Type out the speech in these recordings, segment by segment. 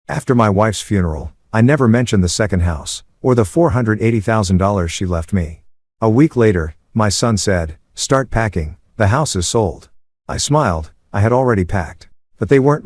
After my wife's funeral, I never mentioned the second house, or the $480,000 she left me. A week later, my son said, "Start packing, the house is sold." I smiled. I had already packed. But they weren't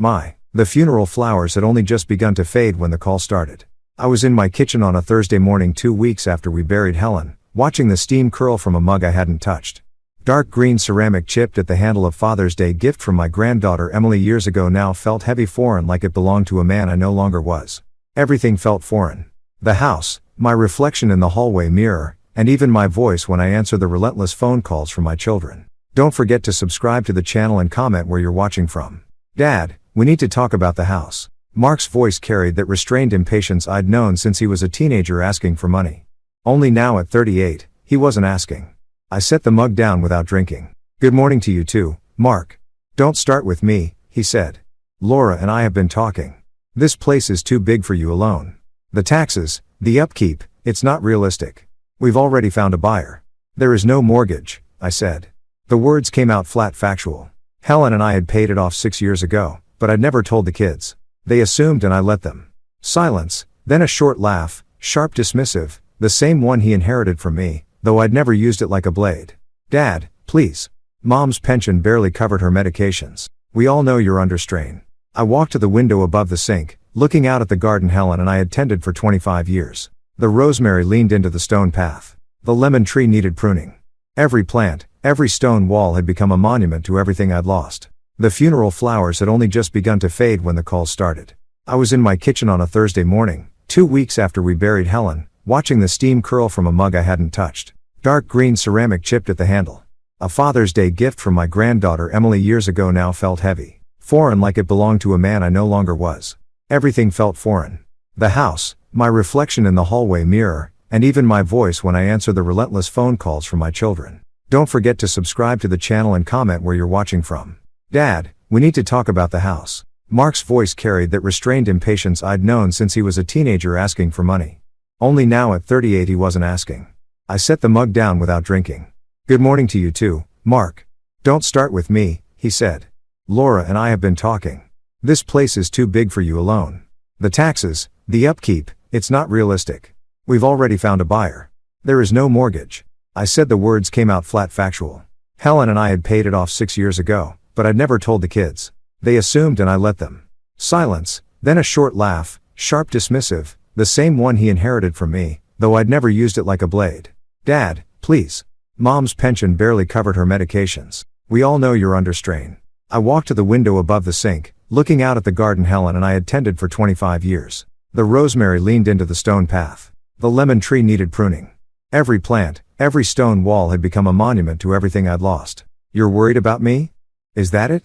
the funeral flowers had only just begun to fade when the call started. I was in my kitchen on a Thursday morning 2 weeks after we buried Helen, watching the steam curl from a mug I hadn't touched. Dark green ceramic chipped at the handle of Father's Day gift from my granddaughter Emily years ago now felt heavy, foreign, like it belonged to a man I no longer was. Everything felt foreign. The house, my reflection in the hallway mirror, and even my voice when I answer the relentless phone calls from my children. Don't forget to subscribe to the channel and comment where you're watching from. "Dad, we need to talk about the house." Mark's voice carried that restrained impatience I'd known since he was a teenager asking for money. Only now at 38, he wasn't asking. I set the mug down without drinking. "Good morning to you too, Mark." "Don't start with me," he said. "Laura and I have been talking. This place is too big for you alone. The taxes, the upkeep, it's not realistic. We've already found a buyer." "There is no mortgage," I said. The words came out flat, factual. Helen and I had paid it off 6 years ago, but I'd never told the kids. They assumed and I let them. Silence, then a short laugh, sharp, dismissive, the same one he inherited from me, though I'd never used it like a blade. "Dad, please. Mom's pension barely covered her medications. We all know you're under strain." I walked to the window above the sink, looking out at the garden Helen and I had tended for 25 years. The rosemary leaned into the stone path. The lemon tree needed pruning. Every plant, every stone wall had become a monument to everything I'd lost. The funeral flowers had only just begun to fade when the calls started. I was in my kitchen on a Thursday morning, 2 weeks after we buried Helen, watching the steam curl from a mug I hadn't touched. Dark green ceramic chipped at the handle. A Father's Day gift from my granddaughter Emily years ago now felt heavy, foreign, like it belonged to a man I no longer was. Everything felt foreign. The house, my reflection in the hallway mirror, and even my voice when I answer the relentless phone calls from my children. Don't forget to subscribe to the channel and comment where you're watching from. "Dad, we need to talk about the house." Mark's voice carried that restrained impatience I'd known since he was a teenager asking for money. Only now at 38 he wasn't asking. I set the mug down without drinking. "Good morning to you too, Mark." "Don't start with me," he said. "Laura and I have been talking. This place is too big for you alone. The taxes, the upkeep, it's not realistic. We've already found a buyer. There is no mortgage." I said. The words came out flat, factual. Helen and I had paid it off 6 years ago, but I'd never told the kids. They assumed and I let them. Silence, then a short laugh, sharp, dismissive, the same one he inherited from me, though I'd never used it like a blade. "Dad, please. Mom's pension barely covered her medications. We all know you're under strain." I walked to the window above the sink, looking out at the garden Helen and I had tended for 25 years. The rosemary leaned into the stone path. The lemon tree needed pruning. Every plant, every stone wall had become a monument to everything I'd lost. "You're worried about me? Is that it?"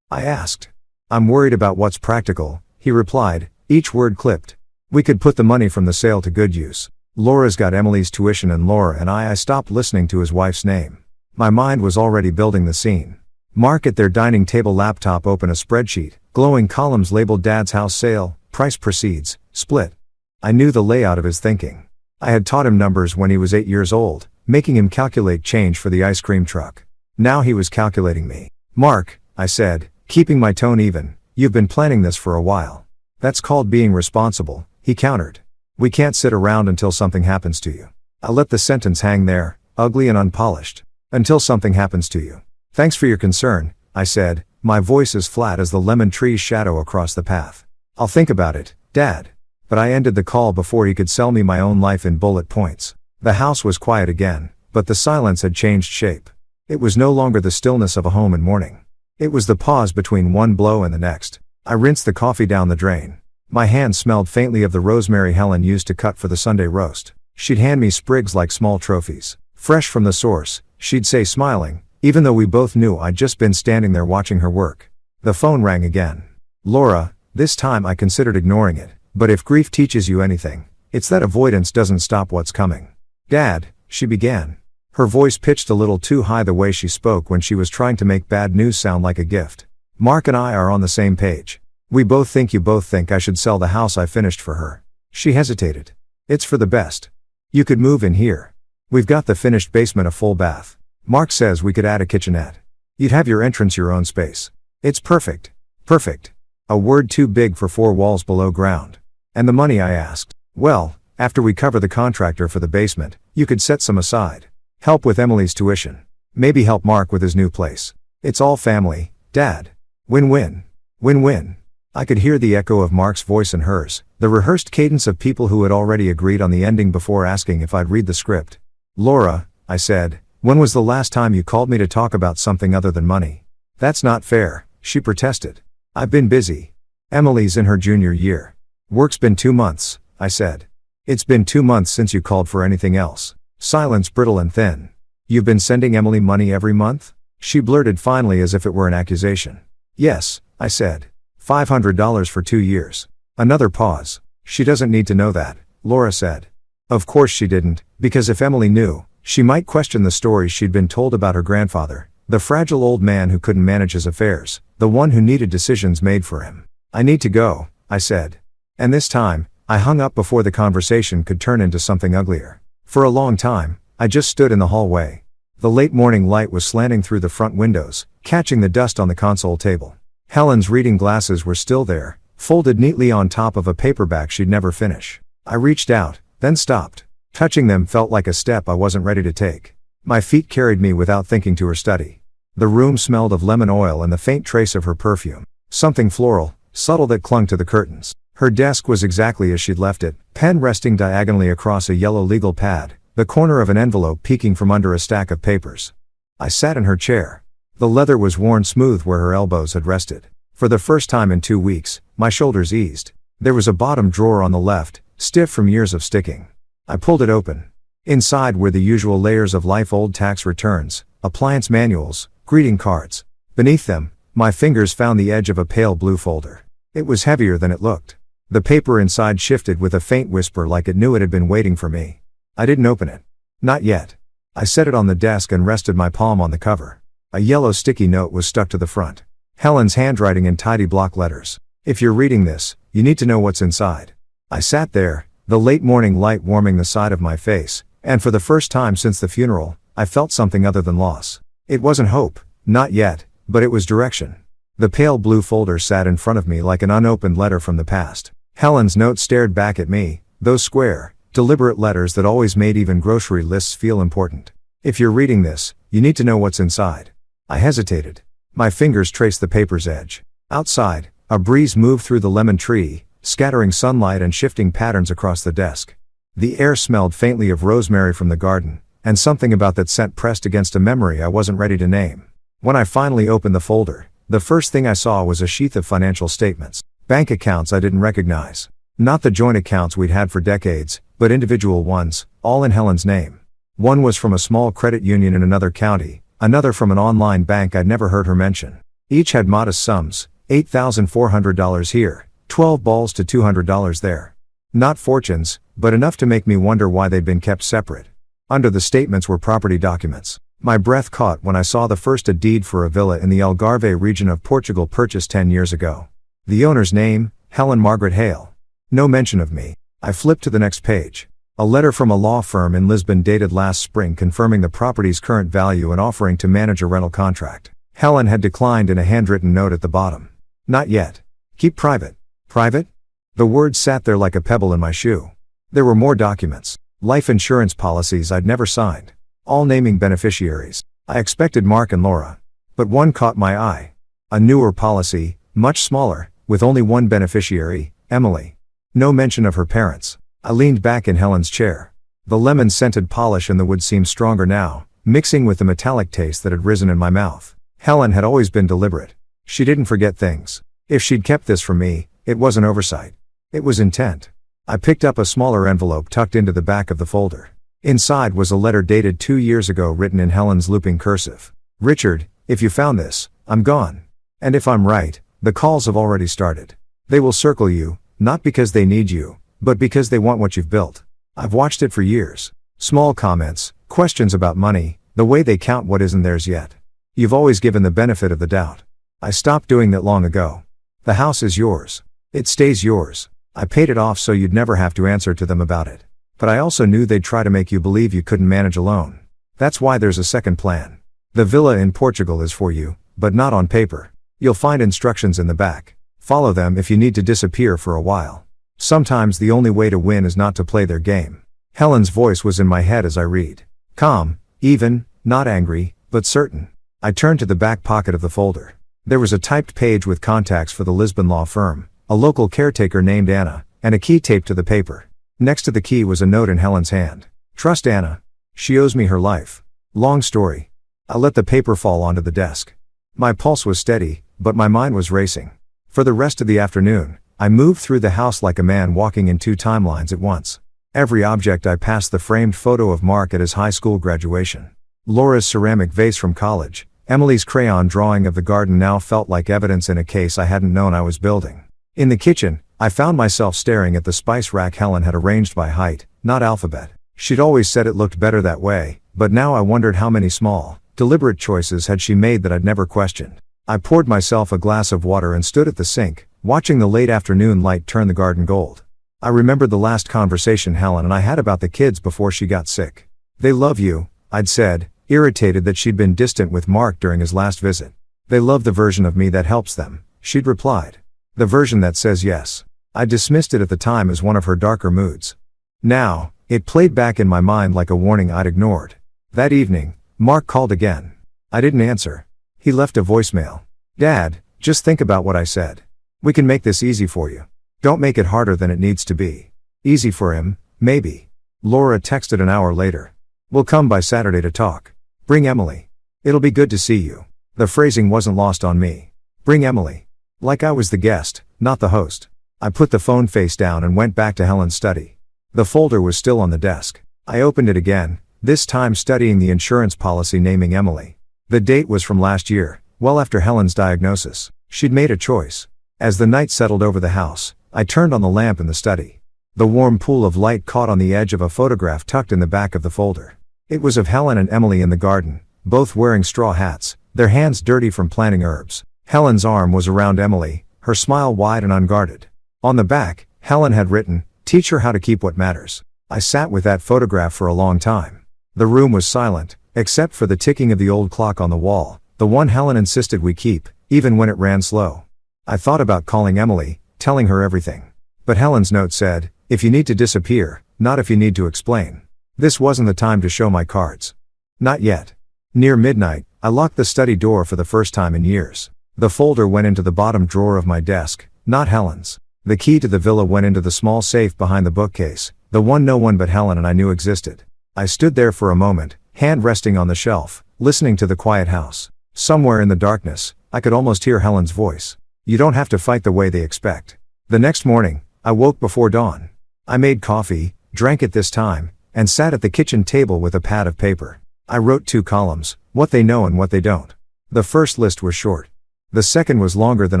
I asked. "I'm worried about what's practical," he replied, each word clipped. "We could put the money from the sale to good use. Laura's got Emily's tuition and Laura and I stopped listening to his wife's name." My mind was already building the scene. Mark at their dining table, laptop open, a spreadsheet, glowing columns labeled "Dad's house sale, price proceeds, split." I knew the layout of his thinking. I had taught him numbers when he was 8 years old, making him calculate change for the ice cream truck. Now he was calculating me. "Mark," I said, keeping my tone even, "you've been planning this for a while." "That's called being responsible," he countered. "We can't sit around until something happens to you." I let the sentence hang there, ugly and unpolished. "Until something happens to you." "Thanks for your concern," I said, my voice as flat as the lemon tree's shadow across the path. "I'll think about it, Dad." But I ended the call before he could sell me my own life in bullet points. The house was quiet again, but the silence had changed shape. It was no longer the stillness of a home in mourning. It was the pause between one blow and the next. I rinsed the coffee down the drain. My hand smelled faintly of the rosemary Helen used to cut for the Sunday roast. She'd hand me sprigs like small trophies. Fresh from the source, she'd say, smiling, even though we both knew I'd just been standing there watching her work. The phone rang again. "Laura," this time I considered ignoring it, "but if grief teaches you anything, it's that avoidance doesn't stop what's coming." "Dad," she began. Her voice pitched a little too high, the way she spoke when she was trying to make bad news sound like a gift. "Mark and I are on the same page. We both think you both think I should sell the house I finished for her." She hesitated. "It's for the best. You could move in here. We've got the finished basement, a full bath. Mark says we could add a kitchenette. You'd have your entrance, your own space. It's perfect. Perfect." A word too big for 4 walls below ground. And the money, I asked. Well, after we cover the contractor for the basement, you could set some aside. Help with Emily's tuition. Maybe help Mark with his new place. It's all family, Dad. Win-win. Win-win. I could hear the echo of Mark's voice and hers, the rehearsed cadence of people who had already agreed on the ending before asking if I'd read the script. Laura, I said, when was the last time you called me to talk about something other than money? That's not fair, she protested. I've been busy. Emily's in her junior year. Work's been 2 months, I said. It's been 2 months since you called for anything else. Silence brittle and thin. You've been sending Emily money every month? She blurted finally as if it were an accusation. Yes, I said. $500 for 2 years. Another pause. She doesn't need to know that, Laura said. Of course she didn't, because if Emily knew, she might question the stories she'd been told about her grandfather, the fragile old man who couldn't manage his affairs, the one who needed decisions made for him. I need to go, I said. And this time, I hung up before the conversation could turn into something uglier. For a long time, I just stood in the hallway. The late morning light was slanting through the front windows, catching the dust on the console table. Helen's reading glasses were still there, folded neatly on top of a paperback she'd never finish. I reached out, then stopped. Touching them felt like a step I wasn't ready to take. My feet carried me without thinking to her study. The room smelled of lemon oil and the faint trace of her perfume. Something floral, subtle that clung to the curtains. Her desk was exactly as she'd left it, pen resting diagonally across a yellow legal pad, the corner of an envelope peeking from under a stack of papers. I sat in her chair. The leather was worn smooth where her elbows had rested. For the first time in 2 weeks, my shoulders eased. There was a bottom drawer on the left, stiff from years of sticking. I pulled it open. Inside were the usual layers of life-old tax returns, appliance manuals, greeting cards. Beneath them, my fingers found the edge of a pale blue folder. It was heavier than it looked. The paper inside shifted with a faint whisper like it knew it had been waiting for me. I didn't open it. Not yet. I set it on the desk and rested my palm on the cover. A yellow sticky note was stuck to the front. Helen's handwriting in tidy block letters. If you're reading this, you need to know what's inside. I sat there, the late morning light warming the side of my face, and for the first time since the funeral, I felt something other than loss. It wasn't hope, not yet, but it was direction. The pale blue folder sat in front of me like an unopened letter from the past. Helen's note stared back at me, those square, deliberate letters that always made even grocery lists feel important. If you're reading this, you need to know what's inside. I hesitated. My fingers traced the paper's edge. Outside, a breeze moved through the lemon tree, scattering sunlight and shifting patterns across the desk. The air smelled faintly of rosemary from the garden, and something about that scent pressed against a memory I wasn't ready to name. When I finally opened the folder, the first thing I saw was a sheath of financial statements. Bank accounts I didn't recognize. Not the joint accounts we'd had for decades, but individual ones, all in Helen's name. One was from a small credit union in another county, another from an online bank I'd never heard her mention. Each had modest sums, $8,400 here, 12 balls to $200 there. Not fortunes, but enough to make me wonder why they'd been kept separate. Under the statements were property documents. My breath caught when I saw the first a deed for a villa in the Algarve region of Portugal purchased 10 years ago. The owner's name, Helen Margaret Hale. No mention of me. I flipped to the next page. A letter from a law firm in Lisbon dated last spring confirming the property's current value and offering to manage a rental contract. Helen had declined in a handwritten note at the bottom. Not yet. Keep private. Private? The words sat there like a pebble in my shoe. There were more documents. Life insurance policies I'd never signed. All naming beneficiaries. I expected Mark and Laura. But one caught my eye. A newer policy, much smaller, with only one beneficiary, Emily. No mention of her parents. I leaned back in Helen's chair. The lemon-scented polish in the wood seemed stronger now, mixing with the metallic taste that had risen in my mouth. Helen had always been deliberate. She didn't forget things. If she'd kept this from me, it wasn't oversight. It was intent. I picked up a smaller envelope tucked into the back of the folder. Inside was a letter dated 2 years ago written in Helen's looping cursive. Richard, if you found this, I'm gone. And if I'm right, the calls have already started. They will circle you, not because they need you, but because they want what you've built. I've watched it for years. Small comments, questions about money, the way they count what isn't theirs yet. You've always given the benefit of the doubt. I stopped doing that long ago. The house is yours. It stays yours. I paid it off so you'd never have to answer to them about it. But I also knew they'd try to make you believe you couldn't manage alone. That's why there's a second plan. The villa in Portugal is for you, but not on paper. You'll find instructions in the back. Follow them if you need to disappear for a while. Sometimes the only way to win is not to play their game. Helen's voice was in my head as I read. Calm, even, not angry, but certain. I turned to the back pocket of the folder. There was a typed page with contacts for the Lisbon law firm, a local caretaker named Anna, and a key taped to the paper. Next to the key was a note in Helen's hand. Trust Anna. She owes me her life. Long story. I let the paper fall onto the desk. My pulse was steady, but my mind was racing. For the rest of the afternoon, I moved through the house like a man walking in 2 timelines at once. Every object I passed: the framed photo of Mark at his high school graduation, Laura's ceramic vase from college, Emily's crayon drawing of the garden now felt like evidence in a case I hadn't known I was building. In the kitchen, I found myself staring at the spice rack Helen had arranged by height, not alphabet. She'd always said it looked better that way, but now I wondered how many small, deliberate choices had she made that I'd never questioned. I poured myself a glass of water and stood at the sink, watching the late afternoon light turn the garden gold. I remembered the last conversation Helen and I had about the kids before she got sick. They love you, I'd said, irritated that she'd been distant with Mark during his last visit. They love the version of me that helps them, she'd replied. The version that says yes. I dismissed it at the time as one of her darker moods. Now, it played back in my mind like a warning I'd ignored. That evening, Mark called again. I didn't answer. He left a voicemail. Dad, just think about what I said. We can make this easy for you. Don't make it harder than it needs to be. Easy for him, maybe. Laura texted an hour later. We'll come by Saturday to talk. Bring Emily. It'll be good to see you. The phrasing wasn't lost on me. Bring Emily. Like I was the guest, not the host. I put the phone face down and went back to Helen's study. The folder was still on the desk. I opened it again, this time studying the insurance policy naming Emily. The date was from last year, well after Helen's diagnosis. She'd made a choice. As the night settled over the house, I turned on the lamp in the study. The warm pool of light caught on the edge of a photograph tucked in the back of the folder. It was of Helen and Emily in the garden, both wearing straw hats, their hands dirty from planting herbs. Helen's arm was around Emily, her smile wide and unguarded. On the back, Helen had written, "Teach her how to keep what matters." I sat with that photograph for a long time. The room was silent, except for the ticking of the old clock on the wall, the one Helen insisted we keep, even when it ran slow. I thought about calling Emily, telling her everything. But Helen's note said, if you need to disappear, not if you need to explain. This wasn't the time to show my cards. Not yet. Near midnight, I locked the study door for the first time in years. The folder went into the bottom drawer of my desk, not Helen's. The key to the villa went into the small safe behind the bookcase, the one no one but Helen and I knew existed. I stood there for a moment, hand resting on the shelf, listening to the quiet house. Somewhere in the darkness, I could almost hear Helen's voice. You don't have to fight the way they expect. The next morning, I woke before dawn. I made coffee, drank it this time, and sat at the kitchen table with a pad of paper. I wrote 2 columns, what they know and what they don't. The first list was short. The second was longer than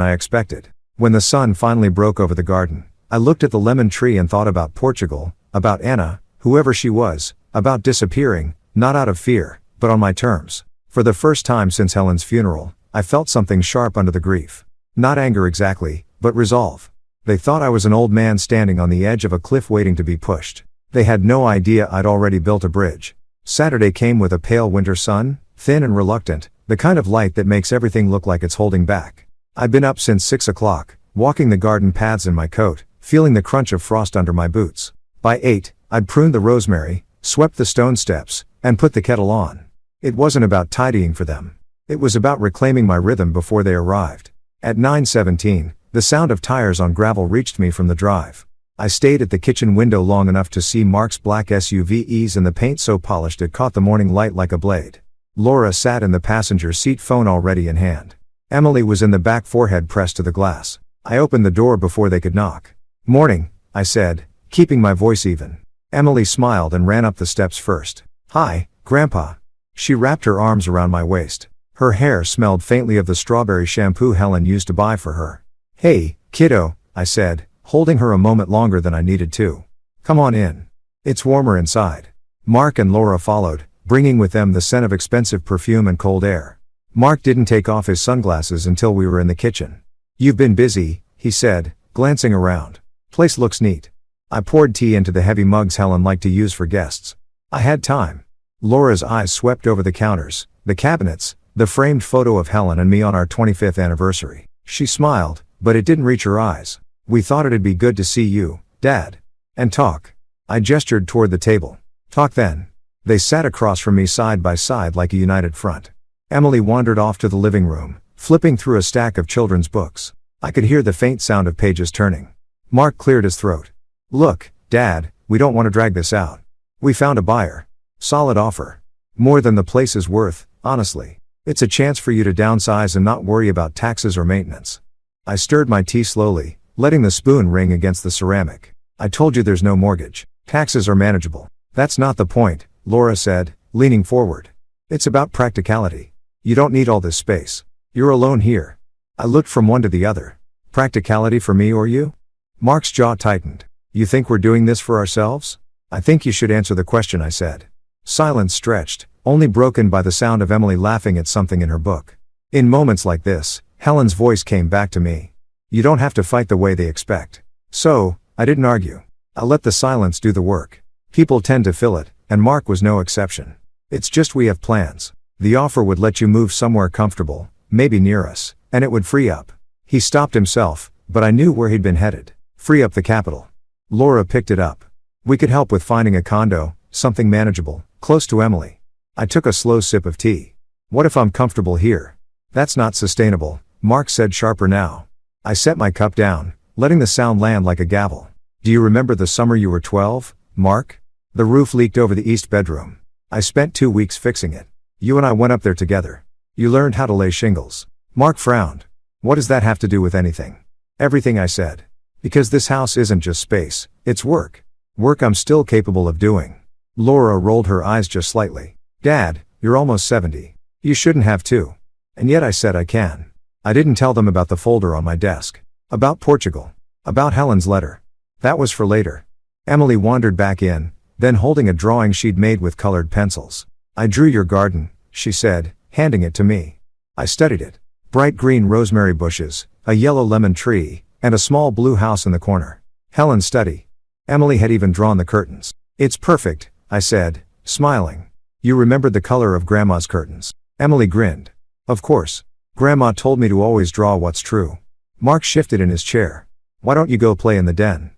I expected. When the sun finally broke over the garden, I looked at the lemon tree and thought about Portugal, about Anna, whoever she was, about disappearing, not out of fear, but on my terms. For the first time since Helen's funeral, I felt something sharp under the grief. Not anger exactly, but resolve. They thought I was an old man standing on the edge of a cliff waiting to be pushed. They had no idea I'd already built a bridge. Saturday came with a pale winter sun, thin and reluctant, the kind of light that makes everything look like it's holding back. I'd been up since 6 o'clock, walking the garden paths in my coat, feeling the crunch of frost under my boots. By 8, I'd pruned the rosemary, swept the stone steps, and put the kettle on. It wasn't about tidying for them. It was about reclaiming my rhythm before they arrived. At 9:17, the sound of tires on gravel reached me from the drive. I stayed at the kitchen window long enough to see Mark's black SUV ease and the paint so polished it caught the morning light like a blade. Laura sat in the passenger seat, phone already in hand. Emily was in the back, forehead pressed to the glass. I opened the door before they could knock. Morning, I said, keeping my voice even. Emily smiled and ran up the steps first. Hi, Grandpa. She wrapped her arms around my waist. Her hair smelled faintly of the strawberry shampoo Helen used to buy for her. Hey, kiddo, I said, holding her a moment longer than I needed to. Come on in. It's warmer inside. Mark and Laura followed, bringing with them the scent of expensive perfume and cold air. Mark didn't take off his sunglasses until we were in the kitchen. You've been busy, he said, glancing around. Place looks neat. I poured tea into the heavy mugs Helen liked to use for guests. I had time. Laura's eyes swept over the counters, the cabinets, the framed photo of Helen and me on our 25th anniversary. She smiled, but it didn't reach her eyes. We thought it'd be good to see you, Dad. And talk. I gestured toward the table. Talk then. They sat across from me side by side like a united front. Emily wandered off to the living room, flipping through a stack of children's books. I could hear the faint sound of pages turning. Mark cleared his throat. Look, Dad, we don't want to drag this out. We found a buyer. Solid offer. More than the place is worth, honestly. It's a chance for you to downsize and not worry about taxes or maintenance. I stirred my tea slowly, letting the spoon ring against the ceramic. I told you there's no mortgage. Taxes are manageable. That's not the point, Laura said, leaning forward. It's about practicality. You don't need all this space. You're alone here. I looked from one to the other. Practicality for me or you? Mark's jaw tightened. You think we're doing this for ourselves? I think you should answer the question, I said. Silence stretched, only broken by the sound of Emily laughing at something in her book. In moments like this, Helen's voice came back to me. You don't have to fight the way they expect. So, I didn't argue. I let the silence do the work. People tend to fill it, and Mark was no exception. It's just we have plans. The offer would let you move somewhere comfortable, maybe near us, and it would free up. He stopped himself, but I knew where he'd been headed. Free up the capital. Laura picked it up. We could help with finding a condo, something manageable, close to Emily. I took a slow sip of tea. What if I'm comfortable here? That's not sustainable, Mark said sharper now. I set my cup down, letting the sound land like a gavel. Do you remember the summer you were 12, Mark? The roof leaked over the east bedroom. I spent 2 weeks fixing it. You and I went up there together. You learned how to lay shingles. Mark frowned. What does that have to do with anything? Everything, I said. Because this house isn't just space, it's work. Work I'm still capable of doing. Laura rolled her eyes just slightly. Dad, you're almost 70. You shouldn't have to. And yet I said I can. I didn't tell them about the folder on my desk. About Portugal. About Helen's letter. That was for later. Emily wandered back in, then holding a drawing she'd made with colored pencils. I drew your garden, she said, handing it to me. I studied it. Bright green rosemary bushes, a yellow lemon tree, and a small blue house in the corner. Helen's study. Emily had even drawn the curtains. It's perfect, I said, smiling. You remembered the color of Grandma's curtains. Emily grinned. Of course. Grandma told me to always draw what's true. Mark shifted in his chair. Why don't you go play in the den?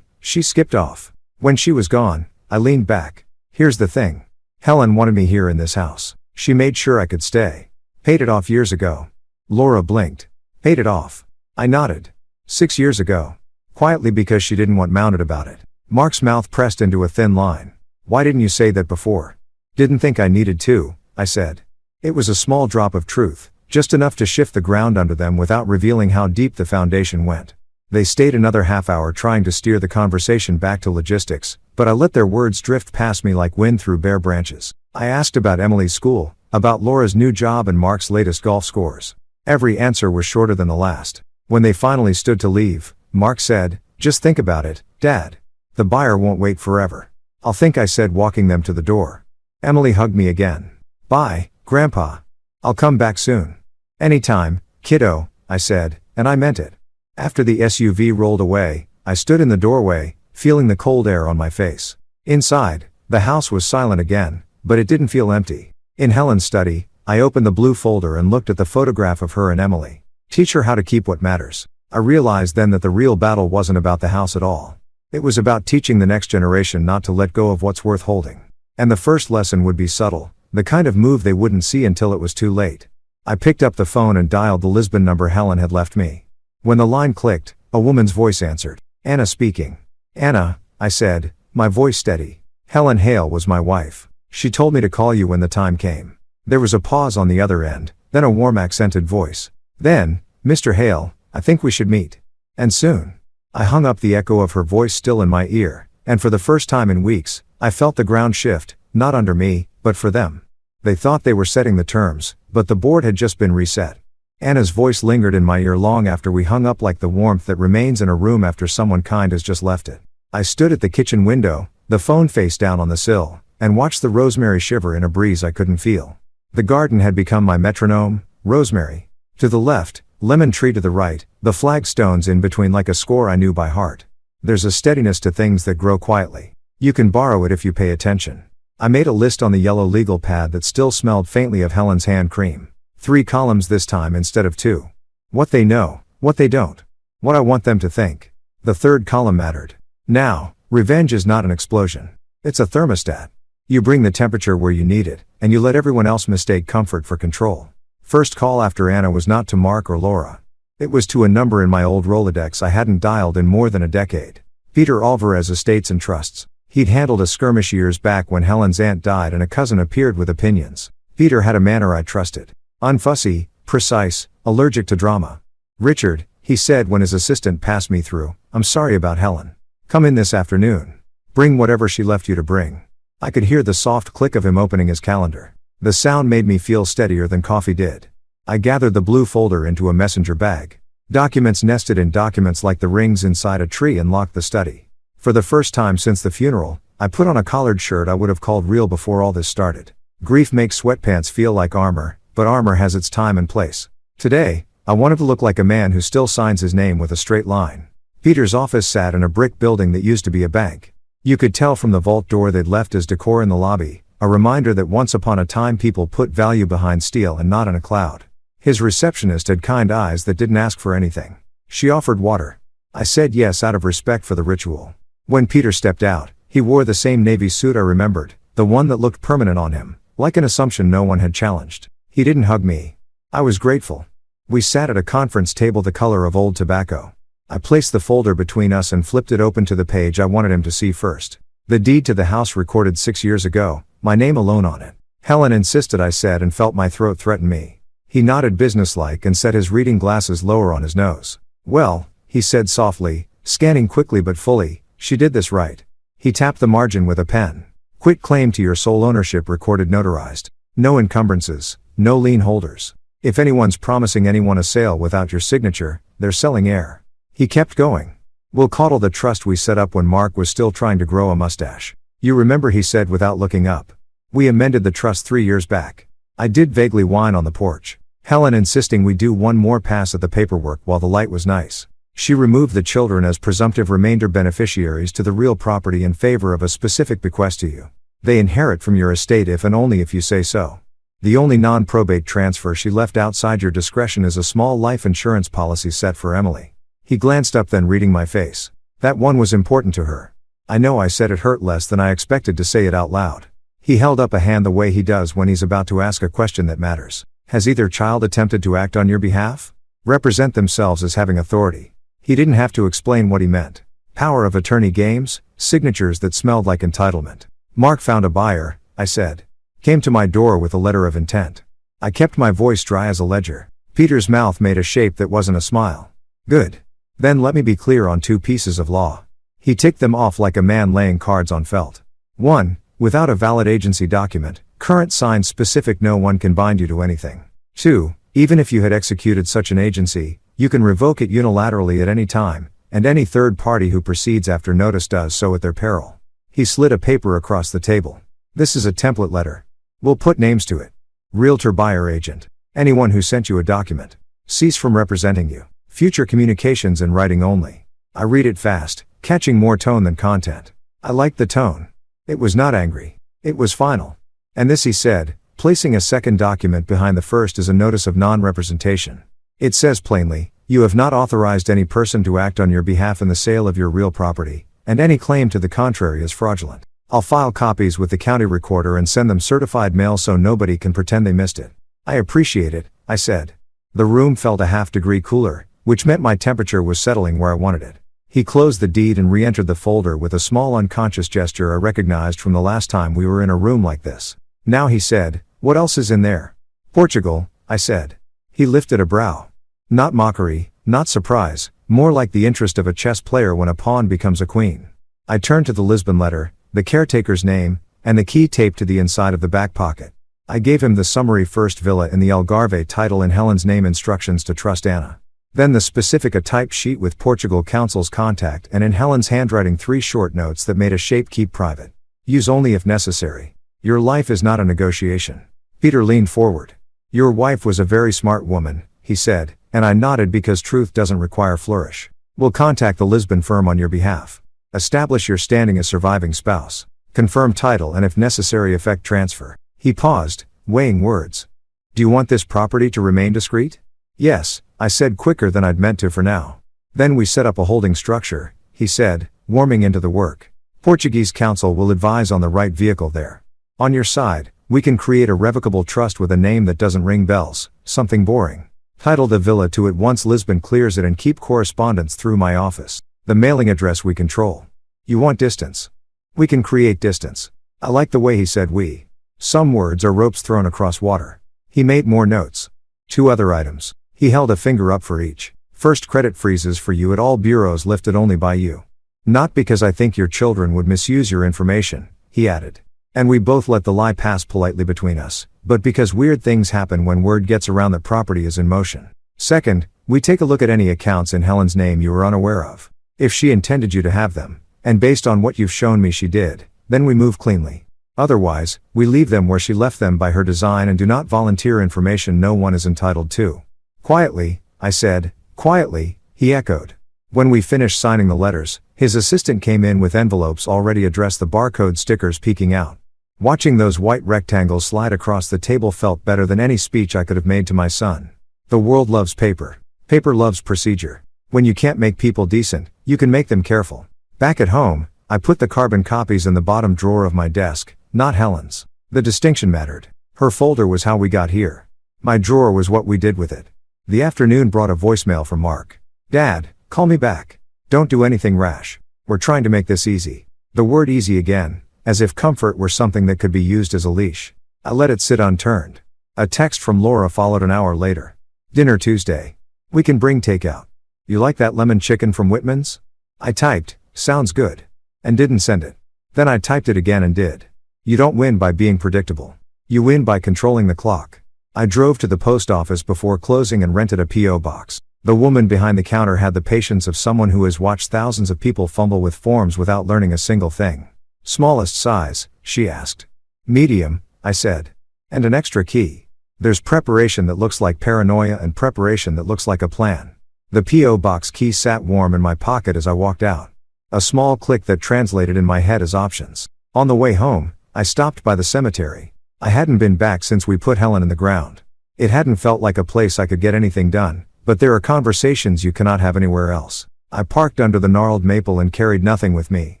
She skipped off. When she was gone, I leaned back. Here's the thing. Helen wanted me here in this house. She made sure I could stay. Paid it off years ago. Laura blinked. Paid it off. I nodded. 6 years ago. Quietly because she didn't want mounted about it. Mark's mouth pressed into a thin line. Why didn't you say that before? Didn't think I needed to, I said. It was a small drop of truth, just enough to shift the ground under them without revealing how deep the foundation went. They stayed another half hour trying to steer the conversation back to logistics, but I let their words drift past me like wind through bare branches. I asked about Emily's school, about Laura's new job and Mark's latest golf scores. Every answer was shorter than the last. When they finally stood to leave, Mark said, just think about it, Dad. The buyer won't wait forever. I'll think, I said, walking them to the door. Emily hugged me again. Bye, Grandpa. I'll come back soon. Anytime, kiddo, I said, and I meant it. After the SUV rolled away, I stood in the doorway, feeling the cold air on my face. Inside, the house was silent again, but it didn't feel empty. In Helen's study, I opened the blue folder and looked at the photograph of her and Emily. Teach her how to keep what matters. I realized then that the real battle wasn't about the house at all. It was about teaching the next generation not to let go of what's worth holding. And the first lesson would be subtle, the kind of move they wouldn't see until it was too late. I picked up the phone and dialed the Lisbon number Helen had left me. When the line clicked, a woman's voice answered. Anna speaking. Anna, I said, my voice steady. Helen Hale was my wife. She told me to call you when the time came. There was a pause on the other end, then a warm accented voice. Then, Mr. Hale, I think we should meet. And soon. I hung up, the echo of her voice still in my ear, and for the first time in weeks, I felt the ground shift, not under me, but for them. They thought they were setting the terms, but the board had just been reset. Anna's voice lingered in my ear long after we hung up, like the warmth that remains in a room after someone kind has just left it. I stood at the kitchen window, the phone face down on the sill, and watched the rosemary shiver in a breeze I couldn't feel. The garden had become my metronome, rosemary. To the left, lemon tree to the right, the flagstones in between like a score I knew by heart. There's a steadiness to things that grow quietly. You can borrow it if you pay attention. I made a list on the yellow legal pad that still smelled faintly of Helen's hand cream. 3 columns this time instead of 2. What they know, What they don't. What I want them to think. The third column mattered. Now, revenge is not an explosion. It's a thermostat. You bring the temperature where you need it, and you let everyone else mistake comfort for control. First call after Anna was not to Mark or Laura. It was to a number in my old Rolodex I hadn't dialed in more than a decade. Peter Alvarez Estates and Trusts. He'd handled a skirmish years back when Helen's aunt died and a cousin appeared with opinions. Peter had a manner I trusted. Unfussy, precise, allergic to drama. Richard, he said when his assistant passed me through, I'm sorry about Helen. Come in this afternoon. Bring whatever she left you to bring. I could hear the soft click of him opening his calendar. The sound made me feel steadier than coffee did. I gathered the blue folder into a messenger bag. Documents nested in documents like the rings inside a tree and locked the study. For the first time since the funeral, I put on a collared shirt I would have called real before all this started. Grief makes sweatpants feel like armor, but armor has its time and place. Today, I wanted to look like a man who still signs his name with a straight line. Peter's office sat in a brick building that used to be a bank. You could tell from the vault door they'd left as decor in the lobby, a reminder that once upon a time people put value behind steel and not in a cloud. His receptionist had kind eyes that didn't ask for anything. She offered water. I said yes out of respect for the ritual. When Peter stepped out, he wore the same navy suit I remembered, the one that looked permanent on him, like an assumption no one had challenged. He didn't hug me. I was grateful. We sat at a conference table the color of old tobacco. I placed the folder between us and flipped it open to the page I wanted him to see first. The deed to the house recorded 6 years ago, my name alone on it. Helen insisted, I said, and felt my throat threaten me. He nodded businesslike and set his reading glasses lower on his nose. Well, he said softly, scanning quickly but fully, she did this right. He tapped the margin with a pen. Quit claim to your sole ownership recorded notarized. No encumbrances, no lien holders. If anyone's promising anyone a sale without your signature, they're selling air. He kept going. We'll coddle the trust we set up when Mark was still trying to grow a mustache. You remember, he said without looking up. We amended the trust 3 years back. I did vaguely whine on the porch. Helen insisting we do one more pass at the paperwork while the light was nice. She removed the children as presumptive remainder beneficiaries to the real property in favor of a specific bequest to you. They inherit from your estate if and only if you say so. The only non-probate transfer she left outside your discretion is a small life insurance policy set for Emily. He glanced up, then reading my face. That one was important to her. I know, I said. It hurt less than I expected to say it out loud. He held up a hand the way he does when he's about to ask a question that matters. Has either child attempted to act on your behalf? Represent themselves as having authority. He didn't have to explain what he meant. Power of attorney games, signatures that smelled like entitlement. Mark found a buyer, I said. Came to my door with a letter of intent. I kept my voice dry as a ledger. Peter's mouth made a shape that wasn't a smile. Good. Then let me be clear on 2 pieces of law. He ticked them off like a man laying cards on felt. 1. Without a valid agency document, current signed specific, no one can bind you to anything. 2. Even if you had executed such an agency, you can revoke it unilaterally at any time, and any third party who proceeds after notice does so at their peril. He slid a paper across the table. This is a template letter. We'll put names to it. Realtor, buyer agent. Anyone who sent you a document. Cease from representing you. Future communications in writing only. I read it fast, catching more tone than content. I liked the tone. It was not angry. It was final. And this, he said, placing a second document behind the first, is a notice of non-representation. It says plainly, you have not authorized any person to act on your behalf in the sale of your real property, and any claim to the contrary is fraudulent. I'll file copies with the county recorder and send them certified mail so nobody can pretend they missed it. I appreciate it, I said. The room felt a half-degree cooler, which meant my temperature was settling where I wanted it. He closed the deed and re-entered the folder with a small unconscious gesture I recognized from the last time we were in a room like this. Now, he said, what else is in there? Portugal, I said. He lifted a brow. Not mockery, not surprise, more like the interest of a chess player when a pawn becomes a queen. I turned to the Lisbon letter, the caretaker's name, and the key taped to the inside of the back pocket. I gave him the summary first villa in the Algarve title in Helen's name, instructions to trust Anna. Then the specific, a typed sheet with Portugal counsel's contact, and in Helen's handwriting 3 short notes that made a shape: keep private. Use only if necessary. Your life is not a negotiation. Peter leaned forward. Your wife was a very smart woman, he said, and I nodded because truth doesn't require flourish. We'll contact the Lisbon firm on your behalf. Establish your standing as surviving spouse. Confirm title and if necessary effect transfer. He paused, weighing words. Do you want this property to remain discreet? Yes, I said quicker than I'd meant to for now. Then we set up a holding structure, he said, warming into the work. Portuguese counsel will advise on the right vehicle there. On your side, we can create a revocable trust with a name that doesn't ring bells, something boring. Title the villa to it once Lisbon clears it and keep correspondence through my office. The mailing address we control. You want distance? We can create distance. I like the way he said we. Some words are ropes thrown across water. He made more notes. 2 other items. He held a finger up for each. First, credit freezes for you at all bureaus lifted only by you. Not because I think your children would misuse your information, he added. And we both let the lie pass politely between us, but because weird things happen when word gets around that property is in motion. Second, we take a look at any accounts in Helen's name you were unaware of. If she intended you to have them, and based on what you've shown me she did, then we move cleanly. Otherwise, we leave them where she left them by her design and do not volunteer information no one is entitled to. Quietly, I said. Quietly, he echoed. When we finished signing the letters, his assistant came in with envelopes already addressed, the barcode stickers peeking out. Watching those white rectangles slide across the table felt better than any speech I could have made to my son. The world loves paper. Paper loves procedure. When you can't make people decent, you can make them careful. Back at home, I put the carbon copies in the bottom drawer of my desk, not Helen's. The distinction mattered. Her folder was how we got here. My drawer was what we did with it. The afternoon brought a voicemail from Mark. Dad, call me back. Don't do anything rash. We're trying to make this easy. The word easy again, as if comfort were something that could be used as a leash. I let it sit unturned. A text from Laura followed an hour later. Dinner Tuesday. We can bring takeout. You like that lemon chicken from Whitman's? I typed, sounds good. And didn't send it. Then I typed it again and did. You don't win by being predictable. You win by controlling the clock. I drove to the post office before closing and rented a P.O. box. The woman behind the counter had the patience of someone who has watched thousands of people fumble with forms without learning a single thing. Smallest size, she asked. Medium, I said. And an extra key. There's preparation that looks like paranoia and preparation that looks like a plan. The P.O. box key sat warm in my pocket as I walked out. A small click that translated in my head as options. On the way home, I stopped by the cemetery. I hadn't been back since we put Helen in the ground. It hadn't felt like a place I could get anything done, but there are conversations you cannot have anywhere else. I parked under the gnarled maple and carried nothing with me.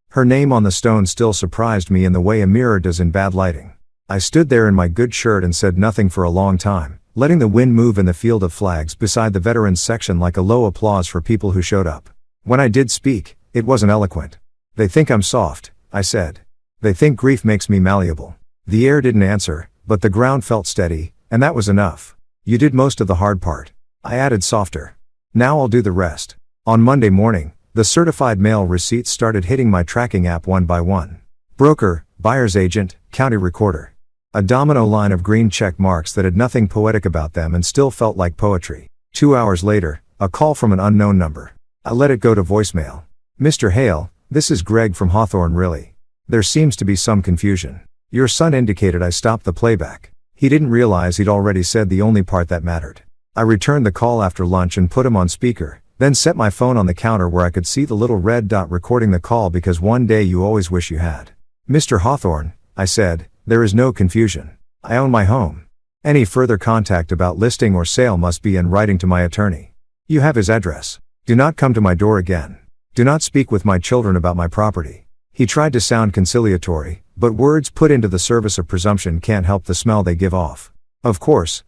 Her name on the stone still surprised me in the way a mirror does in bad lighting. I stood there in my good shirt and said nothing for a long time, letting the wind move in the field of flags beside the veterans section like a low applause for people who showed up. When I did speak, it wasn't eloquent. They think I'm soft, I said. They think grief makes me malleable. The air didn't answer, but the ground felt steady, and that was enough. You did most of the hard part. I added softer. Now I'll do the rest. On Monday morning, the certified mail receipts started hitting my tracking app one by one. Broker, buyer's agent, county recorder. A domino line of green check marks that had nothing poetic about them and still felt like poetry. 2 hours later, a call from an unknown number. I let it go to voicemail. Mr. Hale, this is Greg from Hawthorne. Really? There seems to be some confusion. Your son indicated I stopped the playback. He didn't realize he'd already said the only part that mattered. I returned the call after lunch and put him on speaker, then set my phone on the counter where I could see the little red dot recording the call because one day you always wish you had. Mr. Hawthorne, I said, there is no confusion. I own my home. Any further contact about listing or sale must be in writing to my attorney. You have his address. Do not come to my door again. Do not speak with my children about my property. He tried to sound conciliatory, but words put into the service of presumption can't help the smell they give off. Of course.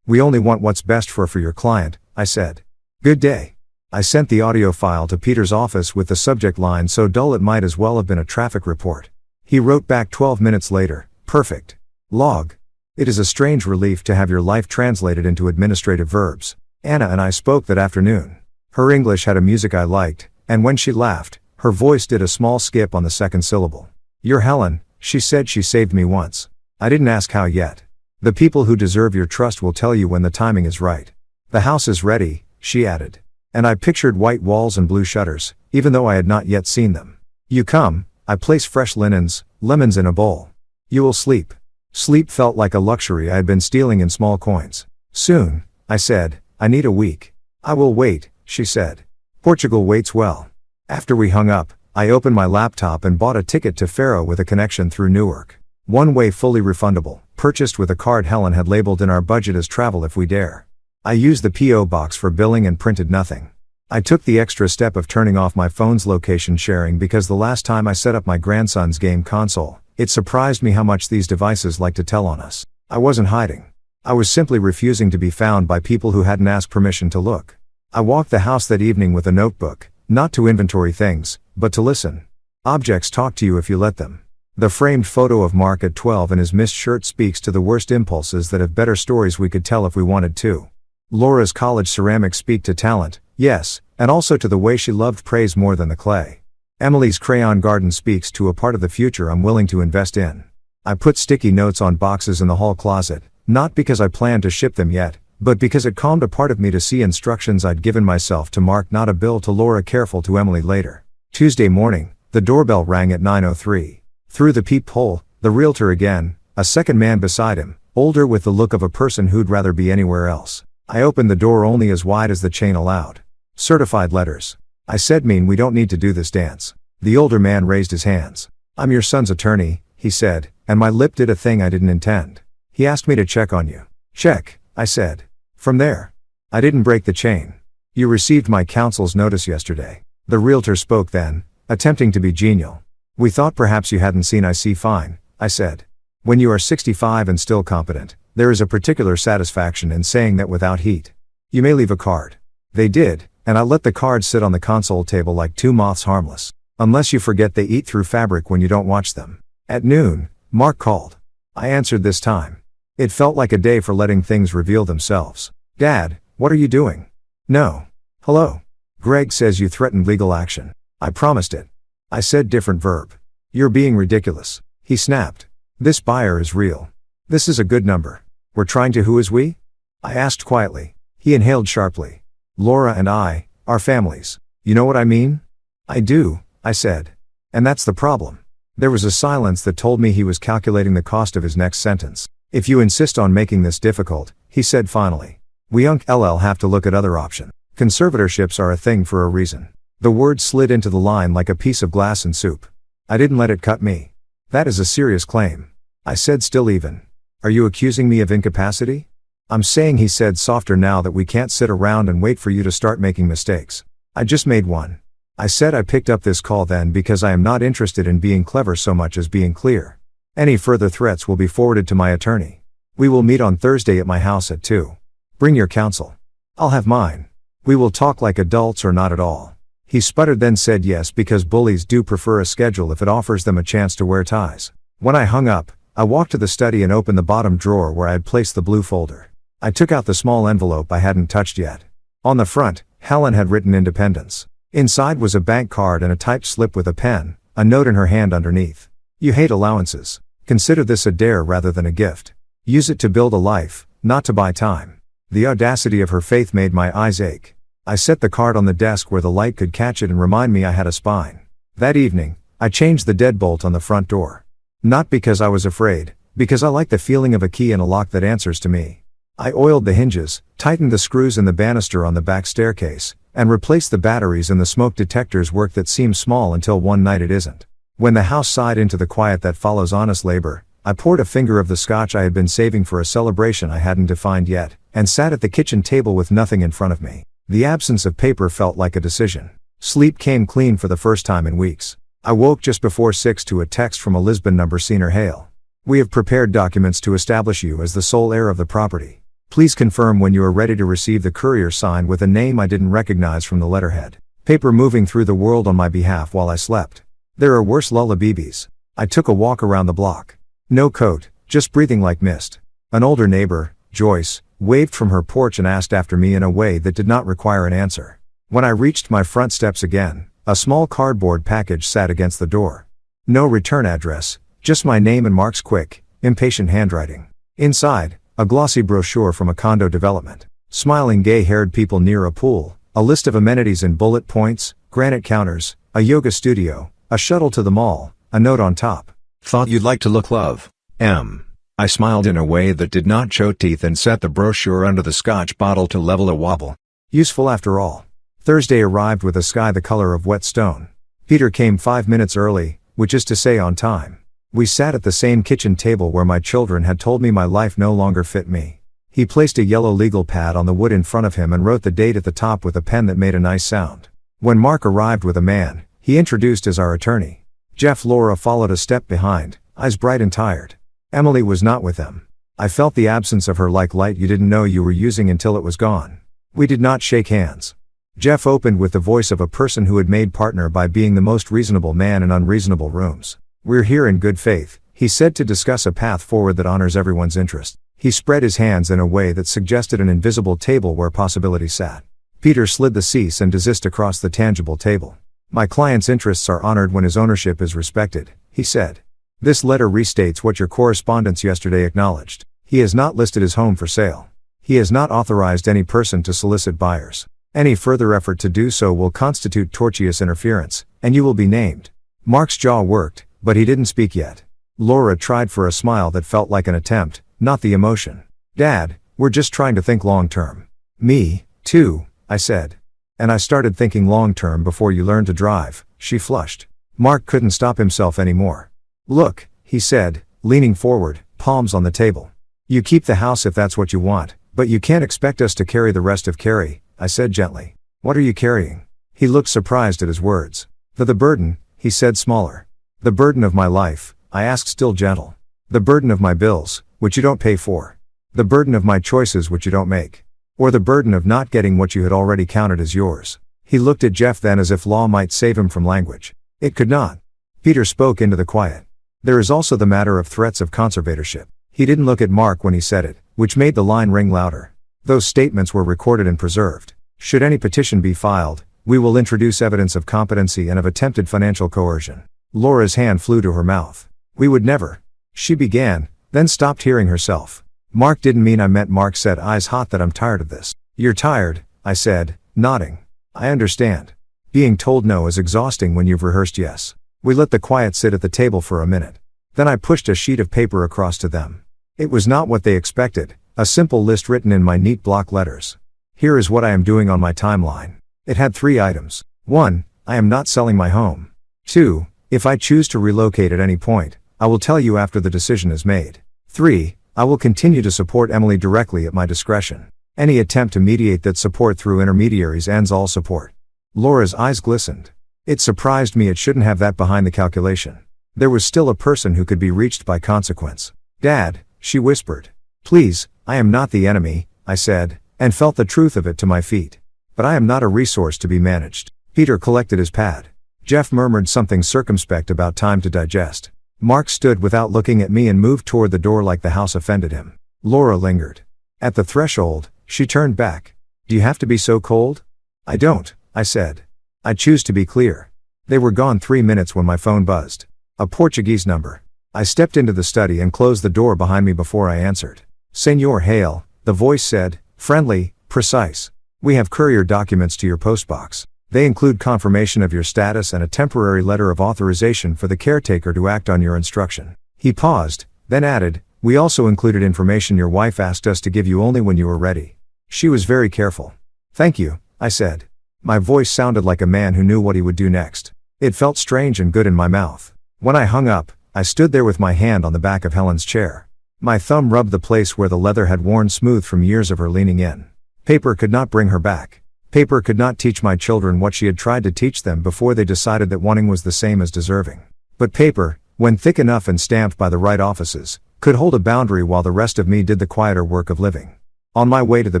We only want what's best for your client, I said. Good day. I sent the audio file to Peter's office with the subject line so dull it might as well have been a traffic report. He wrote back 12 minutes later, perfect. Log. It is a strange relief to have your life translated into administrative verbs. Anna and I spoke that afternoon. Her English had a music I liked, and when she laughed, her voice did a small skip on the second syllable. You're Helen, she said. She saved me once. I didn't ask how yet. The people who deserve your trust will tell you when the timing is right. The house is ready, she added. And I pictured white walls and blue shutters, even though I had not yet seen them. You come, I place fresh linens, lemons in a bowl. You will sleep. Sleep felt like a luxury I had been stealing in small coins. Soon, I said, I need a week. I will wait, she said. Portugal waits well. After we hung up, I opened my laptop and bought a ticket to Faro with a connection through Newark. One way fully refundable, purchased with a card Helen had labeled in our budget as travel if we dare. I used the P.O. box for billing and printed nothing. I took the extra step of turning off my phone's location sharing because the last time I set up my grandson's game console, it surprised me how much these devices like to tell on us. I wasn't hiding. I was simply refusing to be found by people who hadn't asked permission to look. I walked the house that evening with a notebook, not to inventory things, but to listen. Objects talk to you if you let them. The framed photo of Mark at 12 in his missed shirt speaks to the worst impulses that have better stories we could tell if we wanted to. Laura's college ceramics speak to talent, yes, and also to the way she loved praise more than the clay. Emily's crayon garden speaks to a part of the future I'm willing to invest in. I put sticky notes on boxes in the hall closet, not because I planned to ship them yet, but because it calmed a part of me to see instructions I'd given myself to Mark, not a bill to Laura, careful to Emily later. Tuesday morning, the doorbell rang at 9:03. Through the peephole, the realtor again, a second man beside him, older with the look of a person who'd rather be anywhere else. I opened the door only as wide as the chain allowed. Certified letters. I said, "Mean we don't need to do this dance." The older man raised his hands. "I'm your son's attorney," he said, and my lip did a thing I didn't intend. "He asked me to check on you." "Check," I said. "From there." "I didn't break the chain." "You received my counsel's notice yesterday." The realtor spoke then, attempting to be genial. "We thought perhaps you hadn't seen." "I see fine," I said. "When you are 65 and still competent, there is a particular satisfaction in saying that without heat. You may leave a card." They did, and I let the cards sit on the console table like two moths, harmless. Unless you forget they eat through fabric when you don't watch them. At noon, Mark called. I answered this time. It felt like a day for letting things reveal themselves. "Dad, what are you doing?" "No." "Hello. Greg says you threatened legal action." "I promised it." I said, different verb. "You're being ridiculous." He snapped. "This buyer is real. This is a good number." "We're trying to who is we?" I asked quietly. He inhaled sharply. "Laura and I, our families. You know what I mean?" "I do," I said. "And that's the problem." There was a silence that told me he was calculating the cost of his next sentence. "If you insist on making this difficult," he said finally, "we LL have to look at other options. Conservatorships are a thing for a reason." The word slid into the line like a piece of glass in soup. I didn't let it cut me. "That is a serious claim." I said, still even. "Are you accusing me of incapacity?" "I'm saying," he said softer, "now that we can't sit around and wait for you to start making mistakes." "I just made one." I said, "I picked up this call then because I am not interested in being clever so much as being clear. Any further threats will be forwarded to my attorney. We will meet on Thursday at my house at 2. Bring your counsel. I'll have mine. We will talk like adults or not at all." He sputtered, then said yes, because bullies do prefer a schedule if it offers them a chance to wear ties. When I hung up, I walked to the study and opened the bottom drawer where I had placed the blue folder. I took out the small envelope I hadn't touched yet. On the front, Helen had written Independence. Inside was a bank card and a typed slip with a pen, a note in her hand underneath. "You hate allowances. Consider this a dare rather than a gift. Use it to build a life, not to buy time." The audacity of her faith made my eyes ache. I set the card on the desk where the light could catch it and remind me I had a spine. That evening, I changed the deadbolt on the front door. Not because I was afraid, because I like the feeling of a key in a lock that answers to me. I oiled the hinges, tightened the screws in the banister on the back staircase, and replaced the batteries in the smoke detectors, work that seems small until one night it isn't. When the house sighed into the quiet that follows honest labor, I poured a finger of the scotch I had been saving for a celebration I hadn't defined yet, and sat at the kitchen table with nothing in front of me. The absence of paper felt like a decision. Sleep came clean for the first time in weeks. I woke just before 6 to a text from a Lisbon number, Senior Hale. "We have prepared documents to establish you as the sole heir of the property. Please confirm when you are ready to receive the courier," signed with a name I didn't recognize from the letterhead. Paper moving through the world on my behalf while I slept. There are worse lullabies. I took a walk around the block. No coat, just breathing like mist. An older neighbor, Joyce, waved from her porch and asked after me in a way that did not require an answer. When I reached my front steps again, a small cardboard package sat against the door. No return address, just my name and Mark's quick, impatient handwriting. Inside, a glossy brochure from a condo development. Smiling gay-haired people near a pool, a list of amenities in bullet points, granite counters, a yoga studio, a shuttle to the mall, a note on top. "Thought you'd like to look, love. M." I smiled in a way that did not show teeth and set the brochure under the scotch bottle to level a wobble. Useful after all. Thursday arrived with a sky the color of wet stone. Peter came 5 minutes early, which is to say on time. We sat at the same kitchen table where my children had told me my life no longer fit me. He placed a yellow legal pad on the wood in front of him and wrote the date at the top with a pen that made a nice sound. When Mark arrived with a man, he introduced as our attorney. Jeff. Laura followed a step behind, eyes bright and tired. Emily was not with them. I felt the absence of her like light you didn't know you were using until it was gone. We did not shake hands. Jeff opened with the voice of a person who had made partner by being the most reasonable man in unreasonable rooms. We're here in good faith, he said, to discuss a path forward that honors everyone's interest. He spread his hands in a way that suggested an invisible table where possibility sat. Peter slid the cease and desist across the tangible table. My client's interests are honored when his ownership is respected, he said. This letter restates what your correspondence yesterday acknowledged. He has not listed his home for sale. He has not authorized any person to solicit buyers. Any further effort to do so will constitute tortious interference, and you will be named. Mark's jaw worked, but he didn't speak yet. Laura tried for a smile that felt like an attempt, not the emotion. Dad, we're just trying to think long term. Me, too, I said. And I started thinking long term before you learned to drive, she flushed. Mark couldn't stop himself anymore. Look, he said, leaning forward, palms on the table. You keep the house if that's what you want, but you can't expect us to carry the rest of Carrie, I said gently. What are you carrying? He looked surprised at his words. The burden, he said, smaller. The burden of my life, I asked, still gentle. The burden of my bills, which you don't pay for. The burden of my choices which you don't make. Or the burden of not getting what you had already counted as yours. He looked at Jeff then as if law might save him from language. It could not. Peter spoke into the quiet. There is also the matter of threats of conservatorship. He didn't look at Mark when he said it, which made the line ring louder. Those statements were recorded and preserved. Should any petition be filed, we will introduce evidence of competency and of attempted financial coercion. Laura's hand flew to her mouth. We would never. She began, then stopped, hearing herself. Mark didn't mean I meant. Mark said, eyes hot, that I'm tired of this. You're tired, I said, nodding. I understand. Being told no is exhausting when you've rehearsed yes. We let the quiet sit at the table for a minute. Then I pushed a sheet of paper across to them. It was not what they expected, a simple list written in my neat block letters. Here is what I am doing on my timeline. It had 3 items. 1, I am not selling my home. 2, if I choose to relocate at any point, I will tell you after the decision is made. 3, I will continue to support Emily directly at my discretion. Any attempt to mediate that support through intermediaries ends all support. Laura's eyes glistened. It surprised me it shouldn't have that behind the calculation. There was still a person who could be reached by consequence. Dad, she whispered. Please, I am not the enemy, I said, and felt the truth of it to my feet. But I am not a resource to be managed. Peter collected his pad. Jeff murmured something circumspect about time to digest. Mark stood without looking at me and moved toward the door like the house offended him. Laura lingered. At the threshold, she turned back. Do you have to be so cold? I don't, I said. I choose to be clear. They were gone 3 minutes when my phone buzzed. A Portuguese number. I stepped into the study and closed the door behind me before I answered. Senor Hale, the voice said, friendly, precise. We have courier documents to your postbox. They include confirmation of your status and a temporary letter of authorization for the caretaker to act on your instruction. He paused, then added, we also included information your wife asked us to give you only when you were ready. She was very careful. Thank you, I said. My voice sounded like a man who knew what he would do next. It felt strange and good in my mouth. When I hung up, I stood there with my hand on the back of Helen's chair. My thumb rubbed the place where the leather had worn smooth from years of her leaning in. Paper could not bring her back. Paper could not teach my children what she had tried to teach them before they decided that wanting was the same as deserving. But paper, when thick enough and stamped by the right offices, could hold a boundary while the rest of me did the quieter work of living. On my way to the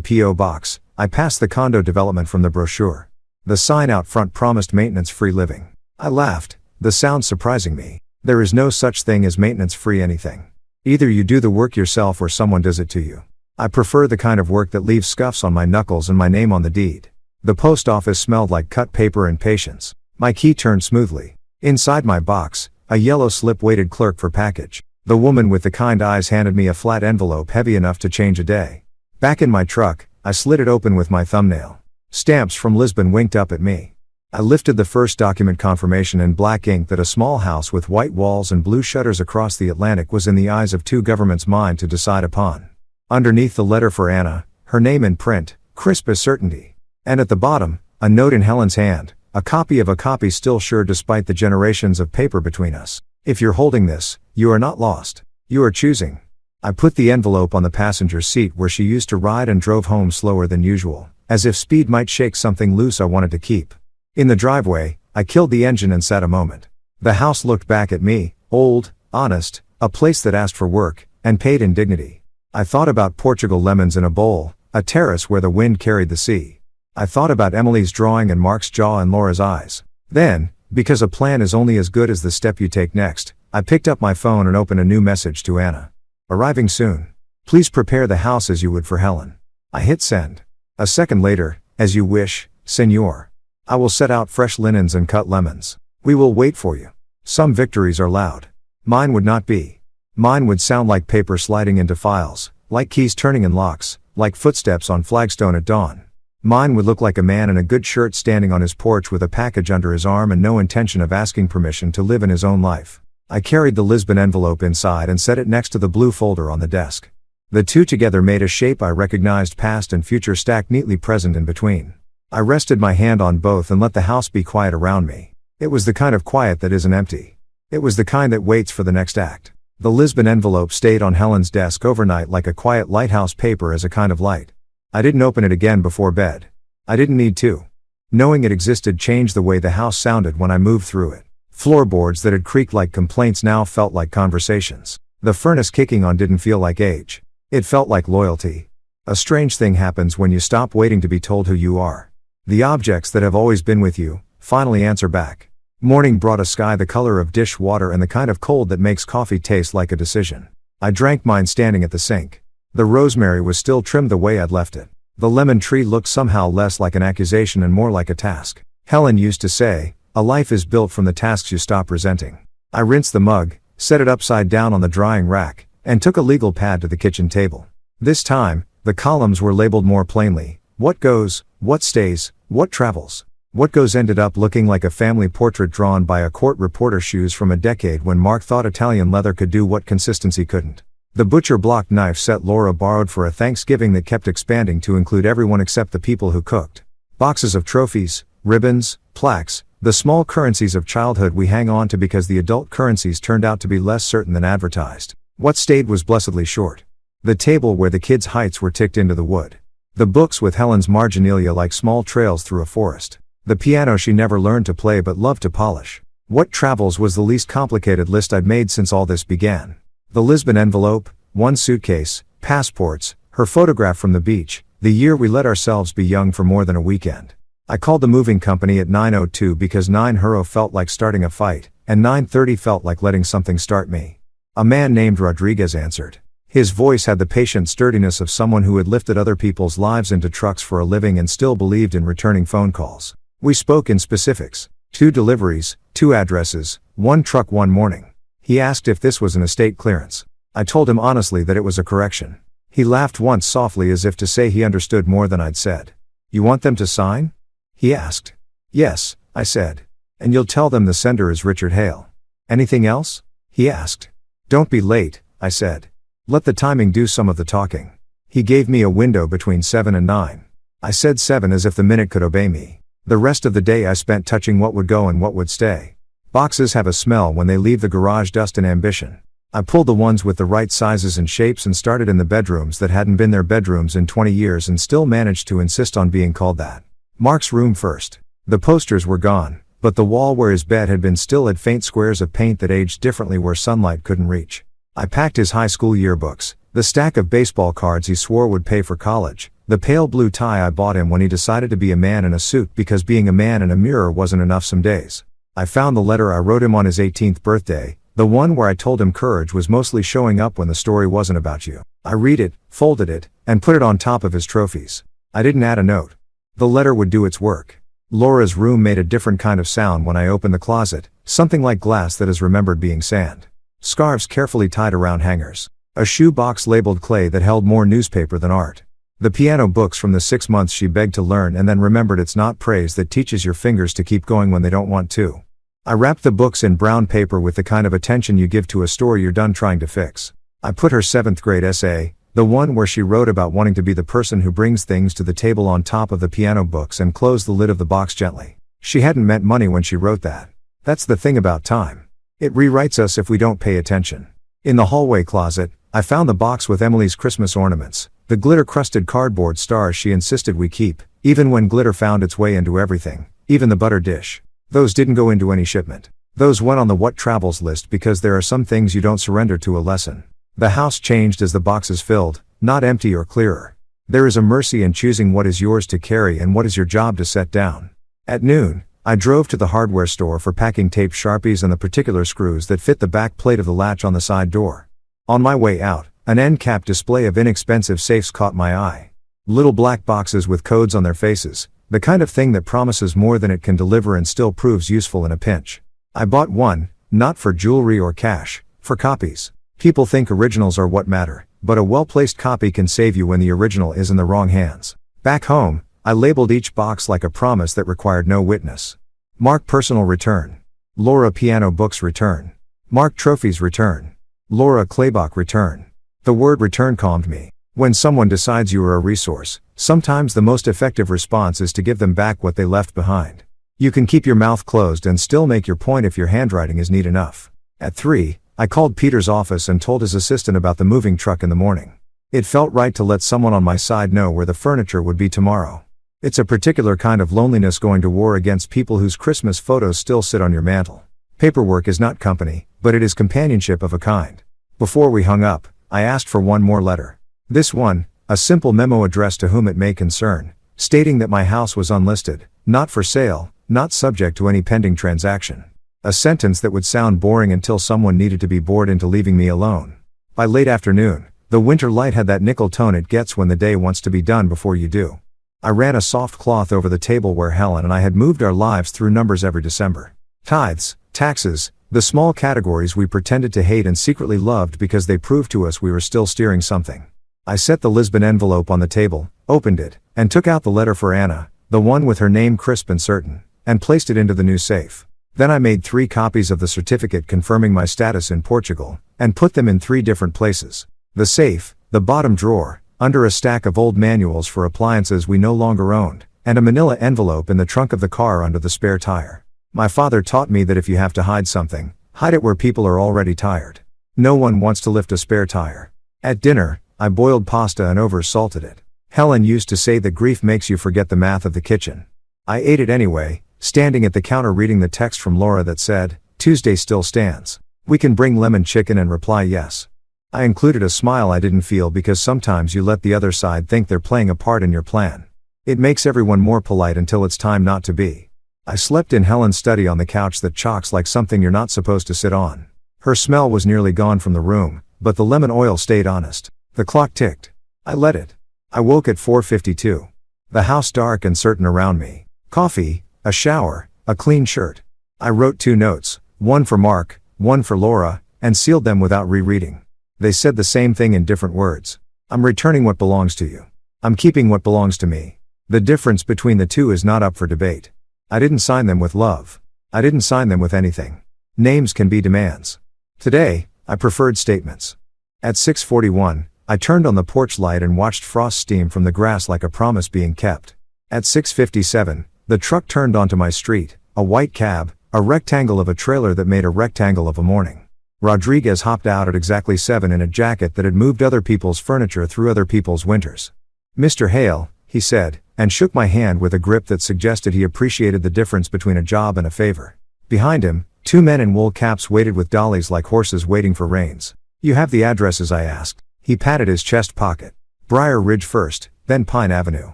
P.O. box, I passed the condo development from the brochure. The sign out front promised maintenance-free living. I laughed, the sound surprising me. There is no such thing as maintenance-free anything. Either you do the work yourself or someone does it to you. I prefer the kind of work that leaves scuffs on my knuckles and my name on the deed. The post office smelled like cut paper and patience. My key turned smoothly. Inside my box, a yellow slip waited clerk for package. The woman with the kind eyes handed me a flat envelope heavy enough to change a day. Back in my truck, I slid it open with my thumbnail. Stamps from Lisbon winked up at me. I lifted the first document, confirmation in black ink that a small house with white walls and blue shutters across the Atlantic was in the eyes of 2 governments mine to decide upon. Underneath the letter for Anna, her name in print, crisp as certainty. And at the bottom, a note in Helen's hand, a copy of a copy still sure despite the generations of paper between us. If you're holding this, you are not lost. You are choosing. I put the envelope on the passenger seat where she used to ride and drove home slower than usual, as if speed might shake something loose I wanted to keep. In the driveway, I killed the engine and sat a moment. The house looked back at me, old, honest, a place that asked for work, and paid in dignity. I thought about Portugal lemons in a bowl, a terrace where the wind carried the sea. I thought about Emily's drawing and Mark's jaw and Laura's eyes. Then, because a plan is only as good as the step you take next, I picked up my phone and opened a new message to Anna. Arriving soon. Please prepare the house as you would for Helen. I hit send. A second later, as you wish, Senor. I will set out fresh linens and cut lemons. We will wait for you. Some victories are loud. Mine would not be. Mine would sound like paper sliding into files, like keys turning in locks, like footsteps on flagstone at dawn. Mine would look like a man in a good shirt standing on his porch with a package under his arm and no intention of asking permission to live in his own life. I carried the Lisbon envelope inside and set it next to the blue folder on the desk. The two together made a shape I recognized, past and future stacked neatly present in between. I rested my hand on both and let the house be quiet around me. It was the kind of quiet that isn't empty. It was the kind that waits for the next act. The Lisbon envelope stayed on Helen's desk overnight like a quiet lighthouse paper as a kind of light. I didn't open it again before bed. I didn't need to. Knowing it existed changed the way the house sounded when I moved through it. Floorboards that had creaked like complaints now felt like conversations. The furnace kicking on didn't feel like age. It felt like loyalty. A strange thing happens when you stop waiting to be told who you are. The objects that have always been with you finally answer back. Morning brought a sky the color of dish water and the kind of cold that makes coffee taste like a decision. I drank mine standing at the sink. The rosemary was still trimmed the way I'd left it. The lemon tree looked somehow less like an accusation and more like a task. Helen used to say, a life is built from the tasks you stop resenting. I rinsed the mug, set it upside down on the drying rack, and took a legal pad to the kitchen table. This time, the columns were labeled more plainly. What goes, what stays, what travels. What goes ended up looking like a family portrait drawn by a court reporter, shoes from a decade when Mark thought Italian leather could do what consistency couldn't. The butcher block knife set Laura borrowed for a Thanksgiving that kept expanding to include everyone except the people who cooked. Boxes of trophies, ribbons, plaques, the small currencies of childhood we hang on to because the adult currencies turned out to be less certain than advertised. What stayed was blessedly short. The table where the kids' heights were ticked into the wood. The books with Helen's marginalia like small trails through a forest. The piano she never learned to play but loved to polish. What travels was the least complicated list I'd made since all this began. The Lisbon envelope, one suitcase, passports, her photograph from the beach, the year we let ourselves be young for more than a weekend. I called the moving company at 9:02 because 9:00 felt like starting a fight, and 9:30 felt like letting something start me. A man named Rodriguez answered. His voice had the patient sturdiness of someone who had lifted other people's lives into trucks for a living and still believed in returning phone calls. We spoke in specifics. 2 deliveries, 2 addresses, 1 truck one morning. He asked if this was an estate clearance. I told him honestly that it was a correction. He laughed once softly as if to say he understood more than I'd said. You want them to sign? He asked. Yes, I said. And you'll tell them the sender is Richard Hale. Anything else? He asked. Don't be late, I said. Let the timing do some of the talking. He gave me a window between 7 and 9. I said 7 as if the minute could obey me. The rest of the day I spent touching what would go and what would stay. Boxes have a smell when they leave the garage, dust and ambition. I pulled the ones with the right sizes and shapes and started in the bedrooms that hadn't been their bedrooms in 20 years and still managed to insist on being called that. Mark's room first. The posters were gone, but the wall where his bed had been still had faint squares of paint that aged differently where sunlight couldn't reach. I packed his high school yearbooks, the stack of baseball cards he swore would pay for college, the pale blue tie I bought him when he decided to be a man in a suit because being a man in a mirror wasn't enough some days. I found the letter I wrote him on his 18th birthday, the one where I told him courage was mostly showing up when the story wasn't about you. I read it, folded it, and put it on top of his trophies. I didn't add a note. The letter would do its work. Laura's room made a different kind of sound when I opened the closet, something like glass that has remembered being sand. Scarves carefully tied around hangers. A shoe box labeled clay that held more newspaper than art. The piano books from the 6 months she begged to learn and then remembered it's not praise that teaches your fingers to keep going when they don't want to. I wrapped the books in brown paper with the kind of attention you give to a story you're done trying to fix. I put her 7th grade essay, the one where she wrote about wanting to be the person who brings things to the table, on top of the piano books and closed the lid of the box gently. She hadn't meant money when she wrote that. That's the thing about time. It rewrites us if we don't pay attention. In the hallway closet, I found the box with Emily's Christmas ornaments, the glitter-crusted cardboard stars she insisted we keep, even when glitter found its way into everything, even the butter dish. Those didn't go into any shipment. Those went on the what travels list because there are some things you don't surrender to a lesson. The house changed as the boxes filled, not empty or clearer. There is a mercy in choosing what is yours to carry and what is your job to set down. At noon, I drove to the hardware store for packing tape, Sharpies and the particular screws that fit the back plate of the latch on the side door. On my way out, an end cap display of inexpensive safes caught my eye. Little black boxes with codes on their faces, the kind of thing that promises more than it can deliver and still proves useful in a pinch. I bought one, not for jewelry or cash, for copies. People think originals are what matter, but a well-placed copy can save you when the original is in the wrong hands. Back home, I labeled each box like a promise that required no witness. Mark personal return. Laura piano books return. Mark trophies return. Laura Claybach return. The word return calmed me. When someone decides you are a resource, sometimes the most effective response is to give them back what they left behind. You can keep your mouth closed and still make your point if your handwriting is neat enough. At 3, I called Peter's office and told his assistant about the moving truck in the morning. It felt right to let someone on my side know where the furniture would be tomorrow. It's a particular kind of loneliness going to war against people whose Christmas photos still sit on your mantle. Paperwork is not company, but it is companionship of a kind. Before we hung up, I asked for one more letter. This one, a simple memo addressed to whom it may concern, stating that my house was unlisted, not for sale, not subject to any pending transaction. A sentence that would sound boring until someone needed to be bored into leaving me alone. By late afternoon, the winter light had that nickel tone it gets when the day wants to be done before you do. I ran a soft cloth over the table where Helen and I had moved our lives through numbers every December. Tithes, taxes, the small categories we pretended to hate and secretly loved because they proved to us we were still steering something. I set the Lisbon envelope on the table, opened it, and took out the letter for Anna, the one with her name crisp and certain, and placed it into the new safe. Then I made 3 copies of the certificate confirming my status in Portugal, and put them in 3 different places. The safe, the bottom drawer, under a stack of old manuals for appliances we no longer owned, and a manila envelope in the trunk of the car under the spare tire. My father taught me that if you have to hide something, hide it where people are already tired. No one wants to lift a spare tire. At dinner, I boiled pasta and over-salted it. Helen used to say that grief makes you forget the math of the kitchen. I ate it anyway, standing at the counter reading the text from Laura that said, "Tuesday still stands. We can bring lemon chicken," and reply yes. I included a smile I didn't feel because sometimes you let the other side think they're playing a part in your plan. It makes everyone more polite until it's time not to be. I slept in Helen's study on the couch that chalks like something you're not supposed to sit on. Her smell was nearly gone from the room, but the lemon oil stayed honest. The clock ticked. I let it. I woke at 4:52. The house dark and certain around me. Coffee, a shower, a clean shirt. I wrote 2 notes, one for Mark, one for Laura, and sealed them without rereading. They said the same thing in different words. I'm returning what belongs to you. I'm keeping what belongs to me. The difference between the two is not up for debate. I didn't sign them with love. I didn't sign them with anything. Names can be demands. Today, I preferred statements. At 6:41, I turned on the porch light and watched frost steam from the grass like a promise being kept. At 6:57, the truck turned onto my street, a white cab, a rectangle of a trailer that made a rectangle of a morning. Rodriguez hopped out at exactly 7 in a jacket that had moved other people's furniture through other people's winters. "Mr. Hale," he said, and shook my hand with a grip that suggested he appreciated the difference between a job and a favor. Behind him, 2 men in wool caps waited with dollies like horses waiting for reins. "You have the addresses?" I asked. He patted his chest pocket. "Briar Ridge first, then Pine Avenue.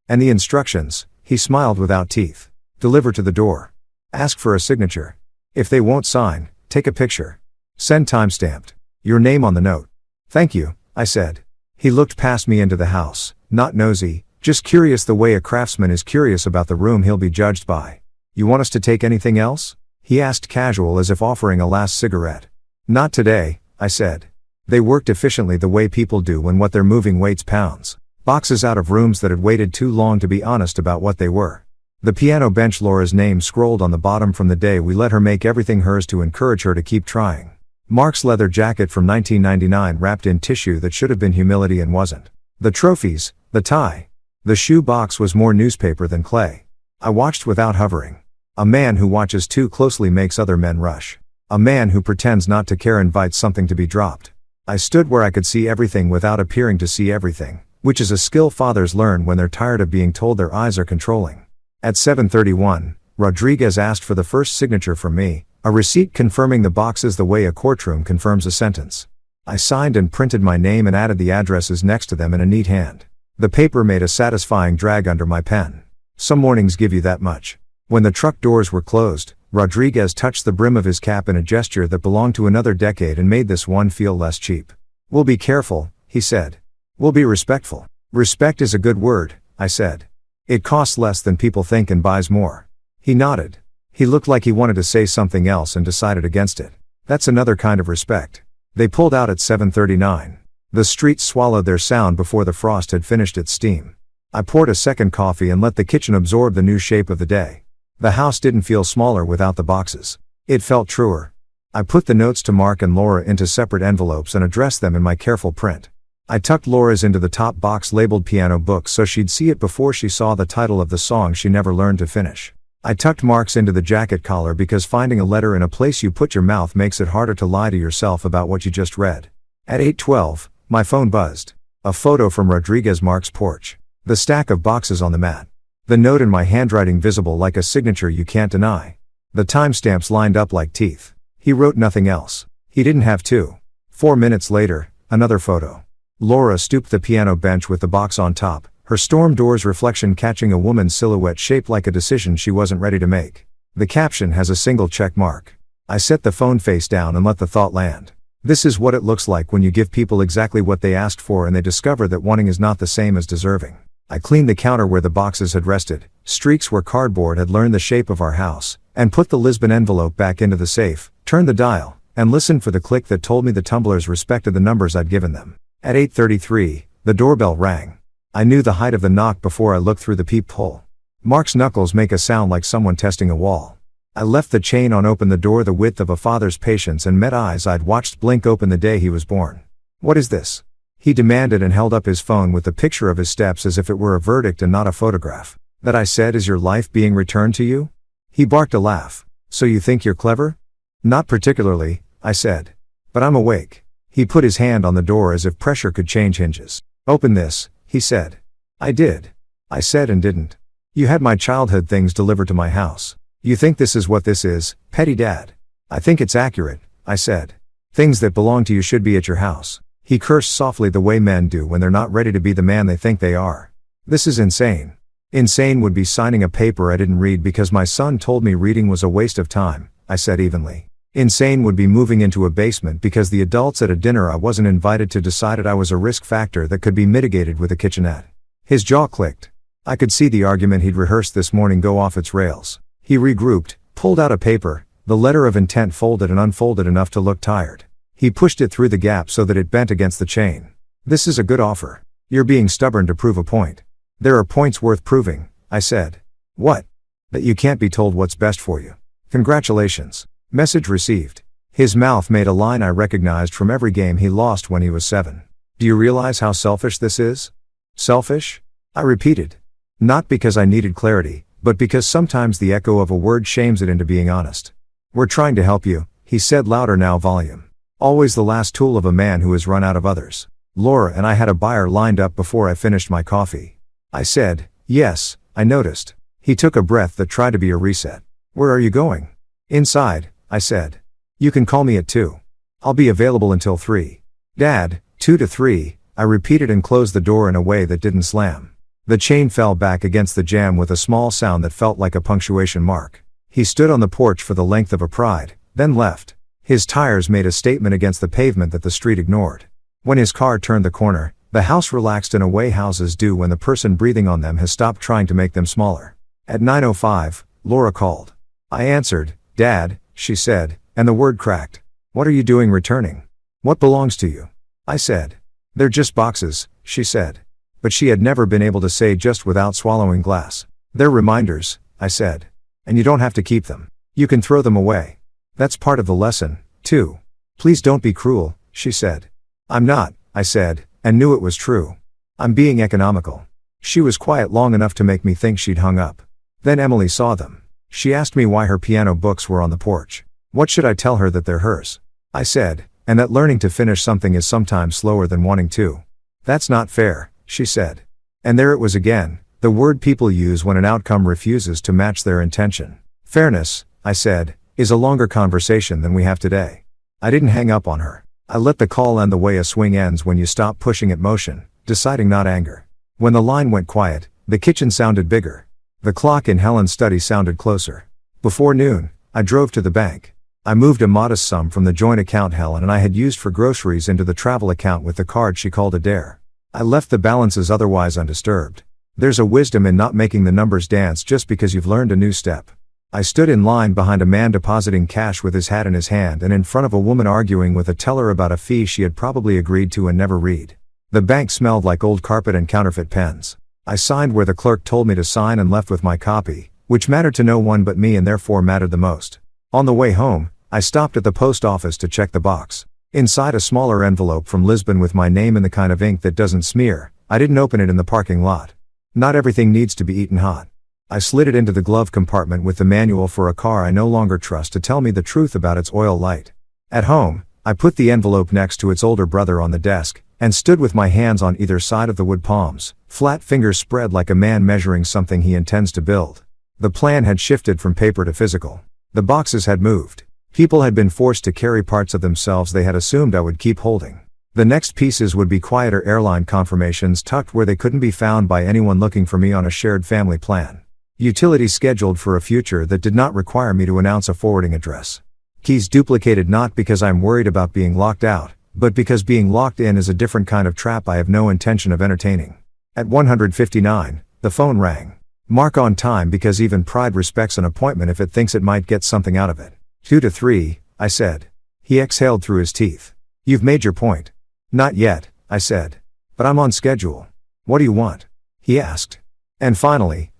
And the instructions," he smiled without teeth. "Deliver to the door. Ask for a signature. If they won't sign, take a picture. Send time-stamped. Your name on the note." "Thank you," I said. He looked past me into the house, not nosy, just curious the way a craftsman is curious about the room he'll be judged by. "You want us to take anything else?" he asked, casual as if offering a last cigarette. "Not today," I said. They worked efficiently the way people do when what they're moving weighs pounds. Boxes out of rooms that had waited too long to be honest about what they were. The piano bench, Laura's name scrolled on the bottom from the day we let her make everything hers to encourage her to keep trying. Mark's leather jacket from 1999 wrapped in tissue that should have been humility and wasn't. The trophies, the tie. The shoe box was more newspaper than clay. I watched without hovering. A man who watches too closely makes other men rush. A man who pretends not to care invites something to be dropped. I stood where I could see everything without appearing to see everything, which is a skill fathers learn when they're tired of being told their eyes are controlling. At 7:31, Rodriguez asked for the first signature from me, a receipt confirming the boxes the way a courtroom confirms a sentence. I signed and printed my name and added the addresses next to them in a neat hand. The paper made a satisfying drag under my pen. Some mornings give you that much. When the truck doors were closed, Rodriguez touched the brim of his cap in a gesture that belonged to another decade and made this one feel less cheap. "We'll be careful," he said. "We'll be respectful." "Respect is a good word," I said. "It costs less than people think and buys more." He nodded. He looked like he wanted to say something else and decided against it. "That's another kind of respect." They pulled out at 7:39. The streets swallowed their sound before the frost had finished its steam. I poured a second coffee and let the kitchen absorb the new shape of the day. The house didn't feel smaller without the boxes. It felt truer. I put the notes to Mark and Laura into separate envelopes and addressed them in my careful print. I tucked Laura's into the top box labeled piano book so she'd see it before she saw the title of the song she never learned to finish. I tucked Mark's into the jacket collar because finding a letter in a place you put your mouth makes it harder to lie to yourself about what you just read. At 8:12, my phone buzzed. A photo from Rodriguez Mark's porch. The stack of boxes on the mat. The note in my handwriting visible like a signature you can't deny. The timestamps lined up like teeth. He wrote nothing else. He didn't have to. 4 minutes later, another photo. Laura stooped the piano bench with the box on top, her storm door's reflection catching a woman's silhouette shaped like a decision she wasn't ready to make. The caption has a single check mark. I set the phone face down and let the thought land. This is what it looks like when you give people exactly what they asked for and they discover that wanting is not the same as deserving. I cleaned the counter where the boxes had rested, streaks where cardboard had learned the shape of our house, and put the Lisbon envelope back into the safe, turned the dial, and listened for the click that told me the tumblers respected the numbers I'd given them. At 8:33, the doorbell rang. I knew the height of the knock before I looked through the peephole. Mark's knuckles make a sound like someone testing a wall. I left the chain on, opened the door the width of a father's patience, and met eyes I'd watched blink open the day he was born. "What is this?" he demanded and held up his phone with the picture of his steps as if it were a verdict and not a photograph. "That," I said, "is your life being returned to you?" He barked a laugh. "So you think you're clever?" "Not particularly," I said. "But I'm awake." He put his hand on the door as if pressure could change hinges. "Open this," he said. I did. I said and didn't. "You had my childhood things delivered to my house. You think this is what this is, petty dad?" "I think it's accurate," I said. "Things that belong to you should be at your house." He cursed softly the way men do when they're not ready to be the man they think they are. "This is insane." "Insane would be signing a paper I didn't read because my son told me reading was a waste of time," I said evenly. "Insane would be moving into a basement because the adults at a dinner I wasn't invited to decided I was a risk factor that could be mitigated with a kitchenette." His jaw clicked. I could see the argument he'd rehearsed this morning go off its rails. He regrouped, pulled out a paper, the letter of intent folded and unfolded enough to look tired. He pushed it through the gap so that it bent against the chain. "This is a good offer. You're being stubborn to prove a point." "There are points worth proving," I said. "What?" "That you can't be told what's best for you. Congratulations." Message received. His mouth made a line I recognized from every game he lost when he was 7. "Do you realize how selfish this is?" "Selfish?" I repeated. Not because I needed clarity, but because sometimes the echo of a word shames it into being honest. "We're trying to help you," he said, louder now volume. Always the last tool of a man who has run out of others. "Laura and I had a buyer lined up before I finished my coffee." I said, "Yes, I noticed." He took a breath that tried to be a reset. "Where are you going?" "Inside," I said. "You can call me at 2. I'll be available until 3. "Dad, 2 to 3, I repeated and closed the door in a way that didn't slam. The chain fell back against the jamb with a small sound that felt like a punctuation mark. He stood on the porch for the length of a pride, then left. His tires made a statement against the pavement that the street ignored. When his car turned the corner, the house relaxed in a way houses do when the person breathing on them has stopped trying to make them smaller. At 9:05, Laura called. I answered. "Dad," she said, and the word cracked. "What are you doing returning? What belongs to you?" I said. "They're just boxes," she said. But she had never been able to say just without swallowing glass. "They're reminders," I said. "And you don't have to keep them. You can throw them away. That's part of the lesson, too." "Please don't be cruel," she said. "I'm not," I said, and knew it was true. "I'm being economical." She was quiet long enough to make me think she'd hung up. Then Emily saw them. She asked me why her piano books were on the porch. What should I tell her that they're hers? I said, and that learning to finish something is sometimes slower than wanting to. That's not fair, she said. And there it was again, the word people use when an outcome refuses to match their intention. Fairness, I said, is a longer conversation than we have today. I didn't hang up on her. I let the call end the way a swing ends when you stop pushing at motion, deciding not anger. When the line went quiet, the kitchen sounded bigger. The clock in Helen's study sounded closer. Before noon, I drove to the bank. I moved a modest sum from the joint account Helen and I had used for groceries into the travel account with the card she called a dare. I left the balances otherwise undisturbed. There's a wisdom in not making the numbers dance just because you've learned a new step. I stood in line behind a man depositing cash with his hat in his hand and in front of a woman arguing with a teller about a fee she had probably agreed to and never read. The bank smelled like old carpet and counterfeit pens. I signed where the clerk told me to sign and left with my copy, which mattered to no one but me and therefore mattered the most. On the way home, I stopped at the post office to check the box. Inside a smaller envelope from Lisbon with my name in the kind of ink that doesn't smear. I didn't open it in the parking lot. Not everything needs to be eaten hot. I slid it into the glove compartment with the manual for a car I no longer trust to tell me the truth about its oil light. At home, I put the envelope next to its older brother on the desk, and stood with my hands on either side of the wood palms, flat fingers spread like a man measuring something he intends to build. The plan had shifted from paper to physical. The boxes had moved. People had been forced to carry parts of themselves they had assumed I would keep holding. The next pieces would be quieter airline confirmations tucked where they couldn't be found by anyone looking for me on a shared family plan. Utilities scheduled for a future that did not require me to announce a forwarding address. Keys duplicated not because I'm worried about being locked out, but because being locked in is a different kind of trap I have no intention of entertaining. At 1:59, the phone rang. Mark on time because even pride respects an appointment if it thinks it might get something out of it. 2 to 3, I said. He exhaled through his teeth. You've made your point. Not yet, I said. But I'm on schedule. What do you want? He asked. And finally,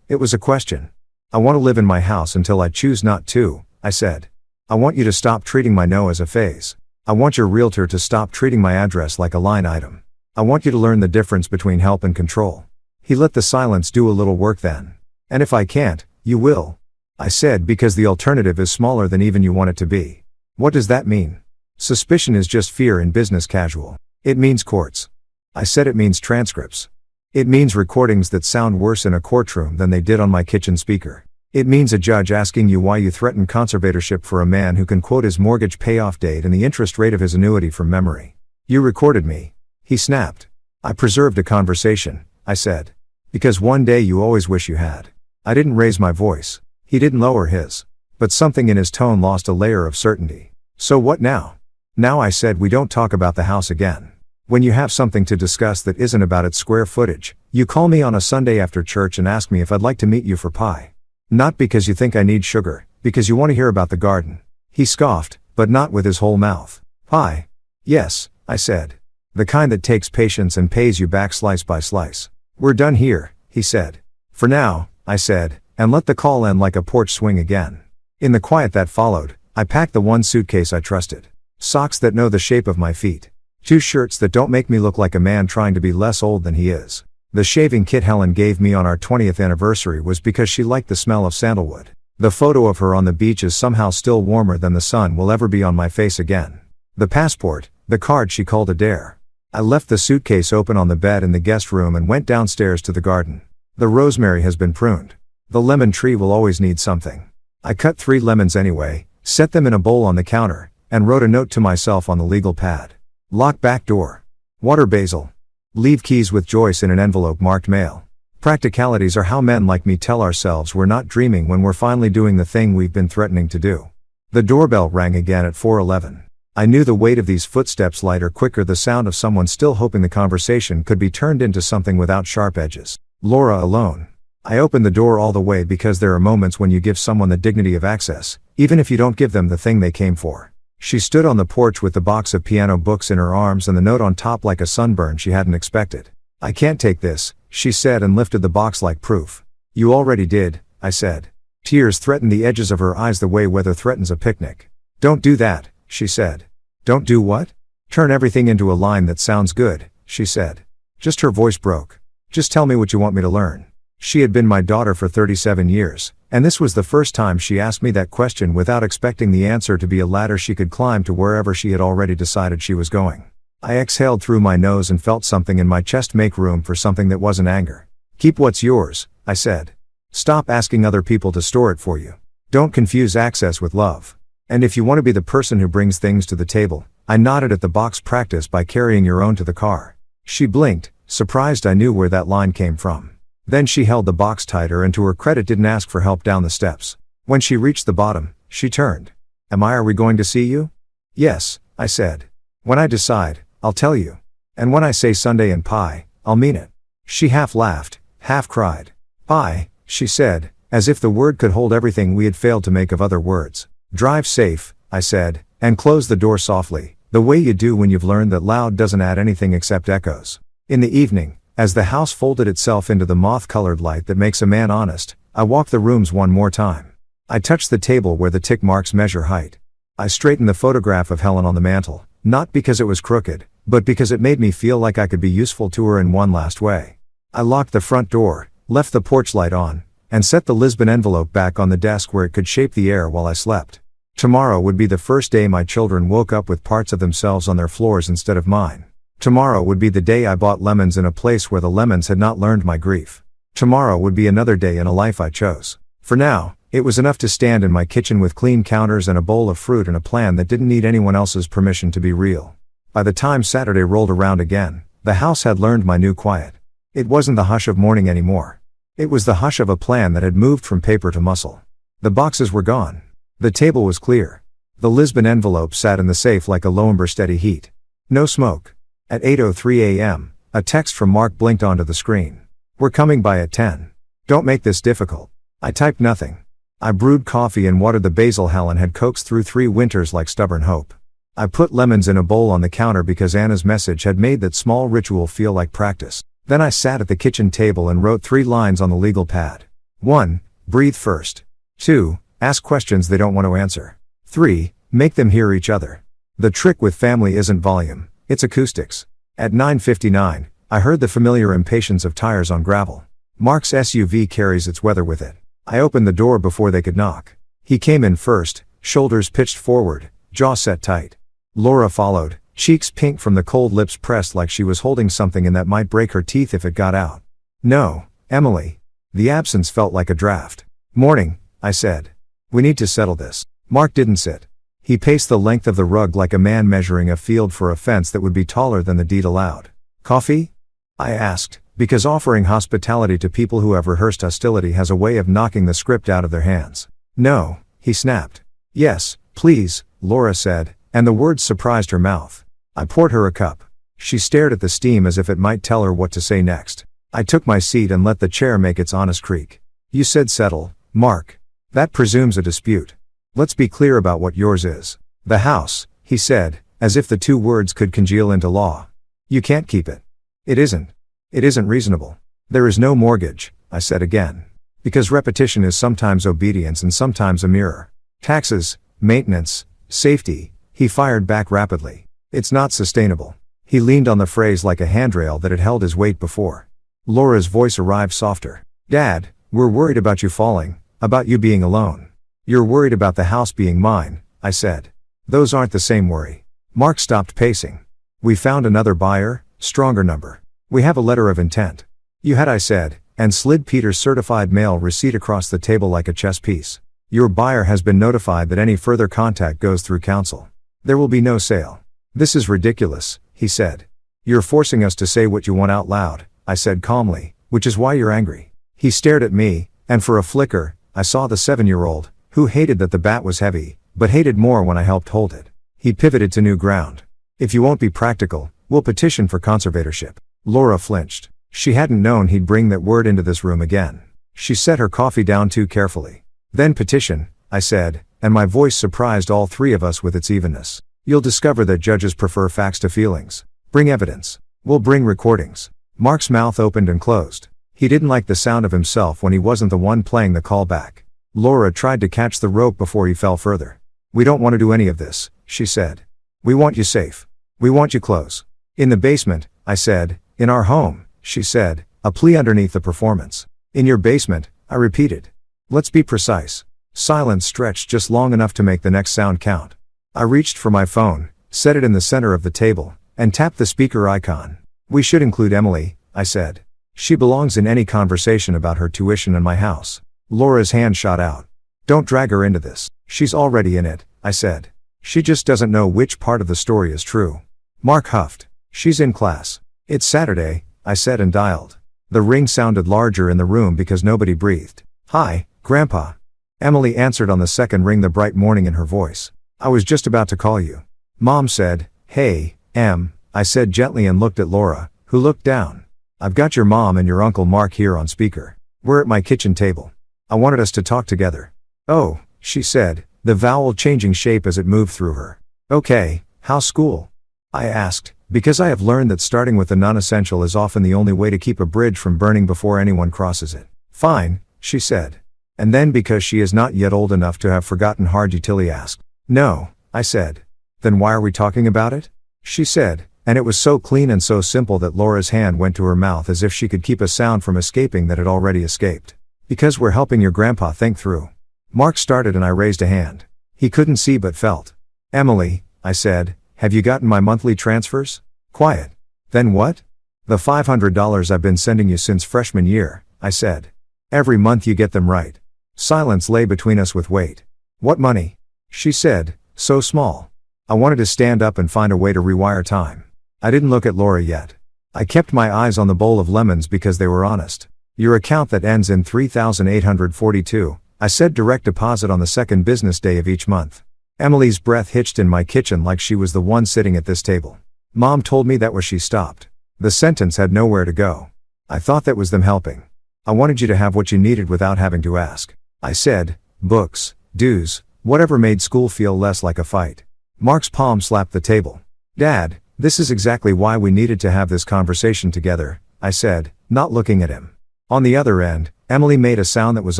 it was a question. I want to live in my house until I choose not to, I said. I want you to stop treating my no as a phase. I want your realtor to stop treating my address like a line item. I want you to learn the difference between help and control. He let the silence do a little work then. And if I can't, you will. I said because the alternative is smaller than even you want it to be. What does that mean? Suspicion is just fear in business casual. It means courts. I said it means transcripts. It means recordings that sound worse in a courtroom than they did on my kitchen speaker. It means a judge asking you why you threatened conservatorship for a man who can quote his mortgage payoff date and the interest rate of his annuity from memory. You recorded me. He snapped. I preserved a conversation, I said. Because one day you always wish you had. I didn't raise my voice. He didn't lower his. But something in his tone lost a layer of certainty. So what now? Now I said we don't talk about the house again. When you have something to discuss that isn't about its square footage, you call me on a Sunday after church and ask me if I'd like to meet you for pie. Not because you think I need sugar, because you want to hear about the garden. He scoffed, but not with his whole mouth. Pie? Yes, I said. The kind that takes patience and pays you back slice by slice. We're done here, he said. For now, I said, and let the call end like a porch swing again. In the quiet that followed, I packed the one suitcase I trusted. Socks that know the shape of my feet. 2 shirts that don't make me look like a man trying to be less old than he is. The shaving kit Helen gave me on our 20th anniversary was because she liked the smell of sandalwood. The photo of her on the beach is somehow still warmer than the sun will ever be on my face again. The passport, the card she called a dare. I left the suitcase open on the bed in the guest room and went downstairs to the garden. The rosemary has been pruned. The lemon tree will always need something. I cut 3 lemons anyway, set them in a bowl on the counter, and wrote a note to myself on the legal pad. Lock back door. Water basil. Leave keys with Joyce in an envelope marked mail. Practicalities are how men like me tell ourselves we're not dreaming when we're finally doing the thing we've been threatening to do. The doorbell rang again at 4:11. I knew the weight of these footsteps lighter quicker the sound of someone still hoping the conversation could be turned into something without sharp edges. Laura alone. I opened the door all the way because there are moments when you give someone the dignity of access, even if you don't give them the thing they came for. She stood on the porch with the box of piano books in her arms and the note on top like a sunburn she hadn't expected. I can't take this, she said and lifted the box like proof. You already did, I said. Tears threatened the edges of her eyes the way weather threatens a picnic. Don't do that, she said. Don't do what? Turn everything into a line that sounds good, she said. Just her voice broke. Just tell me what you want me to learn. She had been my daughter for 37 years, And this was the first time she asked me that question without expecting the answer to be a ladder she could climb to wherever she had already decided she was going. I exhaled through my nose and felt something in my chest make room for something that wasn't anger. Keep what's yours, I said. Stop asking other people to store it for you. Don't confuse access with love. And if you want to be the person who brings things to the table, I nodded at the box practice by carrying your own to the car. She blinked, surprised I knew where that line came from. Then she held the box tighter and to her credit didn't ask for help down the steps. When she reached the bottom, she turned. Are we going to see you? Yes, I said. When I decide, I'll tell you. And when I say Sunday and pie, I'll mean it. She half laughed, half cried. Pie, she said, as if the word could hold everything we had failed to make of other words. Drive safe, I said, and close the door softly, the way you do when you've learned that loud doesn't add anything except echoes. In the evening, as the house folded itself into the moth-colored light that makes a man honest, I walked the rooms one more time. I touched the table where the tick marks measure height. I straightened the photograph of Helen on the mantel, not because it was crooked, but because it made me feel like I could be useful to her in one last way. I locked the front door, left the porch light on, and set the Lisbon envelope back on the desk where it could shape the air while I slept. Tomorrow would be the first day my children woke up with parts of themselves on their floors instead of mine. Tomorrow would be the day I bought lemons in a place where the lemons had not learned my grief. Tomorrow would be another day in a life I chose. For now, it was enough to stand in my kitchen with clean counters and a bowl of fruit and a plan that didn't need anyone else's permission to be real. By the time Saturday rolled around again, the house had learned my new quiet. It wasn't the hush of morning anymore. It was the hush of a plan that had moved from paper to muscle. The boxes were gone. The table was clear. The Lisbon envelope sat in the safe like a Lowenberg steady heat. No smoke. At 8:03 a.m., a text from Mark blinked onto the screen. We're coming by at 10. Don't make this difficult. I typed nothing. I brewed coffee and watered the basil Helen had coaxed through 3 winters like stubborn hope. I put lemons in a bowl on the counter because Anna's message had made that small ritual feel like practice. Then I sat at the kitchen table and wrote 3 lines on the legal pad. 1. Breathe first. 2. Ask questions they don't want to answer. 3. Make them hear each other. The trick with family isn't volume, it's acoustics. At 9:59, I heard the familiar impatience of tires on gravel. Mark's SUV carries its weather with it. I opened the door before they could knock. He came in first, shoulders pitched forward, jaw set tight. Laura followed, cheeks pink from the cold lips pressed like she was holding something in that might break her teeth if it got out. No, Emily. The absence felt like a draft. Morning, I said. We need to settle this. Mark didn't sit. He paced the length of the rug like a man measuring a field for a fence that would be taller than the deed allowed. Coffee? I asked, because offering hospitality to people who have rehearsed hostility has a way of knocking the script out of their hands. No, he snapped. Yes, please, Laura said, and the words surprised her mouth. I poured her a cup. She stared at the steam as if it might tell her what to say next. I took my seat and let the chair make its honest creak. You said settle, Mark. That presumes a dispute. Let's be clear about what yours is. The house, he said, as if the 2 words could congeal into law. You can't keep it. It isn't. It isn't reasonable. There is no mortgage, I said again. Because repetition is sometimes obedience and sometimes a mirror. Taxes, maintenance, safety, he fired back rapidly. It's not sustainable. He leaned on the phrase like a handrail that had held his weight before. Laura's voice arrived softer. Dad, we're worried about you falling, about you being alone. You're worried about the house being mine, I said. Those aren't the same worry. Mark stopped pacing. We found another buyer, stronger number. We have a letter of intent. You had, I said, and slid Peter's certified mail receipt across the table like a chess piece. Your buyer has been notified that any further contact goes through counsel. There will be no sale. This is ridiculous, he said. You're forcing us to say what you want out loud, I said calmly, which is why you're angry. He stared at me, and for a flicker, I saw the 7-year-old, who hated that the bat was heavy, but hated more when I helped hold it. He pivoted to new ground. If you won't be practical, we'll petition for conservatorship. Laura flinched. She hadn't known he'd bring that word into this room again. She set her coffee down too carefully. Then petition, I said, and my voice surprised all 3 of us with its evenness. You'll discover that judges prefer facts to feelings. Bring evidence. We'll bring recordings. Mark's mouth opened and closed. He didn't like the sound of himself when he wasn't the one playing the call back. Laura tried to catch the rope before he fell further. We don't want to do any of this, she said. We want you safe. We want you close. In the basement, I said. In our home, she said, a plea underneath the performance. In your basement, I repeated. Let's be precise. Silence stretched just long enough to make the next sound count. I reached for my phone, set it in the center of the table, and tapped the speaker icon. We should include Emily, I said. She belongs in any conversation about her tuition and my house. Laura's hand shot out. Don't drag her into this. She's already in it, I said. She just doesn't know which part of the story is true. Mark huffed. She's in class. It's Saturday, I said and dialed. The ring sounded larger in the room because nobody breathed. Hi, Grandpa. Emily answered on the second ring, the bright morning in her voice. I was just about to call you. Mom said, Hey, Em, I said gently and looked at Laura, who looked down. I've got your mom and your Uncle Mark here on speaker. We're at my kitchen table. I wanted us to talk together. Oh, she said, the vowel changing shape as it moved through her. Okay, how's school? I asked, because I have learned that starting with the non-essential is often the only way to keep a bridge from burning before anyone crosses it. Fine, she said. And then because she is not yet old enough to have forgotten hard utility asked. No, I said. Then why are we talking about it? She said, and it was so clean and so simple that Laura's hand went to her mouth as if she could keep a sound from escaping that had already escaped. Because we're helping your grandpa think through. Mark started and I raised a hand. He couldn't see but felt. Emily, I said, have you gotten my monthly transfers? Quiet. Then what? The $500 I've been sending you since freshman year, I said. Every month you get them right. Silence lay between us with weight. What money? She said, so small. I wanted to stand up and find a way to rewire time. I didn't look at Laura yet. I kept my eyes on the bowl of lemons because they were honest. Your account that ends in 3,842, I said, direct deposit on the second business day of each month. Emily's breath hitched in my kitchen like she was the one sitting at this table. Mom told me that where she stopped. The sentence had nowhere to go. I thought that was them helping. I wanted you to have what you needed without having to ask. I said, books, dues, whatever made school feel less like a fight. Mark's palm slapped the table. Dad, this is exactly why we needed to have this conversation together, I said, not looking at him. On the other end, Emily made a sound that was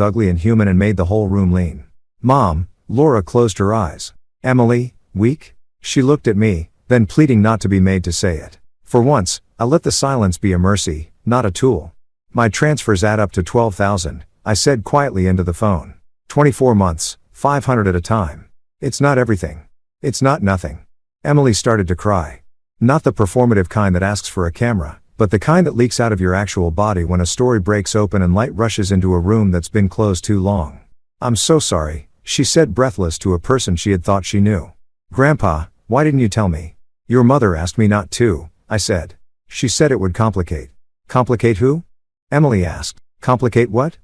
ugly and human and made the whole room lean. Mom, Laura closed her eyes. Emily, weak? She looked at me, then pleading not to be made to say it. For once, I let the silence be a mercy, not a tool. My transfers add up to 12,000, I said quietly into the phone. 24 months, 500 at a time. It's not everything. It's not nothing. Emily started to cry. Not the performative kind that asks for a camera, but the kind that leaks out of your actual body when a story breaks open and light rushes into a room that's been closed too long. I'm so sorry, she said breathless to a person she had thought she knew. Grandpa, why didn't you tell me? Your mother asked me not to, I said. She said it would complicate. Complicate who? Emily asked. Complicate what?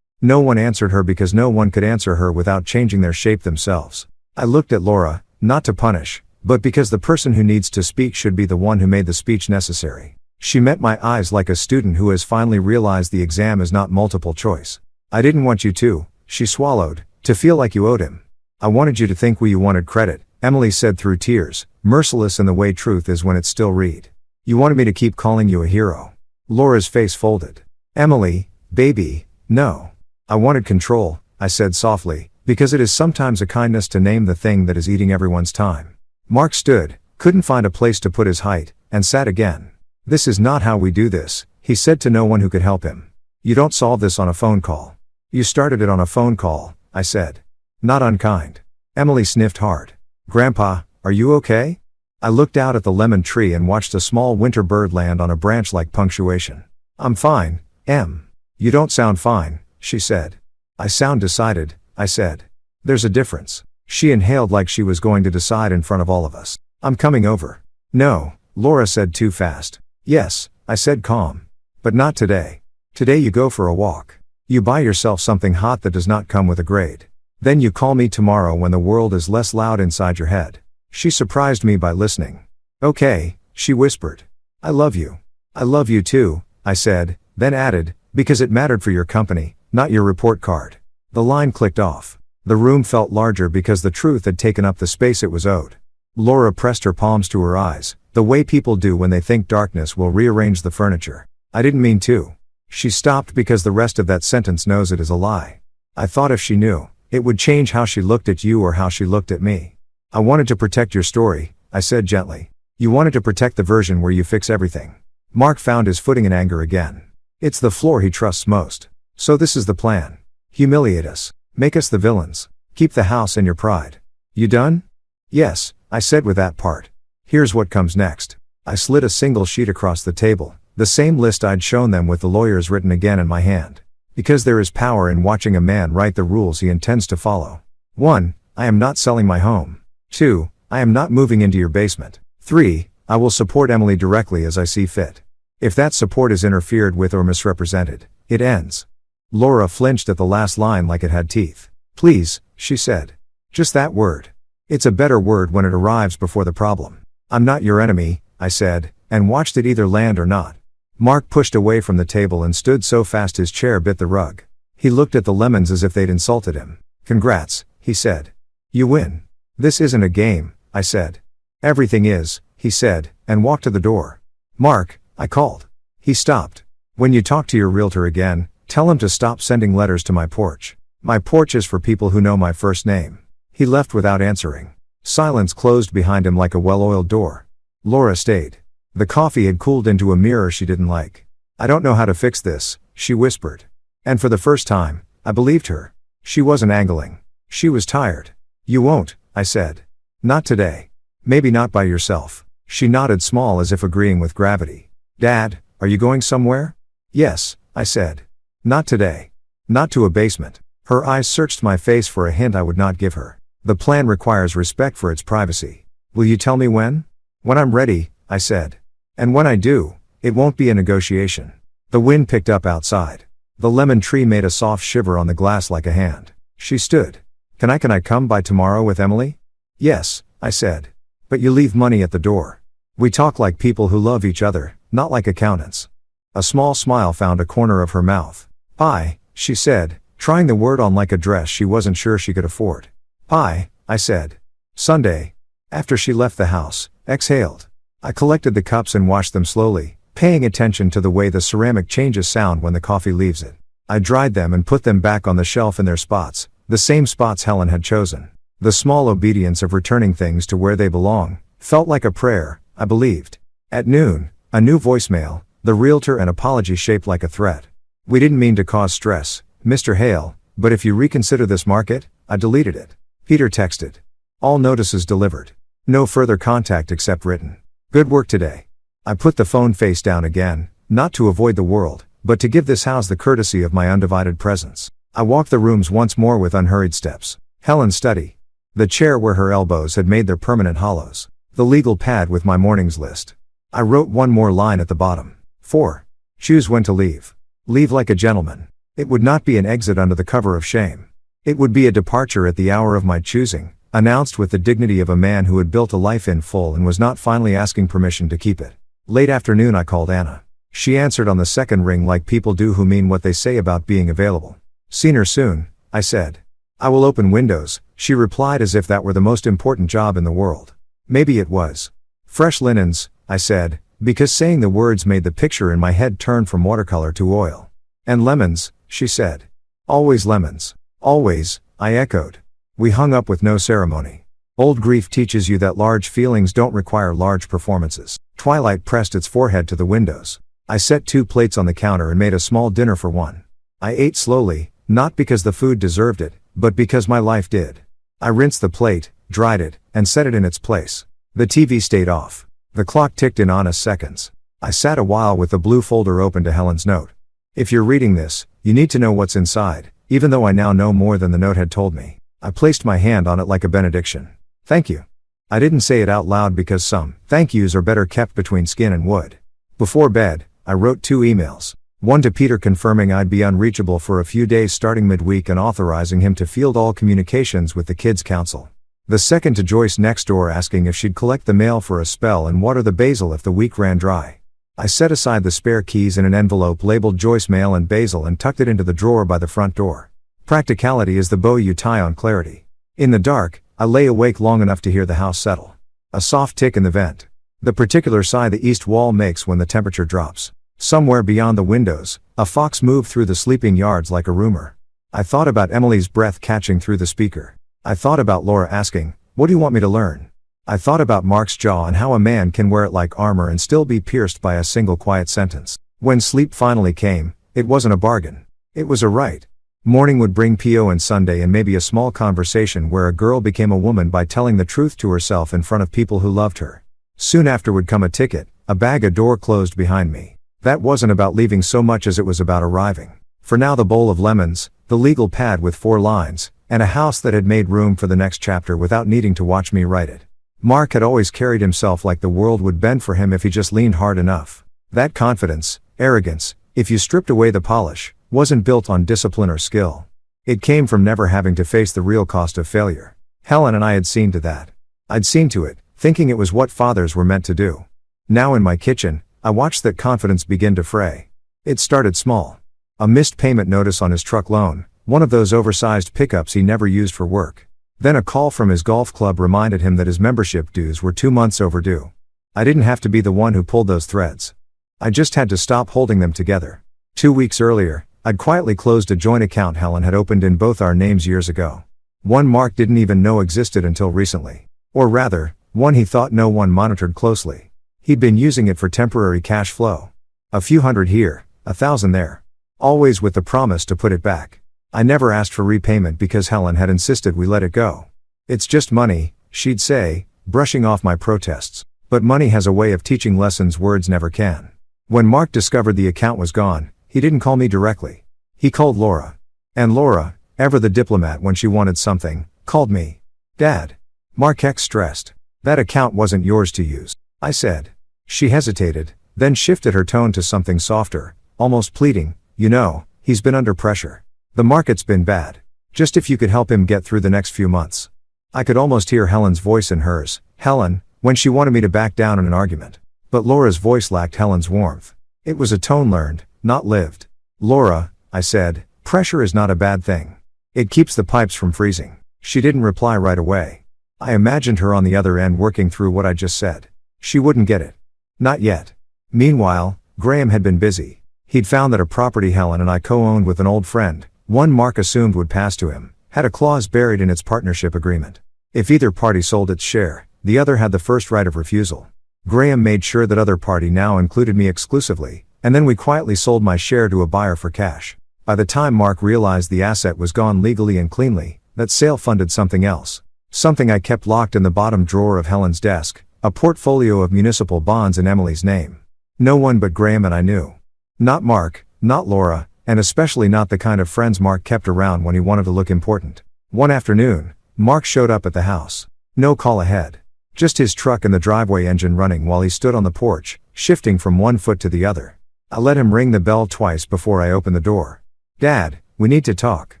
No one answered her because no one could answer her without changing their shape themselves. I looked at Laura, not to punish, but because the person who needs to speak should be the one who made the speech necessary. She met my eyes like a student who has finally realized the exam is not multiple choice. I didn't want you to, she swallowed, to feel like you owed him. I wanted you to think you wanted credit, Emily said through tears, merciless in the way truth is when it's still read. You wanted me to keep calling you a hero. Laura's face folded. Emily, baby, no. I wanted control, I said softly, because it is sometimes a kindness to name the thing that is eating everyone's time. Mark stood, couldn't find a place to put his height, and sat again. This is not how we do this, he said to no one who could help him. You don't solve this on a phone call. You started it on a phone call, I said. Not unkind. Emily sniffed hard. Grandpa, are you okay? I looked out at the lemon tree and watched a small winter bird land on a branch like punctuation. I'm fine, Em. You don't sound fine, she said. I sound decided, I said. There's a difference. She inhaled like she was going to decide in front of all of us. I'm coming over. No, Laura said too fast. Yes, I said calm. But not today. Today you go for a walk. You buy yourself something hot that does not come with a grade. Then you call me tomorrow when the world is less loud inside your head. She surprised me by listening. Okay, she whispered. I love you. I love you too, I said, then added, because it mattered for your company, not your report card. The line clicked off. The room felt larger because the truth had taken up the space it was owed. Laura pressed her palms to her eyes, the way people do when they think darkness will rearrange the furniture. I didn't mean to. She stopped because the rest of that sentence knows it is a lie. I thought if she knew, it would change how she looked at you or how she looked at me. I wanted to protect your story, I said gently. You wanted to protect the version where you fix everything. Mark found his footing in anger again. It's the floor he trusts most. So this is the plan. Humiliate us. Make us the villains. Keep the house and your pride. You done? Yes, I said with that part. Here's what comes next. I slid a single sheet across the table, the same list I'd shown them with the lawyers written again in my hand. Because there is power in watching a man write the rules he intends to follow. 1. I am not selling my home. 2. I am not moving into your basement. 3. I will support Emily directly as I see fit. If that support is interfered with or misrepresented, it ends. Laura flinched at the last line like it had teeth. Please, she said. Just that word. It's a better word when it arrives before the problem. I'm not your enemy, I said, and watched it either land or not. Mark pushed away from the table and stood so fast his chair bit the rug. He looked at the lemons as if they'd insulted him. Congrats, he said. You win. This isn't a game, I said. Everything is, he said, and walked to the door. Mark, I called. He stopped. When you talk to your realtor again, tell him to stop sending letters to my porch. My porch is for people who know my first name. He left without answering. Silence closed behind him like a well-oiled door. Laura stayed. The coffee had cooled into a mirror she didn't like. I don't know how to fix this, she whispered. And for the first time, I believed her. She wasn't angling. She was tired. You won't, I said. Not today. Maybe not by yourself. She nodded small as if agreeing with gravity. Dad, are you going somewhere? Yes, I said. Not today. Not to a basement. Her eyes searched my face for a hint I would not give her. The plan requires respect for its privacy. Will you tell me when? When I'm ready, I said. And when I do, it won't be a negotiation. The wind picked up outside. The lemon tree made a soft shiver on the glass like a hand. She stood. Can I come by tomorrow with Emily? Yes, I said. But you leave money at the door. We talk like people who love each other, not like accountants. A small smile found a corner of her mouth. Pie, she said, trying the word on like a dress she wasn't sure she could afford. Pie, I said. Sunday. After she left the house, exhaled. I collected the cups and washed them slowly, paying attention to the way the ceramic changes sound when the coffee leaves it. I dried them and put them back on the shelf in their spots, the same spots Helen had chosen. The small obedience of returning things to where they belong felt like a prayer, I believed. At noon, a new voicemail, the realtor an apology shaped like a threat. We didn't mean to cause stress, Mr. Hale, but if you reconsider this market, I deleted it. Peter texted. All notices delivered. No further contact except written. Good work today. I put the phone face down again, not to avoid the world, but to give this house the courtesy of my undivided presence. I walked the rooms once more with unhurried steps. Helen's study. The chair where her elbows had made their permanent hollows. The legal pad with my morning's list. I wrote one more line at the bottom. 4. Choose when to leave. Leave like a gentleman. It would not be an exit under the cover of shame. It would be a departure at the hour of my choosing, announced with the dignity of a man who had built a life in full and was not finally asking permission to keep it. Late afternoon I called Anna. She answered on the second ring like people do who mean what they say about being available. Seen her soon, I said. I will open windows, she replied as if that were the most important job in the world. Maybe it was. Fresh linens, I said, because saying the words made the picture in my head turn from watercolor to oil. And lemons, she said. Always lemons. Always, I echoed. We hung up with no ceremony. Old grief teaches you that large feelings don't require large performances. Twilight pressed its forehead to the windows. I set 2 plates on the counter and made a small dinner for one. I ate slowly, not because the food deserved it, but because my life did. I rinsed the plate, dried it, and set it in its place. The TV stayed off. The clock ticked in honest seconds. I sat a while with the blue folder open to Helen's note. If you're reading this, you need to know what's inside, even though I now know more than the note had told me. I placed my hand on it like a benediction. Thank you. I didn't say it out loud because some thank yous are better kept between skin and wood. Before bed, I wrote 2 emails. One to Peter confirming I'd be unreachable for a few days starting midweek and authorizing him to field all communications with the kids' council. The second to Joyce next door asking if she'd collect the mail for a spell and water the basil if the week ran dry. I set aside the spare keys in an envelope labeled Joyce Mail and Basil and tucked it into the drawer by the front door. Practicality is the bow you tie on clarity. In the dark, I lay awake long enough to hear the house settle. A soft tick in the vent. The particular sigh the east wall makes when the temperature drops. Somewhere beyond the windows, a fox moved through the sleeping yards like a rumor. I thought about Emily's breath catching through the speaker. I thought about Laura asking, "What do you want me to learn?" I thought about Mark's jaw and how a man can wear it like armor and still be pierced by a single quiet sentence. When sleep finally came, it wasn't a bargain. It was a right. Morning would bring PO and Sunday and maybe a small conversation where a girl became a woman by telling the truth to herself in front of people who loved her. Soon after would come a ticket, a bag, a door closed behind me. That wasn't about leaving so much as it was about arriving. For now, the bowl of lemons, the legal pad with 4 lines, and a house that had made room for the next chapter without needing to watch me write it. Mark had always carried himself like the world would bend for him if he just leaned hard enough. That confidence, arrogance, if you stripped away the polish, wasn't built on discipline or skill. It came from never having to face the real cost of failure. Helen and I had seen to that. I'd seen to it, thinking it was what fathers were meant to do. Now in my kitchen, I watched that confidence begin to fray. It started small. A missed payment notice on his truck loan, one of those oversized pickups he never used for work. Then a call from his golf club reminded him that his membership dues were 2 months overdue. I didn't have to be the one who pulled those threads. I just had to stop holding them together. 2 weeks earlier, I'd quietly closed a joint account Helen had opened in both our names years ago. One Mark didn't even know existed until recently. Or rather, one he thought no one monitored closely. He'd been using it for temporary cash flow. A few hundred here, 1,000 there. Always with the promise to put it back. I never asked for repayment because Helen had insisted we let it go. It's just money, she'd say, brushing off my protests. But money has a way of teaching lessons words never can. When Mark discovered the account was gone, he didn't call me directly. He called Laura. And Laura, ever the diplomat when she wanted something, called me. Dad. Mark X stressed. That account wasn't yours to use, I said. She hesitated, then shifted her tone to something softer, almost pleading. You know, he's been under pressure. The market's been bad. Just if you could help him get through the next few months. I could almost hear Helen's voice in hers, Helen, when she wanted me to back down in an argument. But Laura's voice lacked Helen's warmth. It was a tone learned, not lived. Laura, I said, pressure is not a bad thing. It keeps the pipes from freezing. She didn't reply right away. I imagined her on the other end working through what I just said. She wouldn't get it. Not yet. Meanwhile, Graham had been busy. He'd found that a property Helen and I co-owned with an old friend, one Mark assumed would pass to him, had a clause buried in its partnership agreement. If either party sold its share, the other had the first right of refusal. Graham made sure that other party now included me exclusively, and then we quietly sold my share to a buyer for cash. By the time Mark realized the asset was gone legally and cleanly, that sale funded something else. Something I kept locked in the bottom drawer of Helen's desk, a portfolio of municipal bonds in Emily's name. No one but Graham and I knew. Not Mark, not Laura, and especially not the kind of friends Mark kept around when he wanted to look important. One afternoon, Mark showed up at the house. No call ahead. Just his truck and the driveway engine running while he stood on the porch, shifting from one foot to the other. I let him ring the bell twice before I opened the door. Dad, we need to talk.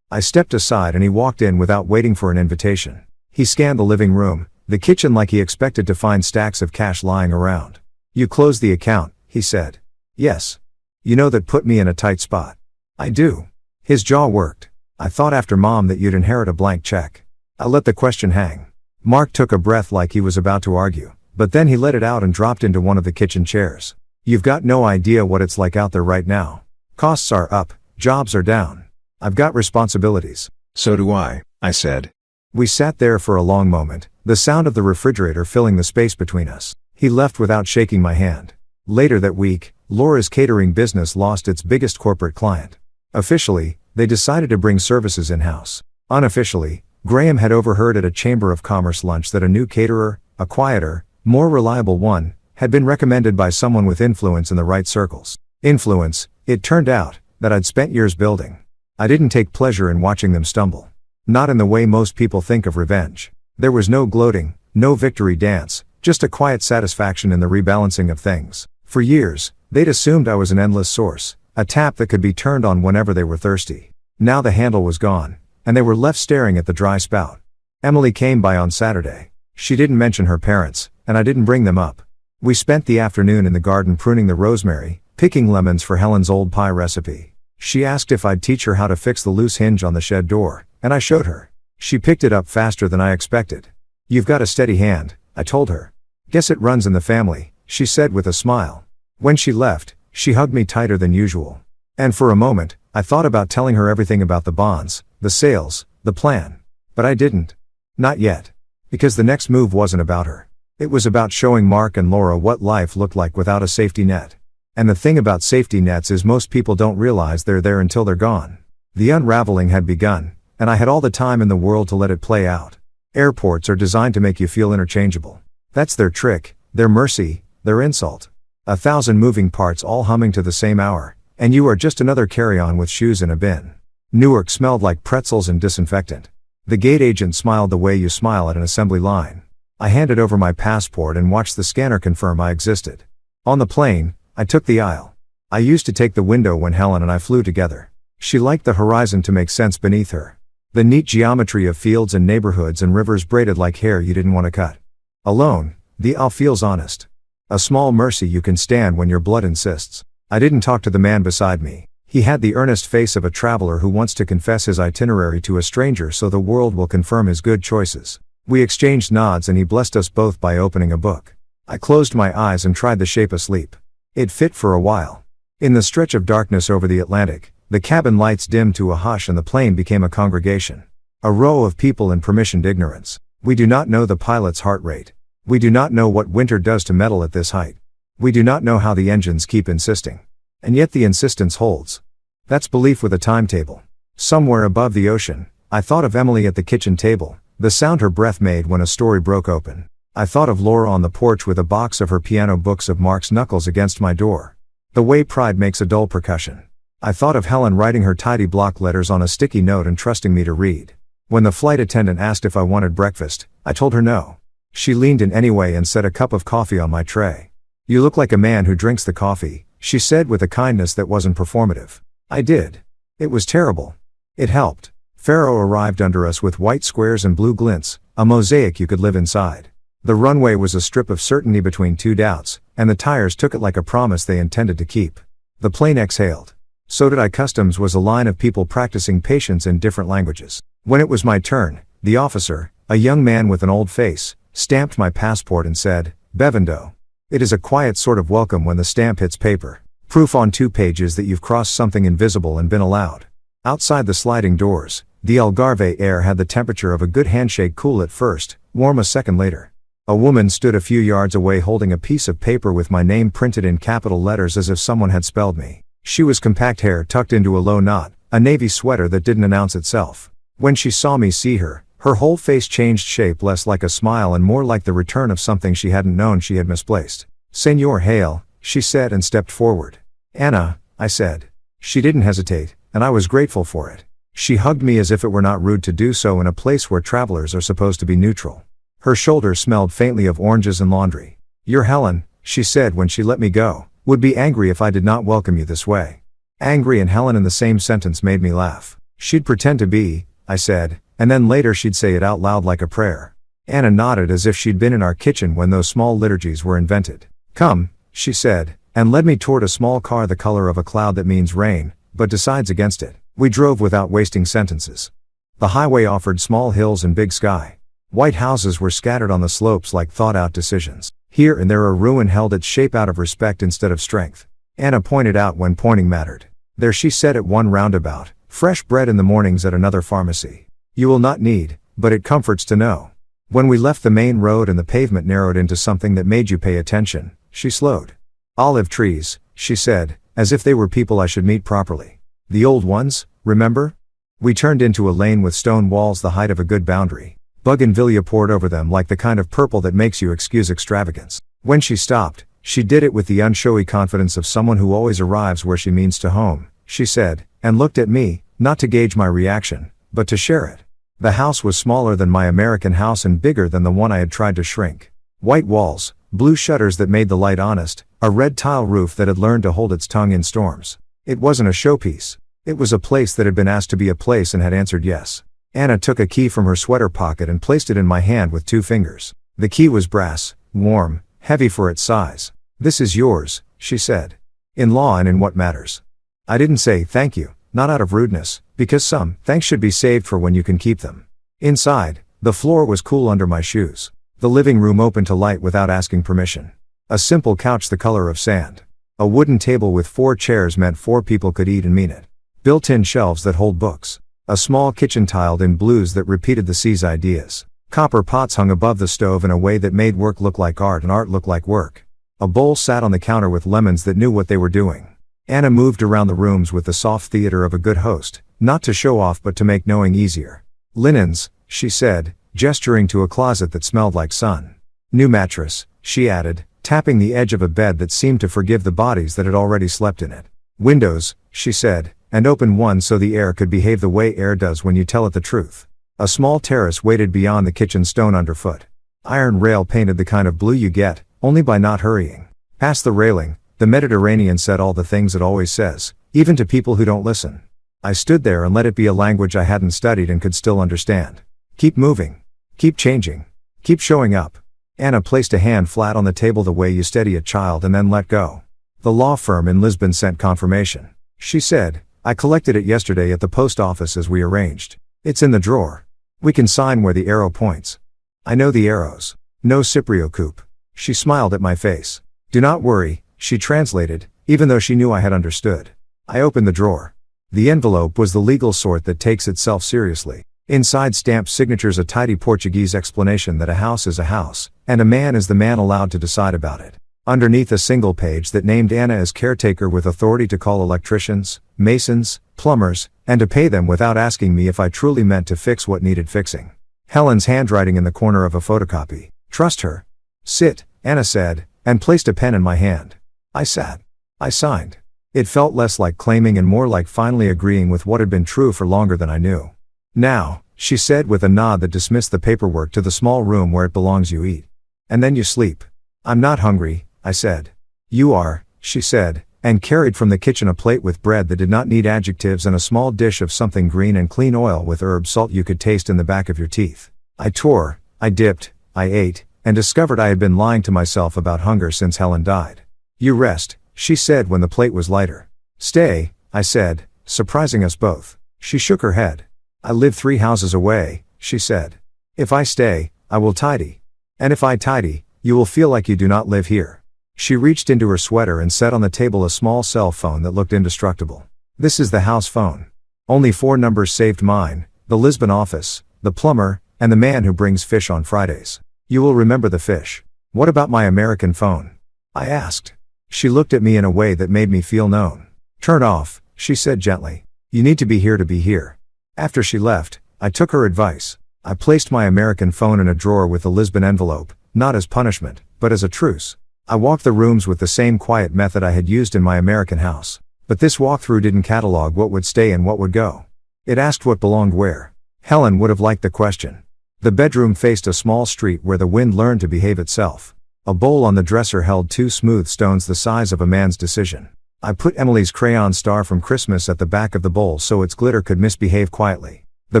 I stepped aside and he walked in without waiting for an invitation. He scanned the living room, the kitchen like he expected to find stacks of cash lying around. You closed the account, he said. Yes. You know that put me in a tight spot. I do. His jaw worked. I thought after Mom that you'd inherit a blank check. I let the question hang. Mark took a breath like he was about to argue, but then he let it out and dropped into one of the kitchen chairs. You've got no idea what it's like out there right now. Costs are up, jobs are down. I've got responsibilities. So do I said. We sat there for a long moment, the sound of the refrigerator filling the space between us. He left without shaking my hand. Later that week, Laura's catering business lost its biggest corporate client. Officially, they decided to bring services in-house. Unofficially, Graham had overheard at a Chamber of Commerce lunch that a new caterer, a quieter, more reliable one, had been recommended by someone with influence in the right circles. Influence, it turned out, that I'd spent years building. I didn't take pleasure in watching them stumble. Not in the way most people think of revenge. There was no gloating, no victory dance, just a quiet satisfaction in the rebalancing of things. For years, they'd assumed I was an endless source, a tap that could be turned on whenever they were thirsty. Now the handle was gone, and they were left staring at the dry spout. Emily came by on Saturday. She didn't mention her parents, and I didn't bring them up. We spent the afternoon in the garden pruning the rosemary, picking lemons for Helen's old pie recipe. She asked if I'd teach her how to fix the loose hinge on the shed door, and I showed her. She picked it up faster than I expected. You've got a steady hand, I told her. Guess it runs in the family, she said with a smile. When she left, she hugged me tighter than usual. And for a moment, I thought about telling her everything about the bonds, the sales, the plan. But I didn't. Not yet. Because the next move wasn't about her. It was about showing Mark and Laura what life looked like without a safety net. And the thing about safety nets is most people don't realize they're there until they're gone. The unraveling had begun, and I had all the time in the world to let it play out. Airports are designed to make you feel interchangeable. That's their trick, their mercy, their insult. 1,000 moving parts all humming to the same hour, and you are just another carry-on with shoes in a bin. Newark smelled like pretzels and disinfectant. The gate agent smiled the way you smile at an assembly line. I handed over my passport and watched the scanner confirm I existed. On the plane, I took the aisle. I used to take the window when Helen and I flew together. She liked the horizon to make sense beneath her. The neat geometry of fields and neighborhoods and rivers braided like hair you didn't want to cut. Alone, the aisle feels honest. A small mercy you can stand when your blood insists. I didn't talk to the man beside me. He had the earnest face of a traveler who wants to confess his itinerary to a stranger so the world will confirm his good choices. We exchanged nods and he blessed us both by opening a book. I closed my eyes and tried the shape asleep. It fit for a while. In the stretch of darkness over the Atlantic, the cabin lights dimmed to a hush and the plane became a congregation. A row of people in permissioned ignorance. We do not know the pilot's heart rate. We do not know what winter does to metal at this height. We do not know how the engines keep insisting. And yet the insistence holds. That's belief with a timetable. Somewhere above the ocean, I thought of Emily at the kitchen table, the sound her breath made when a story broke open. I thought of Laura on the porch with a box of her piano books of Mark's Knuckles against my door. The way pride makes a dull percussion. I thought of Helen writing her tidy block letters on a sticky note and trusting me to read. When the flight attendant asked if I wanted breakfast, I told her no. She leaned in anyway and set a cup of coffee on my tray. "You look like a man who drinks the coffee," she said with a kindness that wasn't performative. I did. It was terrible. It helped. Pharaoh arrived under us with white squares and blue glints, a mosaic you could live inside. The runway was a strip of certainty between two doubts, and the tires took it like a promise they intended to keep. The plane exhaled. So did I. Customs was a line of people practicing patience in different languages. When it was my turn, the officer, a young man with an old face, stamped my passport and said, "Bevendo." It is a quiet sort of welcome when the stamp hits paper. Proof on 2 pages that you've crossed something invisible and been allowed. Outside the sliding doors, the Algarve air had the temperature of a good handshake, cool at first, warm a second later. A woman stood a few yards away holding a piece of paper with my name printed in capital letters as if someone had spelled me. She was compact hair tucked into a low knot, a navy sweater that didn't announce itself. When she saw me see her, her whole face changed shape, less like a smile and more like the return of something she hadn't known she had misplaced. "Senor Hale," she said and stepped forward. "Anna," I said. She didn't hesitate, and I was grateful for it. She hugged me as if it were not rude to do so in a place where travelers are supposed to be neutral. Her shoulder smelled faintly of oranges and laundry. "You're Helen," she said when she let me go. "Would be angry if I did not welcome you this way." Angry and Helen in the same sentence made me laugh. She'd pretend to be, I said, and then later she'd say it out loud like a prayer. Anna nodded as if she'd been in our kitchen when those small liturgies were invented. "Come," she said, and led me toward a small car the color of a cloud that means rain, but decides against it. We drove without wasting sentences. The highway offered small hills and big sky. White houses were scattered on the slopes like thought-out decisions. Here and there a ruin held its shape out of respect instead of strength. Anna pointed out when pointing mattered. "There," she said at one roundabout, "fresh bread in the mornings at another pharmacy. You will not need, but it comforts to know." When we left the main road and the pavement narrowed into something that made you pay attention, she slowed. "Olive trees," she said, as if they were people I should meet properly. "The old ones, remember?" We turned into a lane with stone walls the height of a good boundary. Bougainvillea poured over them like the kind of purple that makes you excuse extravagance. When she stopped, she did it with the unshowy confidence of someone who always arrives where she means to home, she said, and looked at me, not to gauge my reaction, but to share it. The house was smaller than my American house and bigger than the one I had tried to shrink. White walls, blue shutters that made the light honest, a red tile roof that had learned to hold its tongue in storms. It wasn't a showpiece. It was a place that had been asked to be a place and had answered yes. Anna took a key from her sweater pocket and placed it in my hand with 2 fingers. The key was brass, warm, heavy for its size. "This is yours," she said. "In law and in what matters." I didn't say thank you, not out of rudeness, because some thanks should be saved for when you can keep them. Inside, the floor was cool under my shoes. The living room open to light without asking permission. A simple couch the color of sand. A wooden table with 4 chairs meant 4 people could eat and mean it. Built-in shelves that hold books. A small kitchen tiled in blues that repeated the sea's ideas. Copper pots hung above the stove in a way that made work look like art and art look like work. A bowl sat on the counter with lemons that knew what they were doing. Anna moved around the rooms with the soft theater of a good host, not to show off but to make knowing easier. Linens, she said, gesturing to a closet that smelled like sun. New mattress, she added, tapping the edge of a bed that seemed to forgive the bodies that had already slept in it. Windows, she said, and open one so the air could behave the way air does when you tell it the truth. A small terrace waited beyond the kitchen stone underfoot. Iron rail painted the kind of blue you get, only by not hurrying. Past the railing, the Mediterranean said all the things it always says, even to people who don't listen. I stood there and let it be a language I hadn't studied and could still understand. Keep moving. Keep changing. Keep showing up. Anna placed a hand flat on the table the way you steady a child and then let go. The law firm in Lisbon sent confirmation. She said, I collected it yesterday at the post office as we arranged. It's in the drawer. We can sign where the arrow points. I know the arrows. No Cyprio coupe. She smiled at my face. Do not worry, she translated, even though she knew I had understood. I opened the drawer. The envelope was the legal sort that takes itself seriously. Inside stamped signatures a tidy Portuguese explanation that a house is a house, and a man is the man allowed to decide about it. Underneath a single page that named Anna as caretaker with authority to call electricians, masons, plumbers, and to pay them without asking me if I truly meant to fix what needed fixing. Helen's handwriting in the corner of a photocopy. Trust her. Sit, Anna said, and placed a pen in my hand. I sat. I signed. It felt less like claiming and more like finally agreeing with what had been true for longer than I knew. Now, she said with a nod that dismissed the paperwork to the small room where it belongs. You eat. And then you sleep. I'm not hungry, I said. You are, she said, and carried from the kitchen a plate with bread that did not need adjectives and a small dish of something green and clean oil with herb salt you could taste in the back of your teeth. I tore, I dipped, I ate, and discovered I had been lying to myself about hunger since Helen died. You rest, she said when the plate was lighter. Stay, I said, surprising us both. She shook her head. I live 3 houses away, she said. If I stay, I will tidy. And if I tidy, you will feel like you do not live here. She reached into her sweater and set on the table a small cell phone that looked indestructible. This is the house phone. Only 4 numbers saved: mine, the Lisbon office, the plumber, and the man who brings fish on Fridays. You will remember the fish. What about my American phone? I asked. She looked at me in a way that made me feel known. Turn off, she said gently. You need to be here to be here. After she left, I took her advice. I placed my American phone in a drawer with the Lisbon envelope, not as punishment, but as a truce. I walked the rooms with the same quiet method I had used in my American house. But this walkthrough didn't catalog what would stay and what would go. It asked what belonged where. Helen would have liked the question. The bedroom faced a small street where the wind learned to behave itself. A bowl on the dresser held 2 smooth stones the size of a man's decision. I put Emily's crayon star from Christmas at the back of the bowl so its glitter could misbehave quietly. The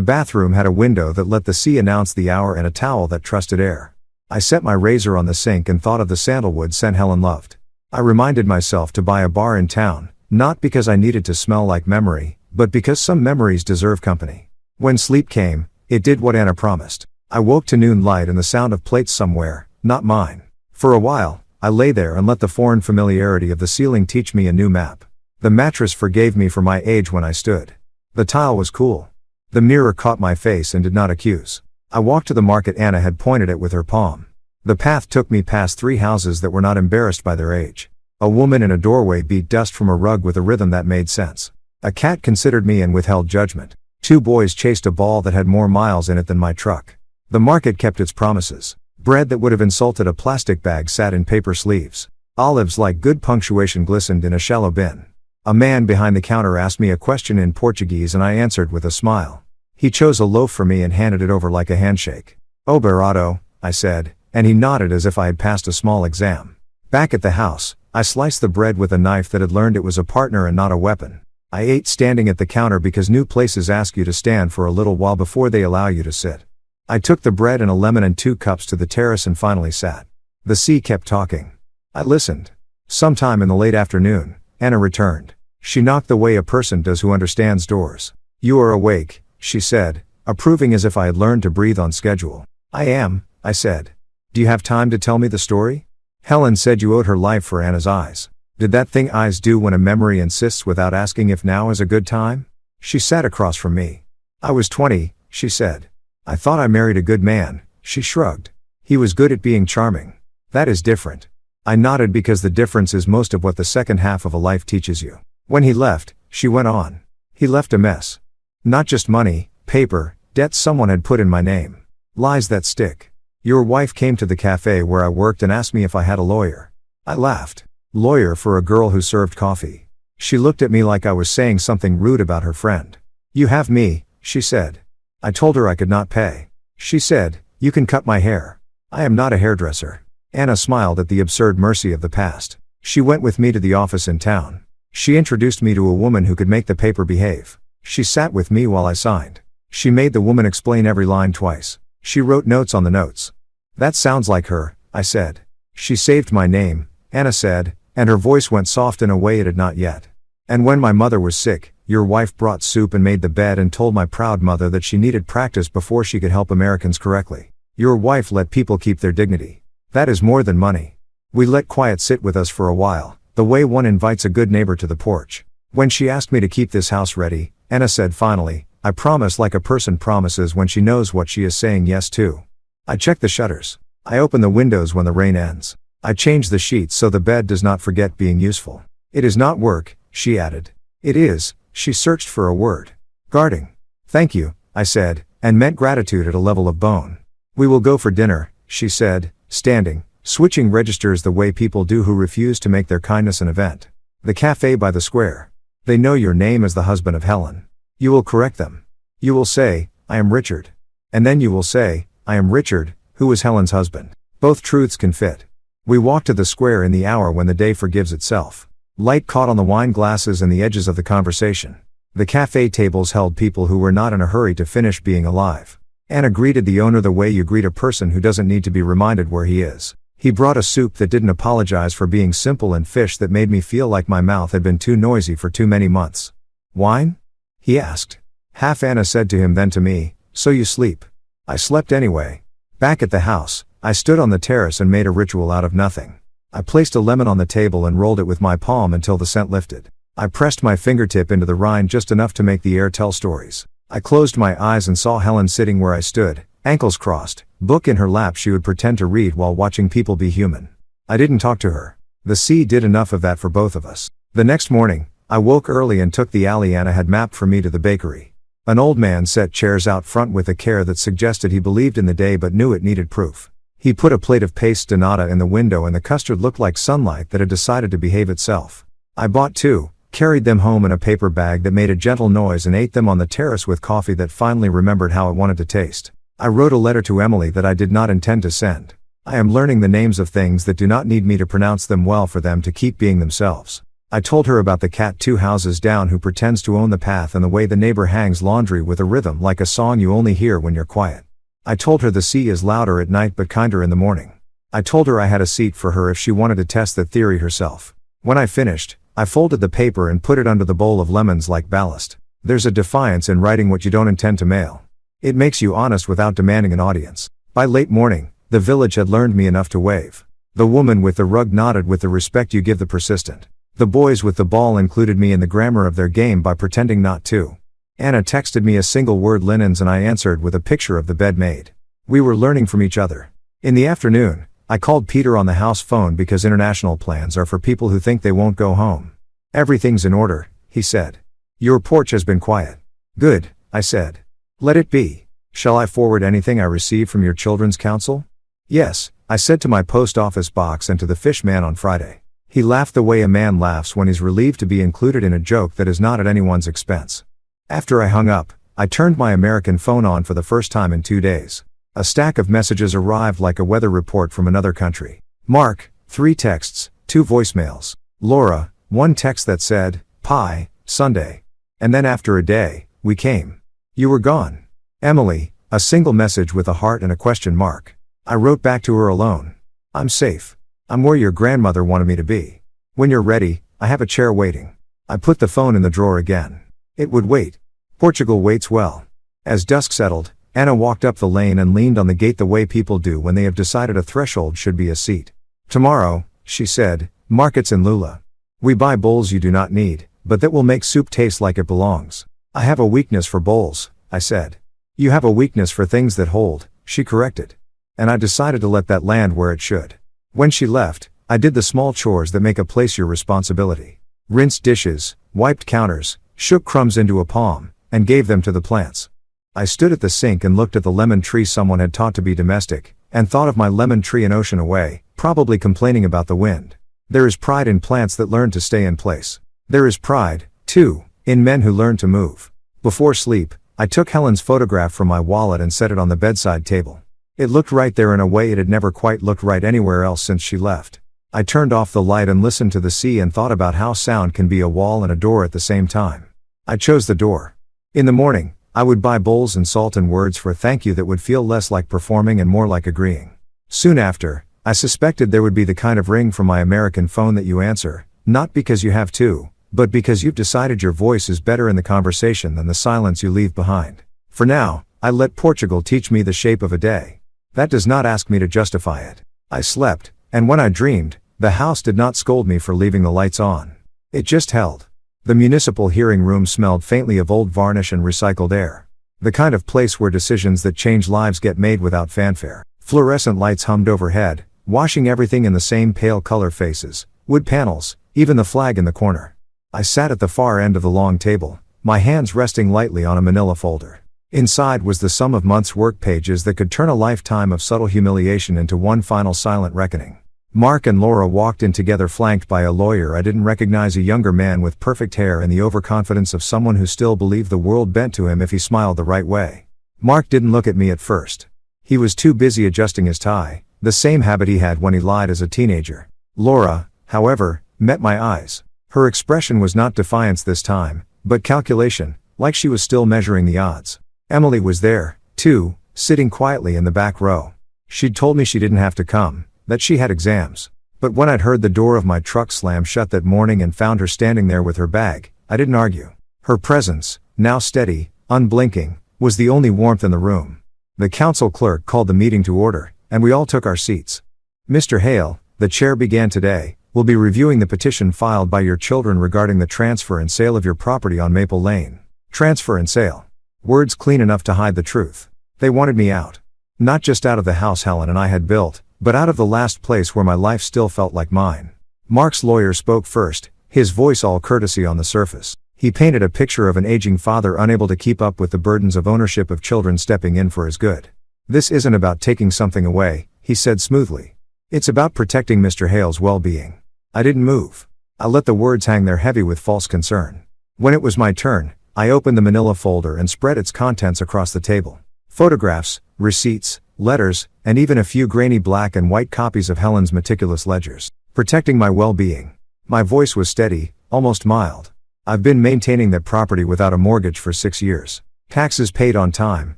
bathroom had a window that let the sea announce the hour and a towel that trusted air. I set my razor on the sink and thought of the sandalwood scent Helen loved. I reminded myself to buy a bar in town, not because I needed to smell like memory, but because some memories deserve company. When sleep came, it did what Anna promised. I woke to noon light and the sound of plates somewhere, not mine. For a while, I lay there and let the foreign familiarity of the ceiling teach me a new map. The mattress forgave me for my age when I stood. The tile was cool. The mirror caught my face and did not accuse. I walked to the market Anna had pointed at with her palm. The path took me past 3 houses that were not embarrassed by their age. A woman in a doorway beat dust from a rug with a rhythm that made sense. A cat considered me and withheld judgment. 2 boys chased a ball that had more miles in it than my truck. The market kept its promises. Bread that would have insulted a plastic bag sat in paper sleeves. Olives like good punctuation glistened in a shallow bin. A man behind the counter asked me a question in Portuguese and I answered with a smile. He chose a loaf for me and handed it over like a handshake. Obrigado, I said, and he nodded as if I had passed a small exam. Back at the house, I sliced the bread with a knife that had learned it was a partner and not a weapon. I ate standing at the counter because new places ask you to stand for a little while before they allow you to sit. I took the bread and a lemon and 2 cups to the terrace and finally sat. The sea kept talking. I listened. Sometime in the late afternoon, Anna returned. She knocked the way a person does who understands doors. You are awake, she said, approving as if I had learned to breathe on schedule. I am, I said. Do you have time to tell me the story? Helen said you owed her life for Anna's eyes. Did that thing eyes do when a memory insists without asking if now is a good time? She sat across from me. I was 20, she said. I thought I married a good man, she shrugged. He was good at being charming. That is different. I nodded because the difference is most of what the second half of a life teaches you. When he left, she went on. He left a mess. Not just money, paper, debts someone had put in my name. Lies that stick. Your wife came to the cafe where I worked and asked me if I had a lawyer. I laughed. Lawyer for a girl who served coffee. She looked at me like I was saying something rude about her friend. You have me, she said. I told her I could not pay. She said, you can cut my hair. I am not a hairdresser. Anna smiled at the absurd mercy of the past. She went with me to the office in town. She introduced me to a woman who could make the paper behave. She sat with me while I signed. She made the woman explain every line twice. She wrote notes on the notes. That sounds like her, I said. She saved my name, Anna said, and her voice went soft in a way it had not yet. And when my mother was sick, your wife brought soup and made the bed and told my proud mother that she needed practice before she could help Americans correctly. Your wife let people keep their dignity. That is more than money. We let quiet sit with us for a while, the way one invites a good neighbor to the porch. When she asked me to keep this house ready, Anna said finally, I promise, like a person promises when she knows what she is saying yes to. I check the shutters. I open the windows when the rain ends. I change the sheets so the bed does not forget being useful. It is not work, she added. It is, she searched for a word. Guarding. Thank you, I said, and meant gratitude at a level of bone. We will go for dinner, she said, standing, switching registers the way people do who refuse to make their kindness an event. The cafe by the square. They know your name as the husband of Helen. You will correct them. You will say, I am Richard. And then you will say, I am Richard, who was Helen's husband. Both truths can fit. We walked to the square in the hour when the day forgives itself. Light caught on the wine glasses and the edges of the conversation. The cafe tables held people who were not in a hurry to finish being alive. Anna greeted the owner the way you greet a person who doesn't need to be reminded where he is. He brought a soup that didn't apologize for being simple and fish that made me feel like my mouth had been too noisy for too many months. Wine? He asked. Half Anna said to him, then to me, so you sleep. I slept anyway. Back at the house, I stood on the terrace and made a ritual out of nothing. I placed a lemon on the table and rolled it with my palm until the scent lifted. I pressed my fingertip into the rind just enough to make the air tell stories. I closed my eyes and saw Helen sitting where I stood, ankles crossed, book in her lap she would pretend to read while watching people be human. I didn't talk to her. The sea did enough of that for both of us. The next morning, I woke early and took the alley Anna had mapped for me to the bakery. An old man set chairs out front with a care that suggested he believed in the day but knew it needed proof. He put a plate of paste de nata in the window and the custard looked like sunlight that had decided to behave itself. I bought two, carried them home in a paper bag that made a gentle noise and ate them on the terrace with coffee that finally remembered how it wanted to taste. I wrote a letter to Emily that I did not intend to send. I am learning the names of things that do not need me to pronounce them well for them to keep being themselves. I told her about the cat 2 houses down who pretends to own the path and the way the neighbor hangs laundry with a rhythm like a song you only hear when you're quiet. I told her the sea is louder at night but kinder in the morning. I told her I had a seat for her if she wanted to test that theory herself. When I finished, I folded the paper and put it under the bowl of lemons like ballast. There's a defiance in writing what you don't intend to mail. It makes you honest without demanding an audience. By late morning, the village had learned me enough to wave. The woman with the rug nodded with the respect you give the persistent. The boys with the ball included me in the grammar of their game by pretending not to. Anna texted me a single word linens and I answered with a picture of the bed made. We were learning from each other. In the afternoon, I called Peter on the house phone because international plans are for people who think they won't go home. Everything's in order, he said. Your porch has been quiet. Good, I said. Let it be. Shall I forward anything I received from your children's council? Yes, I said to my post office box and to the fish man on Friday. He laughed the way a man laughs when he's relieved to be included in a joke that is not at anyone's expense. After I hung up, I turned my American phone on for the first time in 2 days. A stack of messages arrived like a weather report from another country. Mark, 3 texts, 2 voicemails. Laura, 1 text that said, Pie, Sunday. And then after a day, we came. You were gone. Emily, a single message with a heart and a question mark. I wrote back to her alone. I'm safe. I'm where your grandmother wanted me to be. When you're ready, I have a chair waiting. I put the phone in the drawer again. It would wait. Portugal waits well. As dusk settled, Anna walked up the lane and leaned on the gate the way people do when they have decided a threshold should be a seat. Tomorrow, she said, markets in Lula. We buy bowls you do not need, but that will make soup taste like it belongs. I have a weakness for bowls, I said. You have a weakness for things that hold, she corrected. And I decided to let that land where it should. When she left, I did the small chores that make a place your responsibility. rinsed dishes, wiped counters, shook crumbs into a palm, and gave them to the plants. I stood at the sink and looked at the lemon tree someone had taught to be domestic, and thought of my lemon tree an ocean away, probably complaining about the wind. There is pride in plants that learn to stay in place. There is pride, too, in men who learn to move. Before sleep, I took Helen's photograph from my wallet and set it on the bedside table. It looked right there in a way it had never quite looked right anywhere else since she left. I turned off the light and listened to the sea and thought about how sound can be a wall and a door at the same time. I chose the door. In the morning, I would buy bowls and salt and words for a thank you that would feel less like performing and more like agreeing. Soon after, I suspected there would be the kind of ring from my American phone that you answer, not because you have to, but because you've decided your voice is better in the conversation than the silence you leave behind. For now, I let Portugal teach me the shape of a day. That does not ask me to justify it. I slept, and when I dreamed, the house did not scold me for leaving the lights on. It just held. The municipal hearing room smelled faintly of old varnish and recycled air. The kind of place where decisions that change lives get made without fanfare. Fluorescent lights hummed overhead, washing everything in the same pale color faces, wood panels, even the flag in the corner. I sat at the far end of the long table, my hands resting lightly on a manila folder. Inside was the sum of months' work pages that could turn a lifetime of subtle humiliation into one final silent reckoning. Mark and Laura walked in together flanked by a lawyer I didn't recognize, a younger man with perfect hair and the overconfidence of someone who still believed the world bent to him if he smiled the right way. Mark didn't look at me at first. He was too busy adjusting his tie, the same habit he had when he lied as a teenager. Laura, however, met my eyes. Her expression was not defiance this time, but calculation, like she was still measuring the odds. Emily was there, too, sitting quietly in the back row. She'd told me she didn't have to come, that she had exams. But when I'd heard the door of my truck slam shut that morning and found her standing there with her bag, I didn't argue. Her presence, now steady, unblinking, was the only warmth in the room. The council clerk called the meeting to order, and we all took our seats. Mr. Hale, the chair began today, will be reviewing the petition filed by your children regarding the transfer and sale of your property on Maple Lane. Transfer and sale. Words clean enough to hide the truth. They wanted me out. Not just out of the house Helen and I had built, but out of the last place where my life still felt like mine. Mark's lawyer spoke first, his voice all courtesy on the surface. He painted a picture of an aging father unable to keep up with the burdens of ownership of children stepping in for his good. This isn't about taking something away, he said smoothly. It's about protecting Mr. Hale's well-being. I didn't move. I let the words hang there heavy with false concern. When it was my turn, I opened the manila folder and spread its contents across the table. Photographs, receipts, letters, and even a few grainy black and white copies of Helen's meticulous ledgers. Protecting my well-being. My voice was steady, almost mild. I've been maintaining that property without a mortgage for 6 years. Taxes paid on time,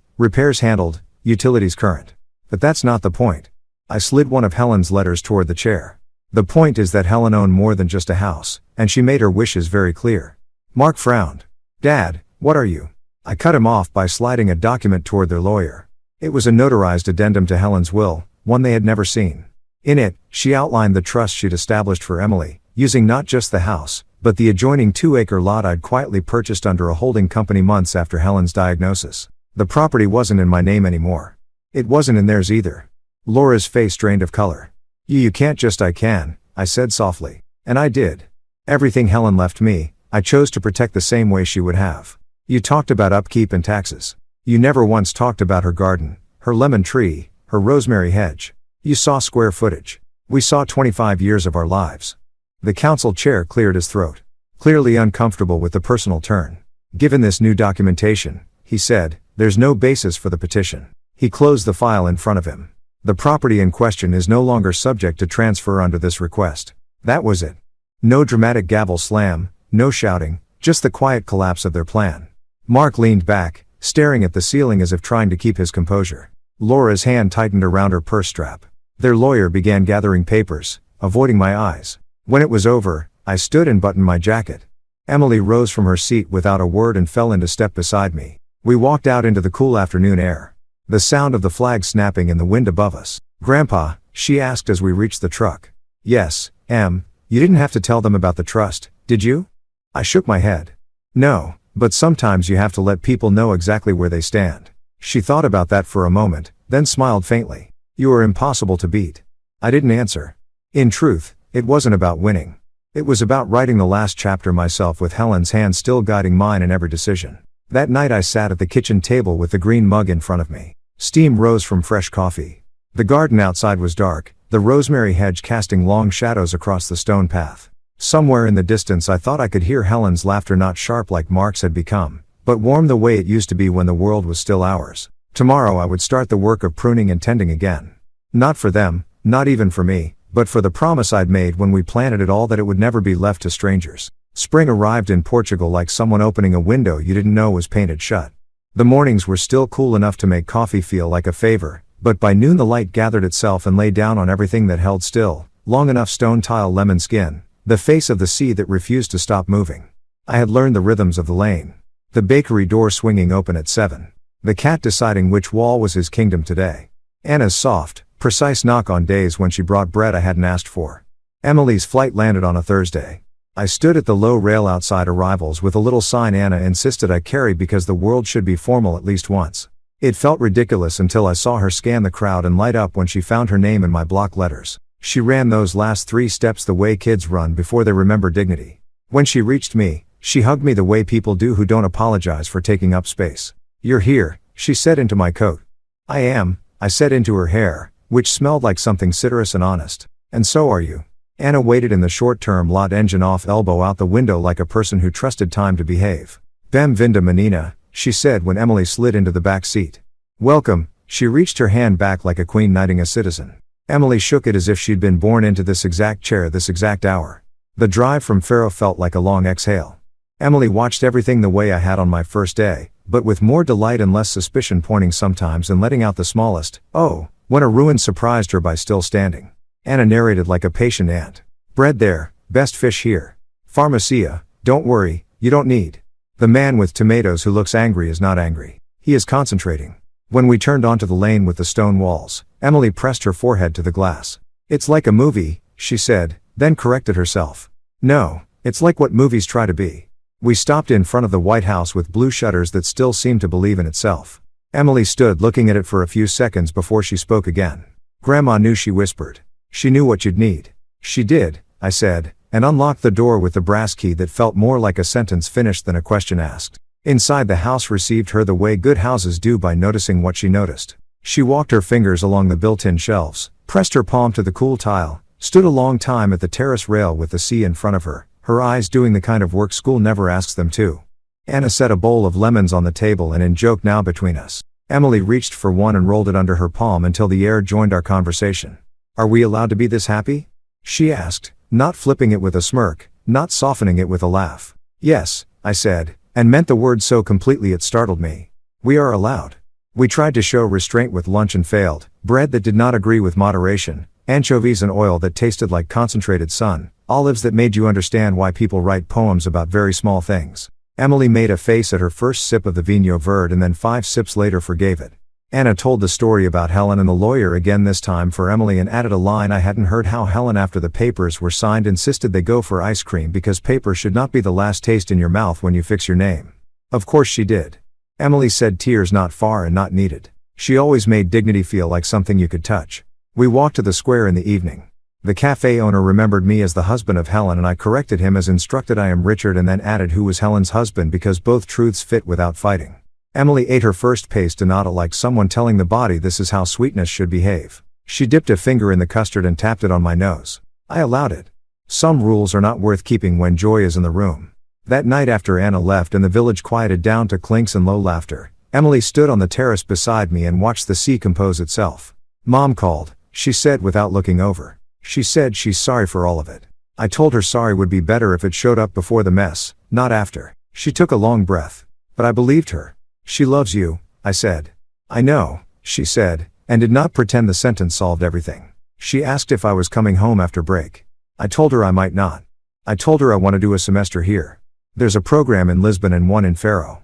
repairs handled, utilities current. But that's not the point. I slid one of Helen's letters toward the chair. The point is that Helen owned more than just a house, and she made her wishes very clear. Mark frowned. Dad, what are you? I cut him off by sliding a document toward their lawyer. It was a notarized addendum to Helen's will, one they had never seen. In it, she outlined the trust she'd established for Emily, using not just the house, but the adjoining 2-acre lot I'd quietly purchased under a holding company months after Helen's diagnosis. The property wasn't in my name anymore. It wasn't in theirs either. Laura's face drained of color. You can't just I can, I said softly. And I did. Everything Helen left me, I chose to protect the same way she would have. You talked about upkeep and taxes. You never once talked about her garden, her lemon tree, her rosemary hedge. You saw square footage. We saw 25 years of our lives. The council chair cleared his throat. Clearly uncomfortable with the personal turn. Given this new documentation, he said, there's no basis for the petition. He closed the file in front of him. The property in question is no longer subject to transfer under this request. That was it. No dramatic gavel slam, no shouting, just the quiet collapse of their plan. Mark leaned back, staring at the ceiling as if trying to keep his composure. Laura's hand tightened around her purse strap. Their lawyer began gathering papers, avoiding my eyes. When it was over, I stood and buttoned my jacket. Emily rose from her seat without a word and fell into step beside me. We walked out into the cool afternoon air. The sound of the flag snapping in the wind above us. Grandpa, she asked as we reached the truck. Yes, Em, you didn't have to tell them about the trust, did you? I shook my head. No, but sometimes you have to let people know exactly where they stand. She thought about that for a moment, then smiled faintly. You are impossible to beat. I didn't answer. In truth, it wasn't about winning. It was about writing the last chapter myself with Helen's hand still guiding mine in every decision. That night I sat at the kitchen table with the green mug in front of me. Steam rose from fresh coffee. The garden outside was dark, the rosemary hedge casting long shadows across the stone path. Somewhere in the distance I thought I could hear Helen's laughter, not sharp like Mark's had become, but warm the way it used to be when the world was still ours. Tomorrow I would start the work of pruning and tending again. Not for them, not even for me, but for the promise I'd made when we planted it all that it would never be left to strangers. Spring arrived in Portugal like someone opening a window you didn't know was painted shut. The mornings were still cool enough to make coffee feel like a favor, but by noon the light gathered itself and lay down on everything that held still, long enough stone tile lemon skin, the face of the sea that refused to stop moving. I had learned the rhythms of the lane. The bakery door swinging open at 7. The cat deciding which wall was his kingdom today. Anna's soft, precise knock on days when she brought bread I hadn't asked for. Emily's flight landed on a Thursday. I stood at the low rail outside arrivals with a little sign Anna insisted I carry because the world should be formal at least once. It felt ridiculous until I saw her scan the crowd and light up when she found her name in my block letters. She ran those last 3 steps the way kids run before they remember dignity. When she reached me, she hugged me the way people do who don't apologize for taking up space. "You're here," she said into my coat. "I am," I said into her hair, which smelled like something citrus and honest. "And so are you." Anna waited in the short-term lot, engine off, elbow out the window like a person who trusted time to behave. "Bem-vinda menina," she said when Emily slid into the back seat. "Welcome," she reached her hand back like a queen knighting a citizen. Emily shook it as if she'd been born into this exact chair this exact hour. The drive from Faro felt like a long exhale. Emily watched everything the way I had on my first day, but with more delight and less suspicion, pointing sometimes and letting out the smallest, "Oh," when a ruin surprised her by still standing. Anna narrated like a patient aunt. "Bread there, best fish here. Pharmacia, don't worry, you don't need." The man with tomatoes who looks angry is not angry. He is concentrating. When we turned onto the lane with the stone walls, Emily pressed her forehead to the glass. "It's like a movie," she said, then corrected herself. "No, it's like what movies try to be." We stopped in front of the White House with blue shutters that still seemed to believe in itself. Emily stood looking at it for a few seconds before she spoke again. "Grandma knew," she whispered. "She knew what you'd need." "She did," I said, and unlocked the door with the brass key that felt more like a sentence finished than a question asked. Inside, the house received her the way good houses do, by noticing what she noticed. She walked her fingers along the built-in shelves, pressed her palm to the cool tile, stood a long time at the terrace rail with the sea in front of her, her eyes doing the kind of work school never asks them to. Anna set a bowl of lemons on the table, and in joke now between us, Emily reached for one and rolled it under her palm until the air joined our conversation. "Are we allowed to be this happy?" she asked, not flipping it with a smirk, not softening it with a laugh. "Yes," I said, and meant the word so completely it startled me. "We are allowed." We tried to show restraint with lunch and failed. Bread that did not agree with moderation, anchovies and oil that tasted like concentrated sun, olives that made you understand why people write poems about very small things. Emily made a face at her first sip of the Vinho Verde and then 5 sips later forgave it. Anna told the story about Helen and the lawyer again, this time for Emily, and added a line I hadn't heard: how Helen, after the papers were signed, insisted they go for ice cream because paper should not be the last taste in your mouth when you fix your name. Of course she did. Emily said tears not far and not needed. She always made dignity feel like something you could touch. We walked to the square in the evening. The cafe owner remembered me as the husband of Helen, and I corrected him as instructed. "I am Richard," and then added who was Helen's husband, because both truths fit without fighting. Emily ate her first pastinata like someone telling the body this is how sweetness should behave. She dipped a finger in the custard and tapped it on my nose. I allowed it. Some rules are not worth keeping when joy is in the room. That night, after Anna left and the village quieted down to clinks and low laughter, Emily stood on the terrace beside me and watched the sea compose itself. "Mom called," she said without looking over. She said she's sorry for all of it. I told her sorry would be better if it showed up before the mess, not after. She took a long breath. But I believed her. "She loves you," I said. "I know," she said, and did not pretend the sentence solved everything. She asked if I was coming home after break. I told her I might not. I told her I want to do a semester here. There's a program in Lisbon and one in Faro.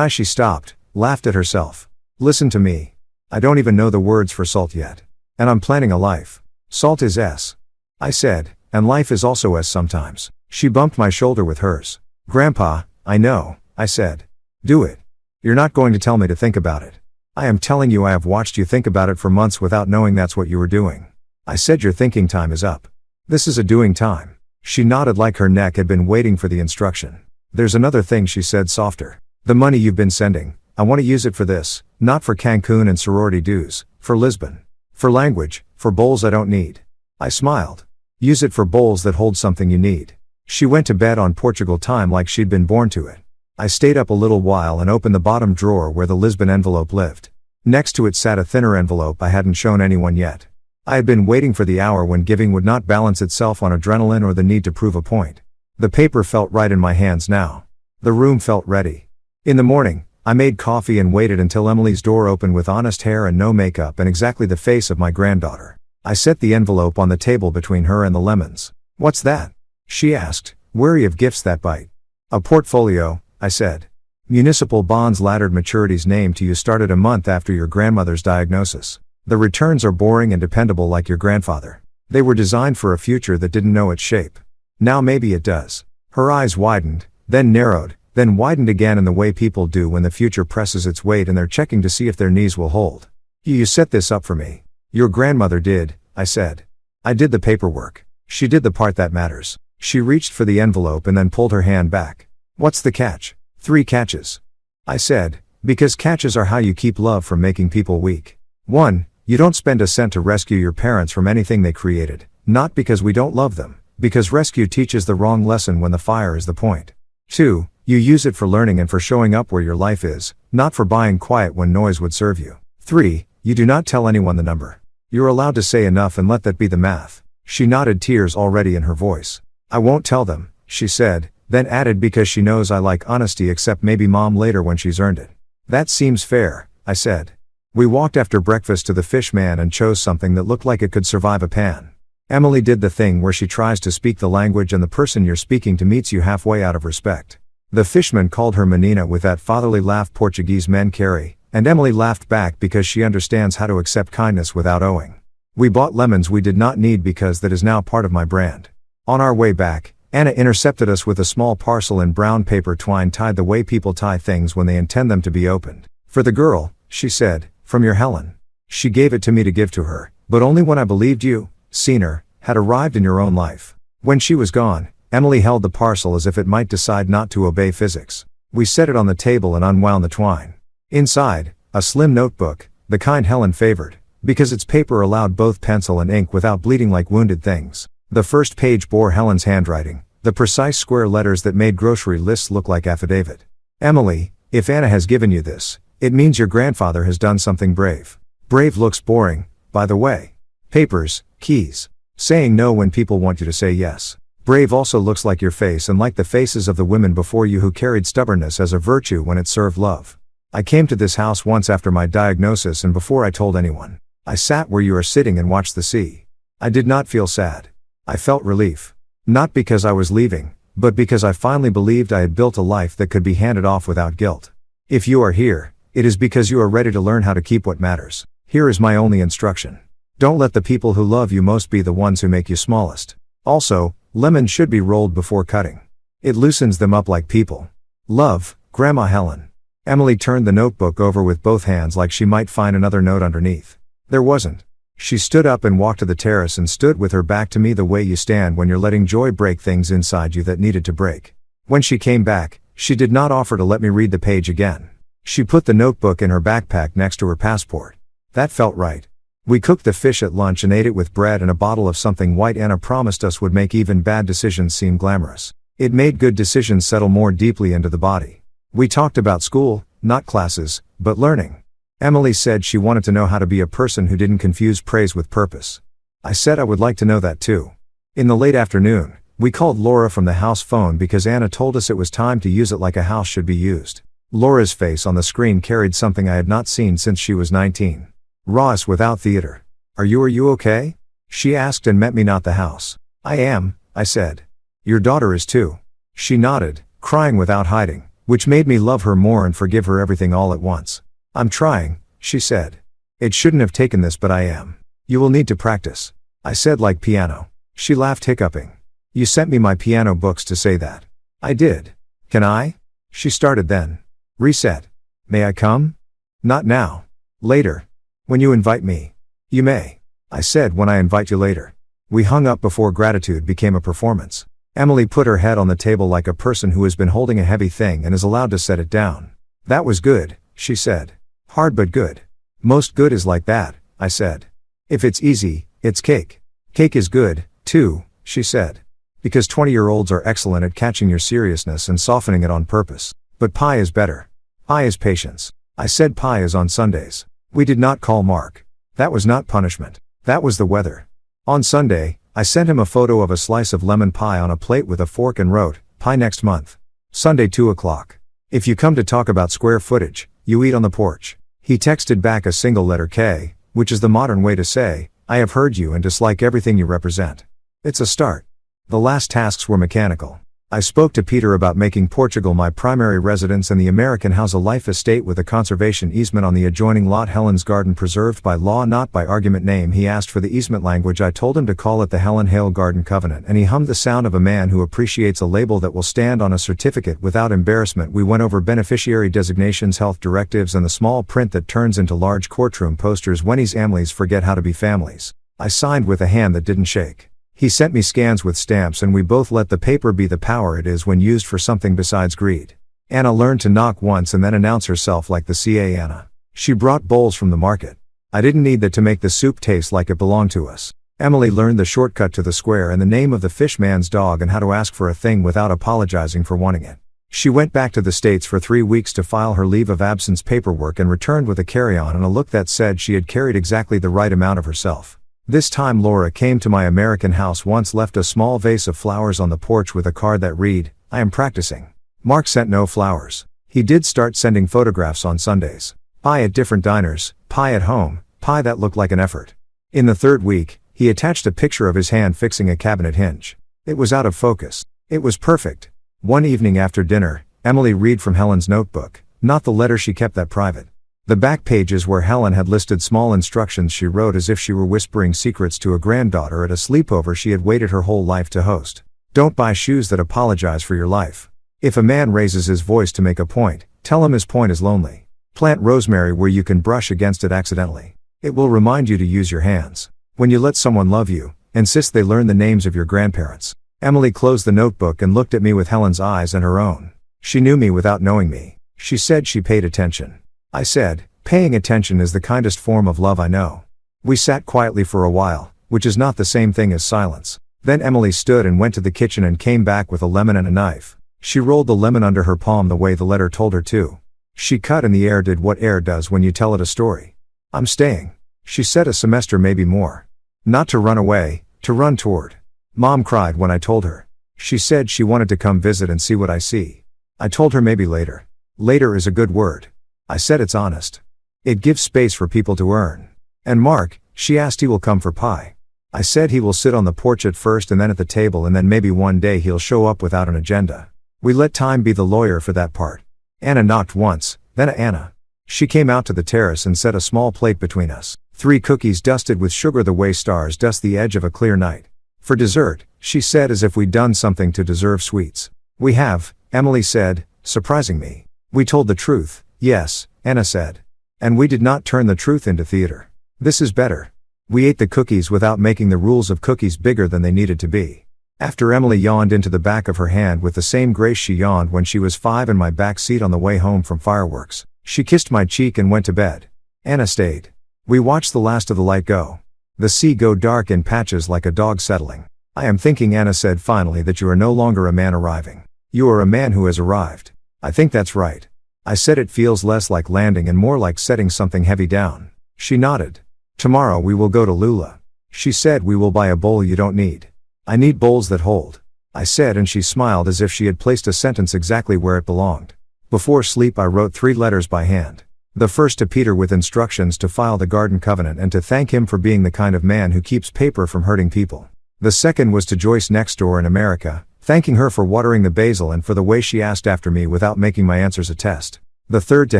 She stopped, laughed at herself. "Listen to me. I don't even know the words for salt yet. And I'm planning a life. Salt is S," I said, "and life is also S sometimes." She bumped my shoulder with hers. "Grandpa, I know," I said. "Do it. You're not going to tell me to think about it." "I am telling you I have watched you think about it for months without knowing that's what you were doing." I said, "Your thinking time is up. This is a doing time." She nodded like her neck had been waiting for the instruction. There's another thing, she said softer. The money you've been sending, I want to use it for this, not for Cancun and sorority dues, for Lisbon. For language, for bowls I don't need. I smiled. Use it for bowls that hold something you need. She went to bed on Portugal time like she'd been born to it. I stayed up a little while and opened the bottom drawer where the Lisbon envelope lived. Next to it sat a thinner envelope I hadn't shown anyone yet. I had been waiting for the hour when giving would not balance itself on adrenaline or the need to prove a point. The paper felt right in my hands now. The room felt ready. In the morning, I made coffee and waited until Emily's door opened with honest hair and no makeup and exactly the face of my granddaughter. I set the envelope on the table between her and the lemons. What's that? She asked, wary of gifts that bite. A portfolio, I said. Municipal bonds laddered maturities named to you started a month after your grandmother's diagnosis. The returns are boring and dependable like your grandfather. They were designed for a future that didn't know its shape. Now maybe it does. Her eyes widened, then narrowed, then widened again in the way people do when the future presses its weight and they're checking to see if their knees will hold. You set this up for me. Your grandmother did, I said. I did the paperwork. She did the part that matters. She reached for the envelope and then pulled her hand back. What's the catch? 3 catches. I said, because catches are how you keep love from making people weak. 1. You don't spend a cent to rescue your parents from anything they created, not because we don't love them, because rescue teaches the wrong lesson when the fire is the point. 2. You use it for learning and for showing up where your life is, not for buying quiet when noise would serve you. 3. You do not tell anyone the number. You're allowed to say enough and let that be the math. She nodded, tears already in her voice. I won't tell them, she said, then added because she knows I like honesty except maybe mom later when she's earned it. That seems fair, I said. We walked after breakfast to the fish man and chose something that looked like it could survive a pan. Emily did the thing where she tries to speak the language and the person you're speaking to meets you halfway out of respect. The fishman called her Menina with that fatherly laugh Portuguese men carry, and Emily laughed back because she understands how to accept kindness without owing. We bought lemons we did not need because that is now part of my brand. On our way back, Anna intercepted us with a small parcel in brown paper twine tied the way people tie things when they intend them to be opened. For the girl, she said, from your Helen. She gave it to me to give to her, but only when I believed you, seen her, had arrived in your own life. When she was gone, Emily held the parcel as if it might decide not to obey physics. We set it on the table and unwound the twine. Inside, a slim notebook, the kind Helen favored, because its paper allowed both pencil and ink without bleeding like wounded things. The first page bore Helen's handwriting, the precise square letters that made grocery lists look like affidavit. Emily, if Anna has given you this, it means your grandfather has done something brave. Brave looks boring, by the way. Papers, keys. Saying no when people want you to say yes. Brave also looks like your face and like the faces of the women before you who carried stubbornness as a virtue when it served love. I came to this house once after my diagnosis and before I told anyone. I sat where you are sitting and watched the sea. I did not feel sad. I felt relief. Not because I was leaving, but because I finally believed I had built a life that could be handed off without guilt. If you are here, it is because you are ready to learn how to keep what matters. Here is my only instruction. Don't let the people who love you most be the ones who make you smallest. Also, lemons should be rolled before cutting. It loosens them up like people. Love, Grandma Helen. Emily turned the notebook over with both hands like she might find another note underneath. There wasn't. She stood up and walked to the terrace and stood with her back to me the way you stand when you're letting joy break things inside you that needed to break. When she came back, she did not offer to let me read the page again. She put the notebook in her backpack next to her passport. That felt right. We cooked the fish at lunch and ate it with bread and a bottle of something white Anna promised us would make even bad decisions seem glamorous. It made good decisions settle more deeply into the body. We talked about school, not classes, but learning. Emily said she wanted to know how to be a person who didn't confuse praise with purpose. I said I would like to know that too. In the late afternoon, we called Laura from the house phone because Anna told us it was time to use it like a house should be used. Laura's face on the screen carried something I had not seen since she was 19. Rawest without theater. Are you okay? She asked and met me not the house. I am, I said. Your daughter is too. She nodded, crying without hiding, which made me love her more and forgive her everything all at once. I'm trying, she said. It shouldn't have taken this but I am. You will need to practice. I said like piano. She laughed hiccuping. You sent me my piano books to say that. I did. Can I? She started then. Reset. May I come? Not now. Later. When you invite me. You may. I said when I invite you later. We hung up before gratitude became a performance. Emily put her head on the table like a person who has been holding a heavy thing and is allowed to set it down. That was good, she said. Hard but good. Most good is like that, I said. If it's easy, it's cake. Cake is good, too, she said. Because 20-year-olds are excellent at catching your seriousness and softening it on purpose. But pie is better. Pie is patience. I said pie is on Sundays. We did not call Mark. That was not punishment. That was the weather. On Sunday, I sent him a photo of a slice of lemon pie on a plate with a fork and wrote, "Pie next month. Sunday 2 o'clock. If you come to talk about square footage, you eat on the porch." He texted back a single letter K, which is the modern way to say, "I have heard you and dislike everything you represent." It's a start. The last tasks were mechanical. I spoke to Peter about making Portugal my primary residence and the American house a life estate with a conservation easement on the adjoining lot. Helen's garden preserved by law not by argument. Name. He asked for the easement language. I told him to call it the Helen Hale Garden Covenant, and he hummed the sound of a man who appreciates a label that will stand on a certificate without embarrassment. We went over beneficiary designations, health directives, and the small print that turns into large courtroom posters when his families forget how to be families. I signed with a hand that didn't shake. He sent me scans with stamps and we both let the paper be the power it is when used for something besides greed. Anna learned to knock once and then announce herself like the CA Anna. She brought bowls from the market. I didn't need that to make the soup taste like it belonged to us. Emily learned the shortcut to the square and the name of the fishman's dog and how to ask for a thing without apologizing for wanting it. She went back to the States for 3 weeks to file her leave of absence paperwork and returned with a carry-on and a look that said she had carried exactly the right amount of herself. This time Laura came to my American house once, left a small vase of flowers on the porch with a card that read, "I am practicing." Mark sent no flowers. He did start sending photographs on Sundays. Pie at different diners, pie at home, pie that looked like an effort. In the 3rd week, he attached a picture of his hand fixing a cabinet hinge. It was out of focus. It was perfect. One evening after dinner, Emily read from Helen's notebook, not the letter she kept that private. The back pages where Helen had listed small instructions she wrote as if she were whispering secrets to a granddaughter at a sleepover she had waited her whole life to host. Don't buy shoes that apologize for your life. If a man raises his voice to make a point, tell him his point is lonely. Plant rosemary where you can brush against it accidentally. It will remind you to use your hands. When you let someone love you, insist they learn the names of your grandparents. Emily closed the notebook and looked at me with Helen's eyes and her own. She knew me without knowing me. She said she paid attention. I said, paying attention is the kindest form of love I know. We sat quietly for a while, which is not the same thing as silence. Then Emily stood and went to the kitchen and came back with a lemon and a knife. She rolled the lemon under her palm the way the letter told her to. She cut and the air did what air does when you tell it a story. "I'm staying," she said, "a semester, maybe more. Not to run away, to run toward." Mom cried when I told her. She said she wanted to come visit and see what I see. I told her maybe later. Later is a good word. I said it's honest. It gives space for people to earn. "And Mark," she asked, "he will come for pie?" I said he will sit on the porch at first and then at the table and then maybe one day he'll show up without an agenda. We let time be the lawyer for that part. Anna knocked once, then Anna. She came out to the terrace and set a small plate between us. 3 cookies dusted with sugar the way stars dust the edge of a clear night. "For dessert," she said, as if we'd done something to deserve sweets. "We have," Emily said, surprising me. "We told the truth." "Yes," Anna said. "And we did not turn the truth into theater. This is better." We ate the cookies without making the rules of cookies bigger than they needed to be. After Emily yawned into the back of her hand with the same grace she yawned when she was 5 in my back seat on the way home from fireworks, she kissed my cheek and went to bed. Anna stayed. We watched the last of the light go. The sea go dark in patches like a dog settling. "I am thinking," Anna said finally, "that you are no longer a man arriving. You are a man who has arrived." "I think that's right." I said, "It feels less like landing and more like setting something heavy down." She nodded. "Tomorrow we will go to Lula." She said, "We will buy a bowl you don't need." "I need bowls that hold," I said, and she smiled as if she had placed a sentence exactly where it belonged. Before sleep I wrote 3 letters by hand. The first to Peter with instructions to file the garden covenant and to thank him for being the kind of man who keeps paper from hurting people. The second was to Joyce next door in America, thanking her for watering the basil and for the way she asked after me without making my answers a test. The third to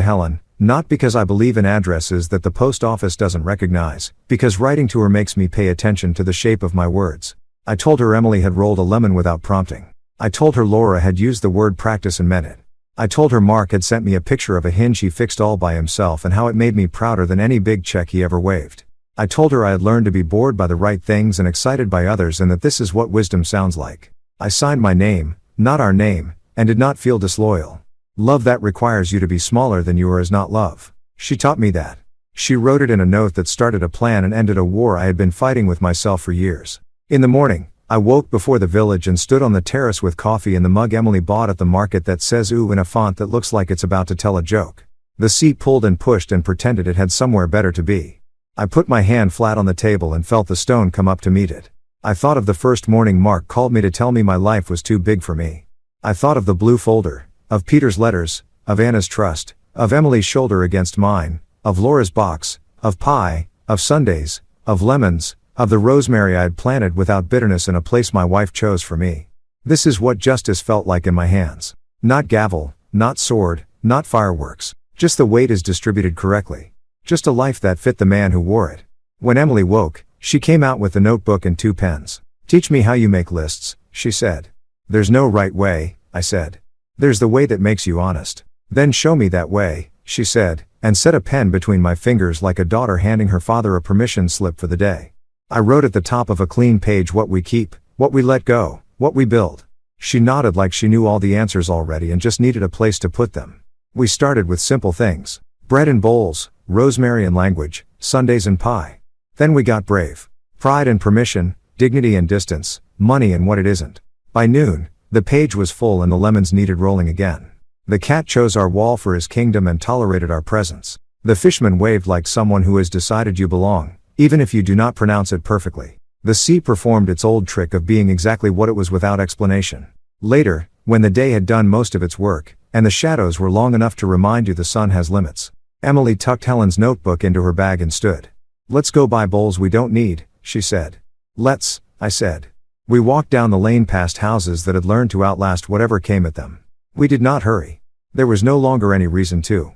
Helen, not because I believe in addresses that the post office doesn't recognize, because writing to her makes me pay attention to the shape of my words. I told her Emily had rolled a lemon without prompting. I told her Laura had used the word practice and meant it. I told her Mark had sent me a picture of a hinge he fixed all by himself and how it made me prouder than any big check he ever waved. I told her I had learned to be bored by the right things and excited by others and that this is what wisdom sounds like. I signed my name, not our name, and did not feel disloyal. Love that requires you to be smaller than you are is not love. She taught me that. She wrote it in a note that started a plan and ended a war I had been fighting with myself for years. In the morning, I woke before the village and stood on the terrace with coffee in the mug Emily bought at the market that says ooh in a font that looks like it's about to tell a joke. The seat pulled and pushed and pretended it had somewhere better to be. I put my hand flat on the table and felt the stone come up to meet it. I thought of the first morning Mark called me to tell me my life was too big for me. I thought of the blue folder, of Peter's letters, of Anna's trust, of Emily's shoulder against mine, of Laura's box, of pie, of Sundays, of lemons, of the rosemary I had planted without bitterness in a place my wife chose for me. This is what justice felt like in my hands. Not gavel, not sword, not fireworks. Just the weight is distributed correctly. Just a life that fit the man who wore it. When Emily woke, she came out with a notebook and 2 pens. Teach me how you make lists, she said. There's no right way, I said. There's the way that makes you honest. Then show me that way, she said, and set a pen between my fingers like a daughter handing her father a permission slip for the day. I wrote at the top of a clean page what we keep, what we let go, what we build. She nodded like she knew all the answers already and just needed a place to put them. We started with simple things. Bread and bowls, rosemary and language, Sundays and pie. Then we got brave. Pride and permission, dignity and distance, money and what it isn't. By noon, the page was full and the lemons needed rolling again. The cat chose our wall for his kingdom and tolerated our presence. The fishman waved like someone who has decided you belong, even if you do not pronounce it perfectly. The sea performed its old trick of being exactly what it was without explanation. Later, when the day had done most of its work, and the shadows were long enough to remind you the sun has limits, Emily tucked Helen's notebook into her bag and stood. Let's go buy bowls we don't need, she said. Let's, I said. We walked down the lane past houses that had learned to outlast whatever came at them. We did not hurry. There was no longer any reason to.